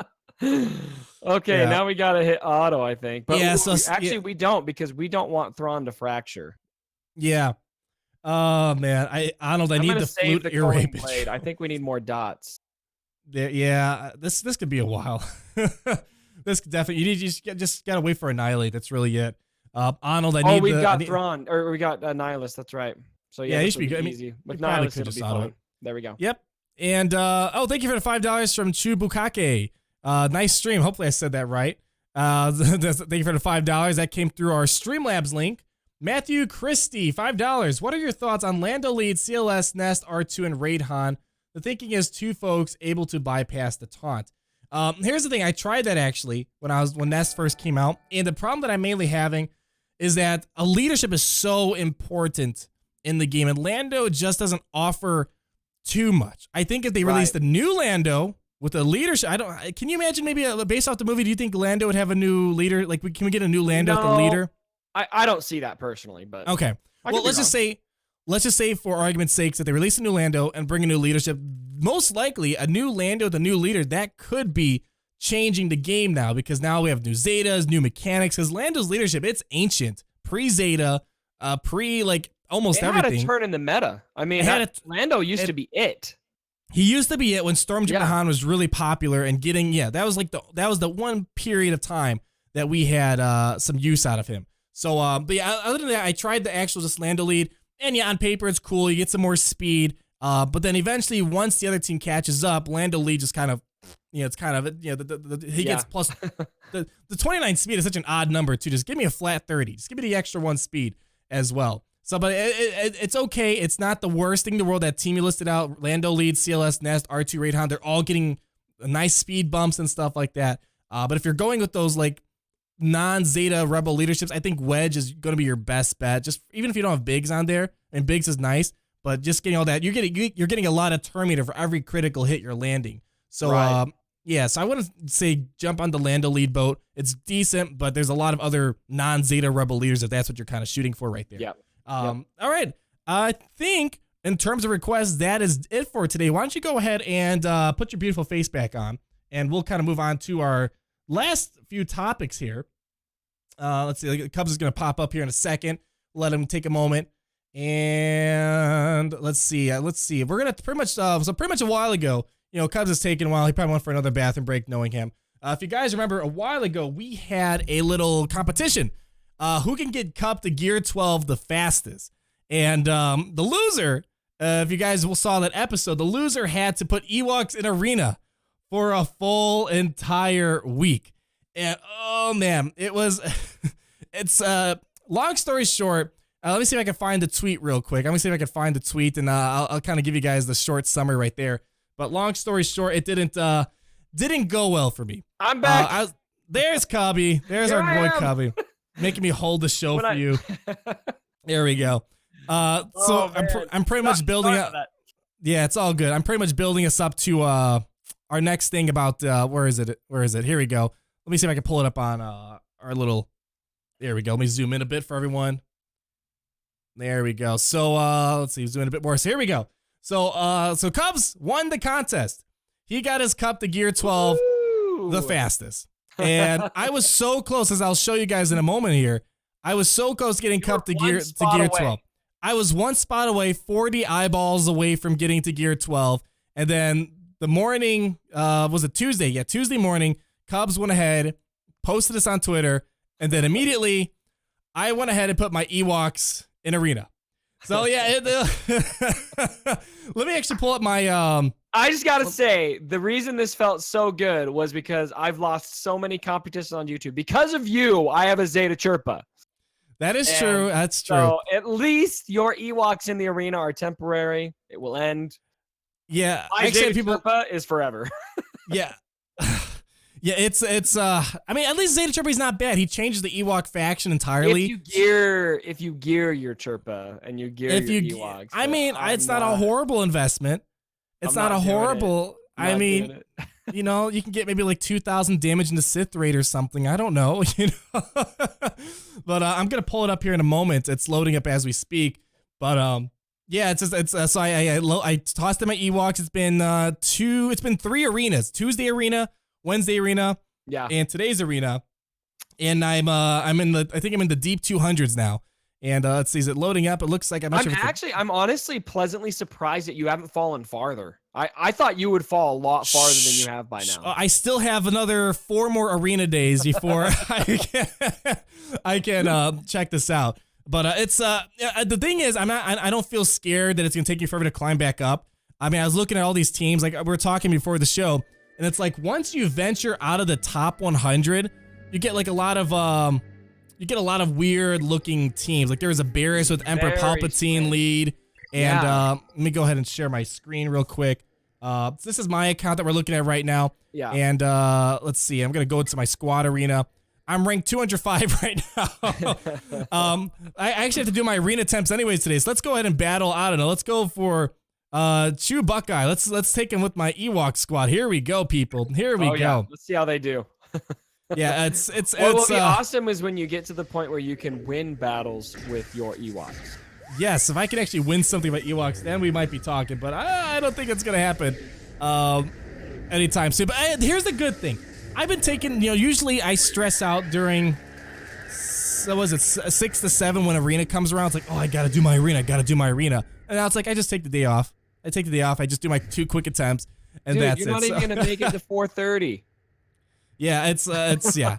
Okay, now we gotta hit auto, I think. But we don't, because we don't want Thrawn to fracture. Yeah. Oh man, Arnold, I need the flute earray blade. I think we need more dots. Yeah, this could be a while. This could definitely you just gotta wait for Annihilate. That's really it. Arnold, we got Thrawn, or we got Nihilus. That's right. So yeah, he should be good. Easy. With Nihilus, it'll be fun. There we go. Yep. And thank you for the $5 from Chubukake. Nice stream. Hopefully I said that right. Thank you for the $5. That came through our Streamlabs link. Matthew Christie, $5. What are your thoughts on Lando lead, CLS, Nest, R2, and Raid Han? The thinking is two folks able to bypass the taunt. Here's the thing. I tried that actually when Nest first came out. And the problem that I'm mainly having is that a leadership is so important in the game. And Lando just doesn't offer too much. I think if they released a new Lando with a leadership, can you imagine maybe based off the movie, do you think Lando would have a new leader? Like, can we get a new Lando with a leader? I don't see that personally, but okay. Well, let's just say for argument's sake that they release a new Lando and bring a new leadership. Most likely, a new Lando with a new leader, that could be changing the game now, because now we have new Zetas, new mechanics. Because Lando's leadership, it's ancient, pre-Zeta, almost everything. It had a turn in the meta. I mean, Lando used to be it. He used to be it when Stormtrooper Han was really popular and getting that was the one period of time that we had some use out of him. So but yeah, other than that, I tried the actual just Lando lead, and yeah, on paper it's cool. You get some more speed, but then eventually once the other team catches up, Lando lead just kind of it's kind of he gets plus the 29 speed is such an odd number too. Just give me a flat 30. Just give me the extra 1 speed as well. So, but it's okay. It's not the worst thing in the world. That team you listed out, Lando lead, CLS, Nest, R2, Raid Han, they're all getting nice speed bumps and stuff like that. But if you're going with those like non-Zeta Rebel leaderships, I think Wedge is going to be your best bet. Just even if you don't have Biggs on there, and Biggs is nice, but just getting all that, you're getting a lot of turn meter for every critical hit you're landing. So so I wouldn't say jump on the Lando lead boat. It's decent, but there's a lot of other non-Zeta Rebel leaders if that's what you're kind of shooting for right there. Yeah. All right. I think in terms of requests, that is it for today. Why don't you go ahead and put your beautiful face back on, and we'll kind of move on to our last few topics here. Let's see. The Cubs is going to pop up here in a second. Let him take a moment. And let's see. We're going to pretty much a while ago, Cubs is taking a while. He probably went for another bathroom break, knowing him. If you guys remember, a while ago, we had a little competition. Who can get Cup to Gear 12 the fastest? And the loser, if you guys saw that episode, the loser had to put Ewoks in arena for a full entire week. And oh man, it was, it's long story short. Let me see if I can find the tweet real quick. I'm gonna see if I can find the tweet, and I'll kind of give you guys the short summary right there. But long story short, it didn't go well for me. I'm back. There's Cubby. There's Here our boy Cubby, making me hold the show for you. There we go. So I'm pretty much building up. Yeah, it's all good. I'm pretty much building us up to our next thing about where is it? Here we go. Let me see if I can pull it up on our little. There we go. Let me zoom in a bit for everyone. There we go. So let's see, zoom in a bit more. So here we go. So Cubs won the contest. He got his Cup to Gear 12 the fastest. And I was so close, as I'll show you guys in a moment here. I was so close to getting Cup to Gear 12. I was one spot away, 40 eyeballs away from getting to Gear 12. And then the morning, was it Tuesday? Yeah, Tuesday morning, Cubs went ahead, posted this on Twitter, and then immediately I went ahead and put my Ewoks in arena. So yeah, let me actually pull up my I just gotta say, the reason this felt so good was because I've lost so many competitions on YouTube. Because of you, I have a Zeta Chirpa. That is true. That's true. So at least your Ewoks in the arena are temporary. It will end. Yeah, My actually, Zeta Chirpa is forever. Yeah. Yeah, it's I mean, at least Zeta Chirpa is not bad. He changes the Ewok faction entirely. If you gear your Chirpa and you gear your Ewoks. I mean, it's not a horrible investment. It's not a horrible. I mean, you can get maybe like 2,000 damage in the Sith Raid or something. I don't know, But I'm gonna pull it up here in a moment. It's loading up as we speak. But yeah, so I tossed in my Ewoks. It's been 3 arenas: Tuesday arena, Wednesday arena, and today's arena. And I'm in the deep 200s now. And let's see, is it loading up? It looks like I'm honestly pleasantly surprised that you haven't fallen farther. I thought you would fall a lot farther than you have by now. I still have another 4 more arena days before I can check this out. But it's the thing is, I don't feel scared that it's gonna take you forever to climb back up. I mean, I was looking at all these teams, like we were talking before the show, and it's like once you venture out of the top 100, you get like a lot of weird looking teams. Like there was a Barris with Emperor Palpatine lead. And let me go ahead and share my screen real quick. So this is my account that we're looking at right now. Yeah. And let's see. I'm gonna go into my squad arena. I'm ranked 205 right now. I actually have to do my arena attempts anyways today. So let's go ahead and battle. I don't know. Let's go for Chew Buckeye. Let's take him with my Ewok squad. Here we go, people. Here we go. Yeah. Let's see how they do. Yeah, it's what will be awesome is when you get to the point where you can win battles with your Ewoks. Yes, if I can actually win something about Ewoks, then we might be talking. But I don't think it's gonna happen anytime soon. But here's the good thing: I've been taking, usually I stress out during, 6 to 7 when arena comes around. It's like, oh, I gotta do my arena, and now it's like I just take the day off. I just do my 2 quick attempts, and that's it. You're not even gonna make it to 4:30. Yeah, it's yeah.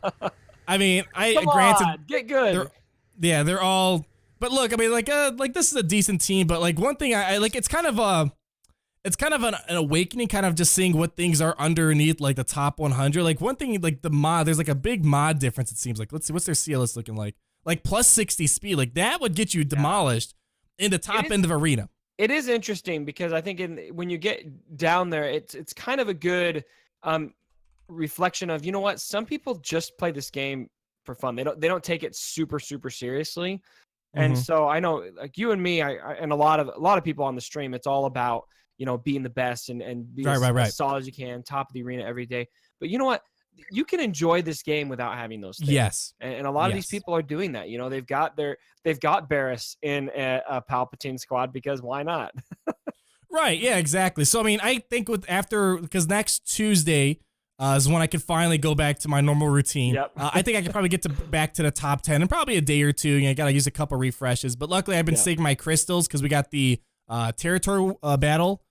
I mean, Get good. They're all. But look, I mean, like this is a decent team. But like one thing I like, it's kind of an awakening, kind of just seeing what things are underneath like the top 100. Like one thing, like the mod, there's like a big mod difference. It seems like. Let's see, what's their CLS looking like? Like plus 60 speed. Like that would get you demolished in the top end of arena. It is interesting because I think when you get down there, it's kind of a good reflection of, what, some people just play this game for fun. They don't take it super seriously. And so I know, like you and me, and a lot of people on the stream, it's all about being the best and being as solid as you can, top of the arena every day. But you know what? You can enjoy this game without having those things. Yes, and a lot of these people are doing that. They've got Barris in a Palpatine squad because why not? Right. Yeah. Exactly. So I mean, I think because next Tuesday. Is when I can finally go back to my normal routine. Yep. I think I can probably get back to the top 10 in probably a day or two. I gotta use a couple refreshes, but luckily I've been saving my crystals because we got the territory battle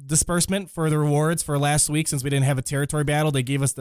disbursement for the rewards for last week since we didn't have a territory battle. They gave us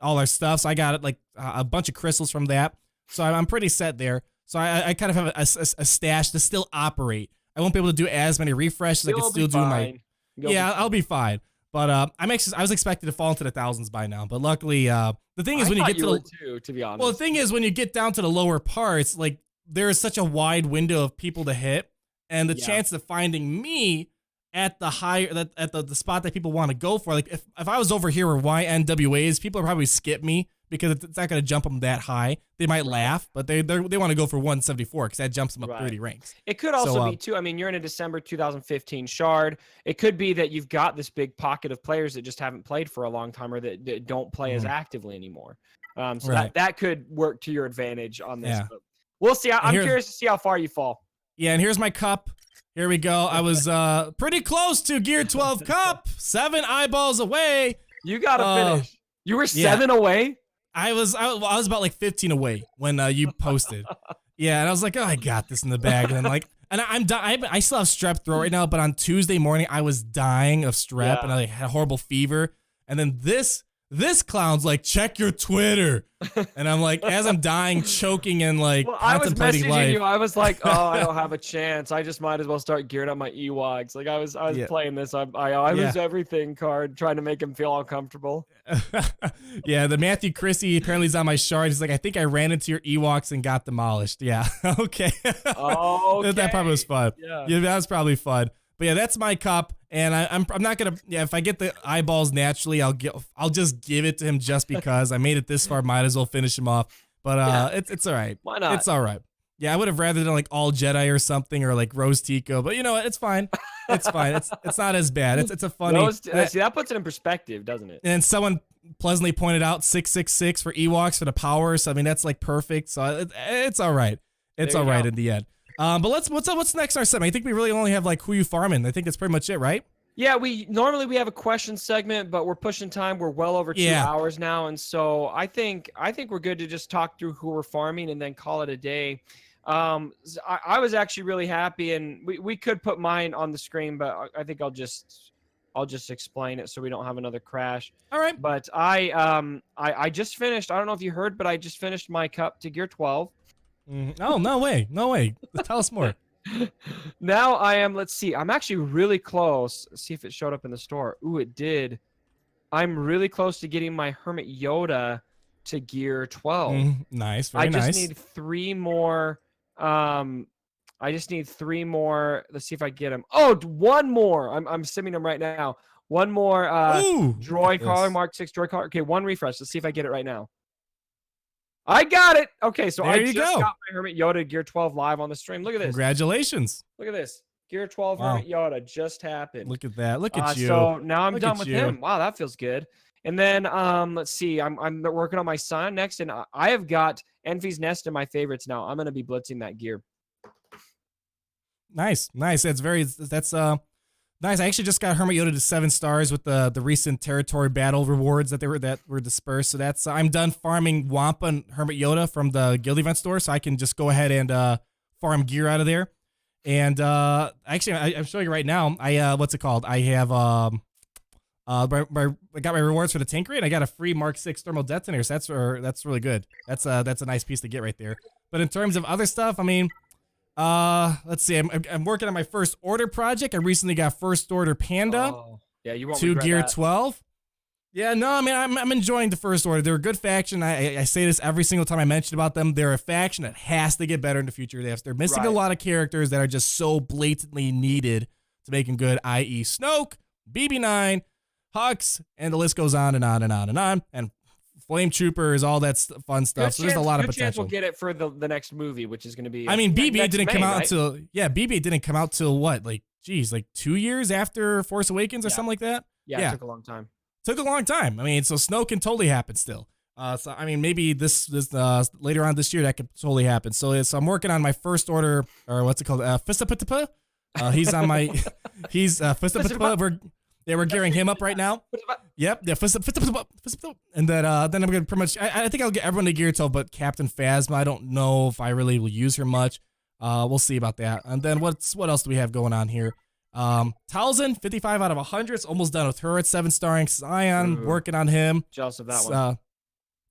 all our stuff, so I got like a bunch of crystals from that. So I'm pretty set there. So I kind of have a stash to still operate. I won't be able to do as many refreshes. I can still do my. I'll be fine. But I was expected to fall into the thousands by now. But luckily, the thing is when you get to be honest. Well, the thing is when you get down to the lower parts, like there is such a wide window of people to hit, and the chance of finding me at the higher at the spot that people want to go for. Like if I was over here where YNWA is, people would probably skip me because it's not going to jump them that high. They might laugh, but they want to go for 174 because that jumps them up 30 ranks. It could also be too. I mean, you're in a December 2015 shard. It could be that you've got this big pocket of players that just haven't played for a long time or that don't play as actively anymore. So that could work to your advantage on this. Yeah. But we'll see. I'm curious to see how far you fall. Yeah, and here's my cup. Here we go. I was pretty close to Gear 12 Cup. 7 eyeballs away. You got to finish. You were 7 away? I was about like 15 away when you posted. Yeah, and I was like, oh, I got this in the bag. And I'm like, and I still have strep throat right now, but on Tuesday morning, I was dying of strep and I had a horrible fever. And then this clown's like, check your Twitter. And I'm like, as I'm dying, choking, and like contemplating life. I was messaging you. I was like, oh, I don't have a chance. I just might as well start gearing up my Ewoks. Like I was playing this. I lose everything card, trying to make him feel uncomfortable. Yeah, the Matthew Christie apparently is on my shard. He's like, I think I ran into your Ewoks and got demolished. Yeah, okay. Okay. That probably was fun. Yeah, that was probably fun. But yeah, that's my cup, and I'm not gonna. Yeah, if I get the eyeballs naturally, I'll just give it to him just because I made it this far. Might as well finish him off. But it's all right. Why not? It's all right. Yeah, I would have rather done like all Jedi or something or like Rose Tico, but you know what? It's fine. It's fine. It's not as bad. It's a funny. See, that puts it in perspective, doesn't it? And someone pleasantly pointed out 666 for Ewoks for the power. So I mean that's like perfect. So it's all right. It's all right in the end. But what's next in our segment? I think we really only have like who you farming. I think that's pretty much it, right? Yeah, we have a question segment, but we're pushing time. We're well over 2 hours now, and so I think we're good to just talk through who we're farming and then call it a day. I was actually really happy, and we could put mine on the screen, but I think I'll just explain it so we don't have another crash. All right. But I just finished. I don't know if you heard, but I just finished my cup to Gear 12. Oh, no way. Tell us more. Now I am, let's see, I'm actually really close. Let's see if it showed up in the store. Ooh, it did. I'm really close to getting my Hermit Yoda to Gear 12. Nice, very nice. I just need 3 more. Let's see if I get them. Oh, 1 more. I'm simming them right now. 1 more droid collar, Mark 6 droid collar. Okay, 1 refresh. Let's see if I get it right now. I got it. Okay, so I just got my Hermit Yoda Gear 12 live on the stream. Look at this. Congratulations. Look at this. Gear 12 Hermit Yoda just happened. Look at that. Look at you. So now I'm done with him. Wow, that feels good. And then let's see. I'm working on my son next, and I have got Envy's Nest in my favorites now. I'm going to be blitzing that gear. Nice. That's nice. I actually just got Hermit Yoda to 7 stars with the recent territory battle rewards that were dispersed. So that's I'm done farming Wampa and Hermit Yoda from the guild event store, so I can just go ahead and farm gear out of there. And actually, I'm showing you right now. What's it called? I have I got my rewards for the Tinkery, and I got a free Mark 6 thermal detonator. So that's really good. That's a nice piece to get right there. But in terms of other stuff, I mean. Let's see. I'm working on my first order project. I recently got First Order Panda. Oh, yeah, you won't to regret Gear that. 12. Yeah, no, I mean I'm enjoying the First Order. They're a good faction. I say this every single time I mention about them. They're a faction that has to get better in the future. They're missing a lot of characters that are just so blatantly needed to make them good. I.e., Snoke, BB9, Hux, and the list goes on and on and on and on. And Flame Troopers, all that fun stuff. So there's a lot of potential. Chance we'll get it for the next movie, which is going to be. I mean, BB didn't come out until BB didn't come out till what? Like 2 years after Force Awakens or something like that. Yeah, it took a long time. I mean, so Snow can totally happen still. So I mean, maybe this later on this year that could totally happen. So I'm working on my First Order, or what's it called? Fistapatapa. He's on my. He's Fistapatapa. We're gearing him up right now. Yep. Yeah. And then I'm gonna pretty much. I think I'll get everyone to Gear 12, but Captain Phasma. I don't know if I really will use her much. We'll see about that. And then what else do we have going on here? Talzin, 55 out of 100. It's almost done with her at 7-starring. Zion, working on him. Jealous of that one.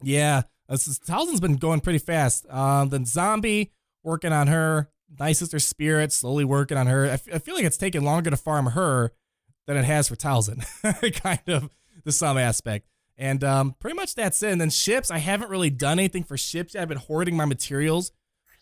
Yeah, Talzin's been going pretty fast. Then Zombie, working on her. Nice Sister Spirit, slowly working on her. I feel like it's taking longer to farm her than it has for Talzin, kind of, to some aspect. And pretty much that's it. And then ships, I haven't really done anything for ships yet. I've been hoarding my materials.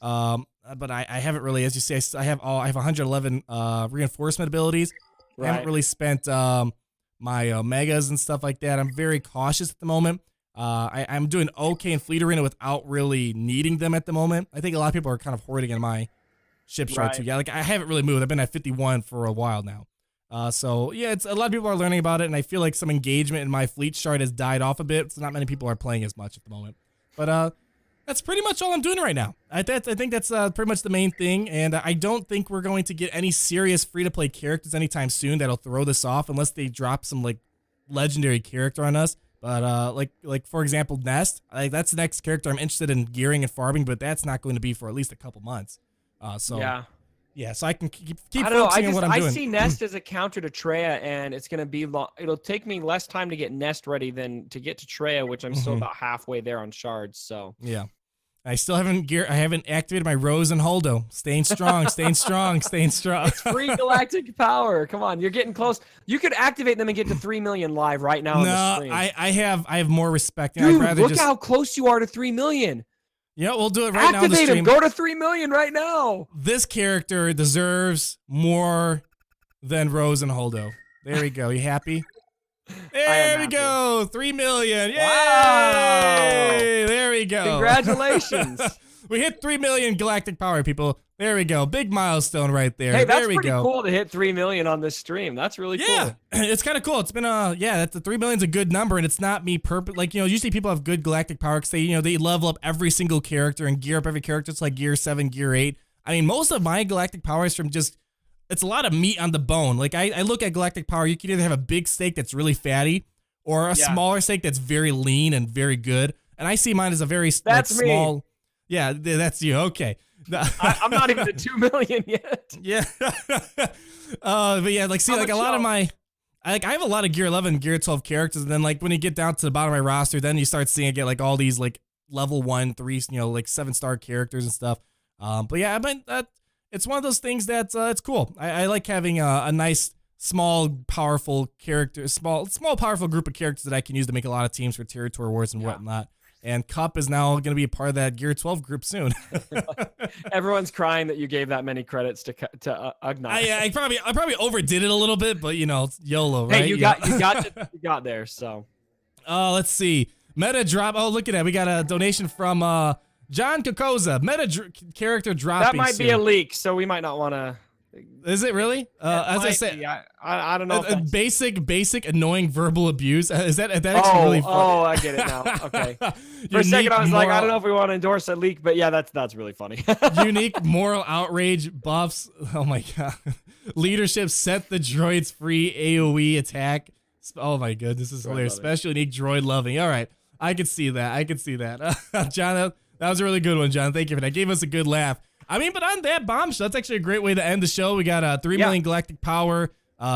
But I haven't really, as you say, I have 111 reinforcement abilities. Right. I haven't really spent my Omegas and stuff like that. I'm very cautious at the moment. I'm doing okay in Fleet Arena without really needing them at the moment. I think a lot of people are kind of hoarding in my ship chart too. Yeah, like I haven't really moved. I've been at 51 for a while now. So yeah, it's a lot of people are learning about it, and I feel like some engagement in my fleet chart has died off a bit. So not many people are playing as much at the moment. But that's pretty much all I'm doing right now. I think that's pretty much the main thing, and I don't think we're going to get any serious free-to-play characters anytime soon that'll throw this off, unless they drop some like legendary character on us. But like for example, Nest, that's the next character I'm interested in gearing and farming, but that's not going to be for at least a couple months. So so I can keep focusing on what I'm doing. I see Nest as a counter to Qi'ra, and it's going to be it'll take me less time to get Nest ready than to get to Qi'ra, which I'm still about halfway there on shards. So yeah. I still haven't activated my Rose and Holdo. Staying strong, staying strong, staying strong. It's free galactic power. Come on, you're getting close. You could activate them and get to 3 million live right now on the stream. I have more respect. Dude, I'd rather look how close you are to 3 million. Yeah, we'll do it right now on the stream. Activate him. Go to 3 million right now. This character deserves more than Rose and Holdo. There we go. You happy? There we go. 3 million. Yay! Wow. There we go. Congratulations. We hit 3 million galactic power, people. There we go. Big milestone right there. Hey, that's there we pretty go. cool to hit 3 million on this stream. That's really cool. Yeah, it's kind of cool. It's been that's the 3 million's a good number, and it's not me like, usually people have good galactic power because they level up every single character and gear up every character. It's like gear 7, gear 8. I mean, most of my galactic power is from it's a lot of meat on the bone. Like I look at galactic power, you can either have a big steak that's really fatty or a smaller steak that's very lean and very good. And I see mine as a very small. Me. Yeah, that's you. Okay. I'm not even at 2 million yet. Yeah. But yeah, like, see, like a lot of my, I have a lot of gear 11, gear 12 characters. And then like when you get down to the bottom of my roster, then you start seeing I get like all these like level 1, 3, like 7-star characters and stuff. But yeah, I mean, it's one of those things that's it's cool. I like having a nice, small, powerful character, small, powerful group of characters that I can use to make a lot of teams for territory wars and whatnot. And Cup is now going to be a part of that Gear 12 group soon. Everyone's crying that you gave that many credits to Ugnaught. I probably overdid it a little bit, but it's YOLO, right? Hey, you got there. So, let's see. Meta drop. Oh, look at that. We got a donation from John Kokoza. Character dropping. That might be a leak, so we might not want to. Is it really? As I said, I don't know. Basic annoying verbal abuse. Is that actually really funny? Oh, I get it now. Okay. For a second, I was like, I don't know if we want to endorse a leak, but yeah, that's really funny. Unique moral outrage buffs. Oh my god. Leadership set the droids free AOE attack. Oh my god, this is hilarious. Special unique droid loving. All right, I could see that. John, that was a really good one, John. Thank you for that. Gave us a good laugh. I mean, but on that bombshell, that's actually a great way to end the show. We got 3 million galactic power.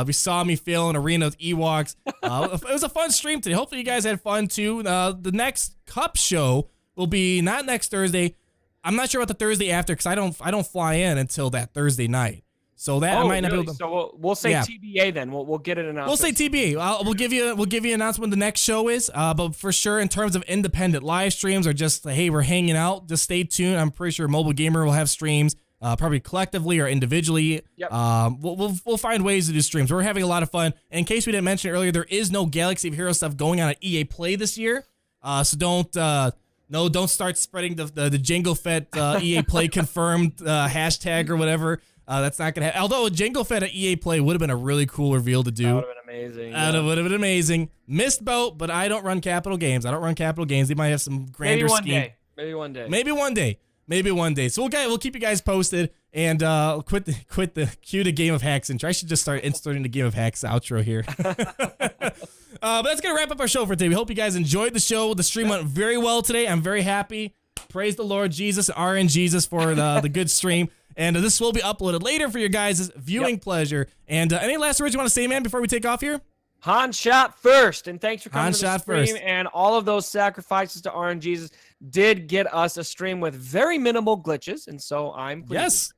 We saw me fail in arena with Ewoks. It was a fun stream today. Hopefully you guys had fun too. The next Cup show will be not next Thursday. I'm not sure about the Thursday after because I don't fly in until that Thursday night. So that I might not be able to. So we'll say TBA then. We'll get it announced. We'll say TBA. We'll give you an announcement when the next show is. But for sure, in terms of independent live streams or just hey, we're hanging out, just stay tuned. I'm pretty sure Mobile Gamer will have streams, probably collectively or individually. Yep. We'll find ways to do streams. We're having a lot of fun. And in case we didn't mention it earlier, there is no Galaxy of Heroes stuff going on at EA Play this year. So don't start spreading the Jango Fett EA Play confirmed hashtag or whatever. That's not gonna happen. Although a Jango Fett at EA Play would have been a really cool reveal to do. That would have been amazing. That would have been amazing. Missed boat, but I don't run Capital Games. They might have some grander scheme. Maybe one day. So we'll keep you guys posted and quit the cue to Game of Hacks intro. I should just start inserting the Game of Hacks outro here. But that's gonna wrap up our show for today. We hope you guys enjoyed the show. The stream went very well today. I'm very happy. Praise the Lord Jesus, RN Jesus for the good stream. And this will be uploaded later for your guys' viewing pleasure. And any last words you want to say, man, before we take off here? Han shot first, and thanks for coming Han to the shot stream. first. And all of those sacrifices to RNGesus did get us a stream with very minimal glitches, and so I'm pleased. Yes,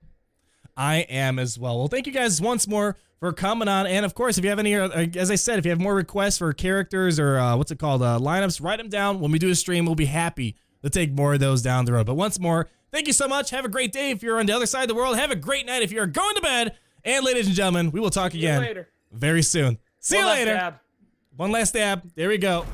I am as well. Well, thank you guys once more for coming on. And of course, if you have any, as I said, if you have more requests for characters or lineups, write them down. When we do a stream, we'll be happy to take more of those down the road. But once more, thank you so much. Have a great day if you're on the other side of the world. Have a great night if you're going to bed. And ladies and gentlemen, we will talk again very soon. See you later. Last dab. One last dab. There we go.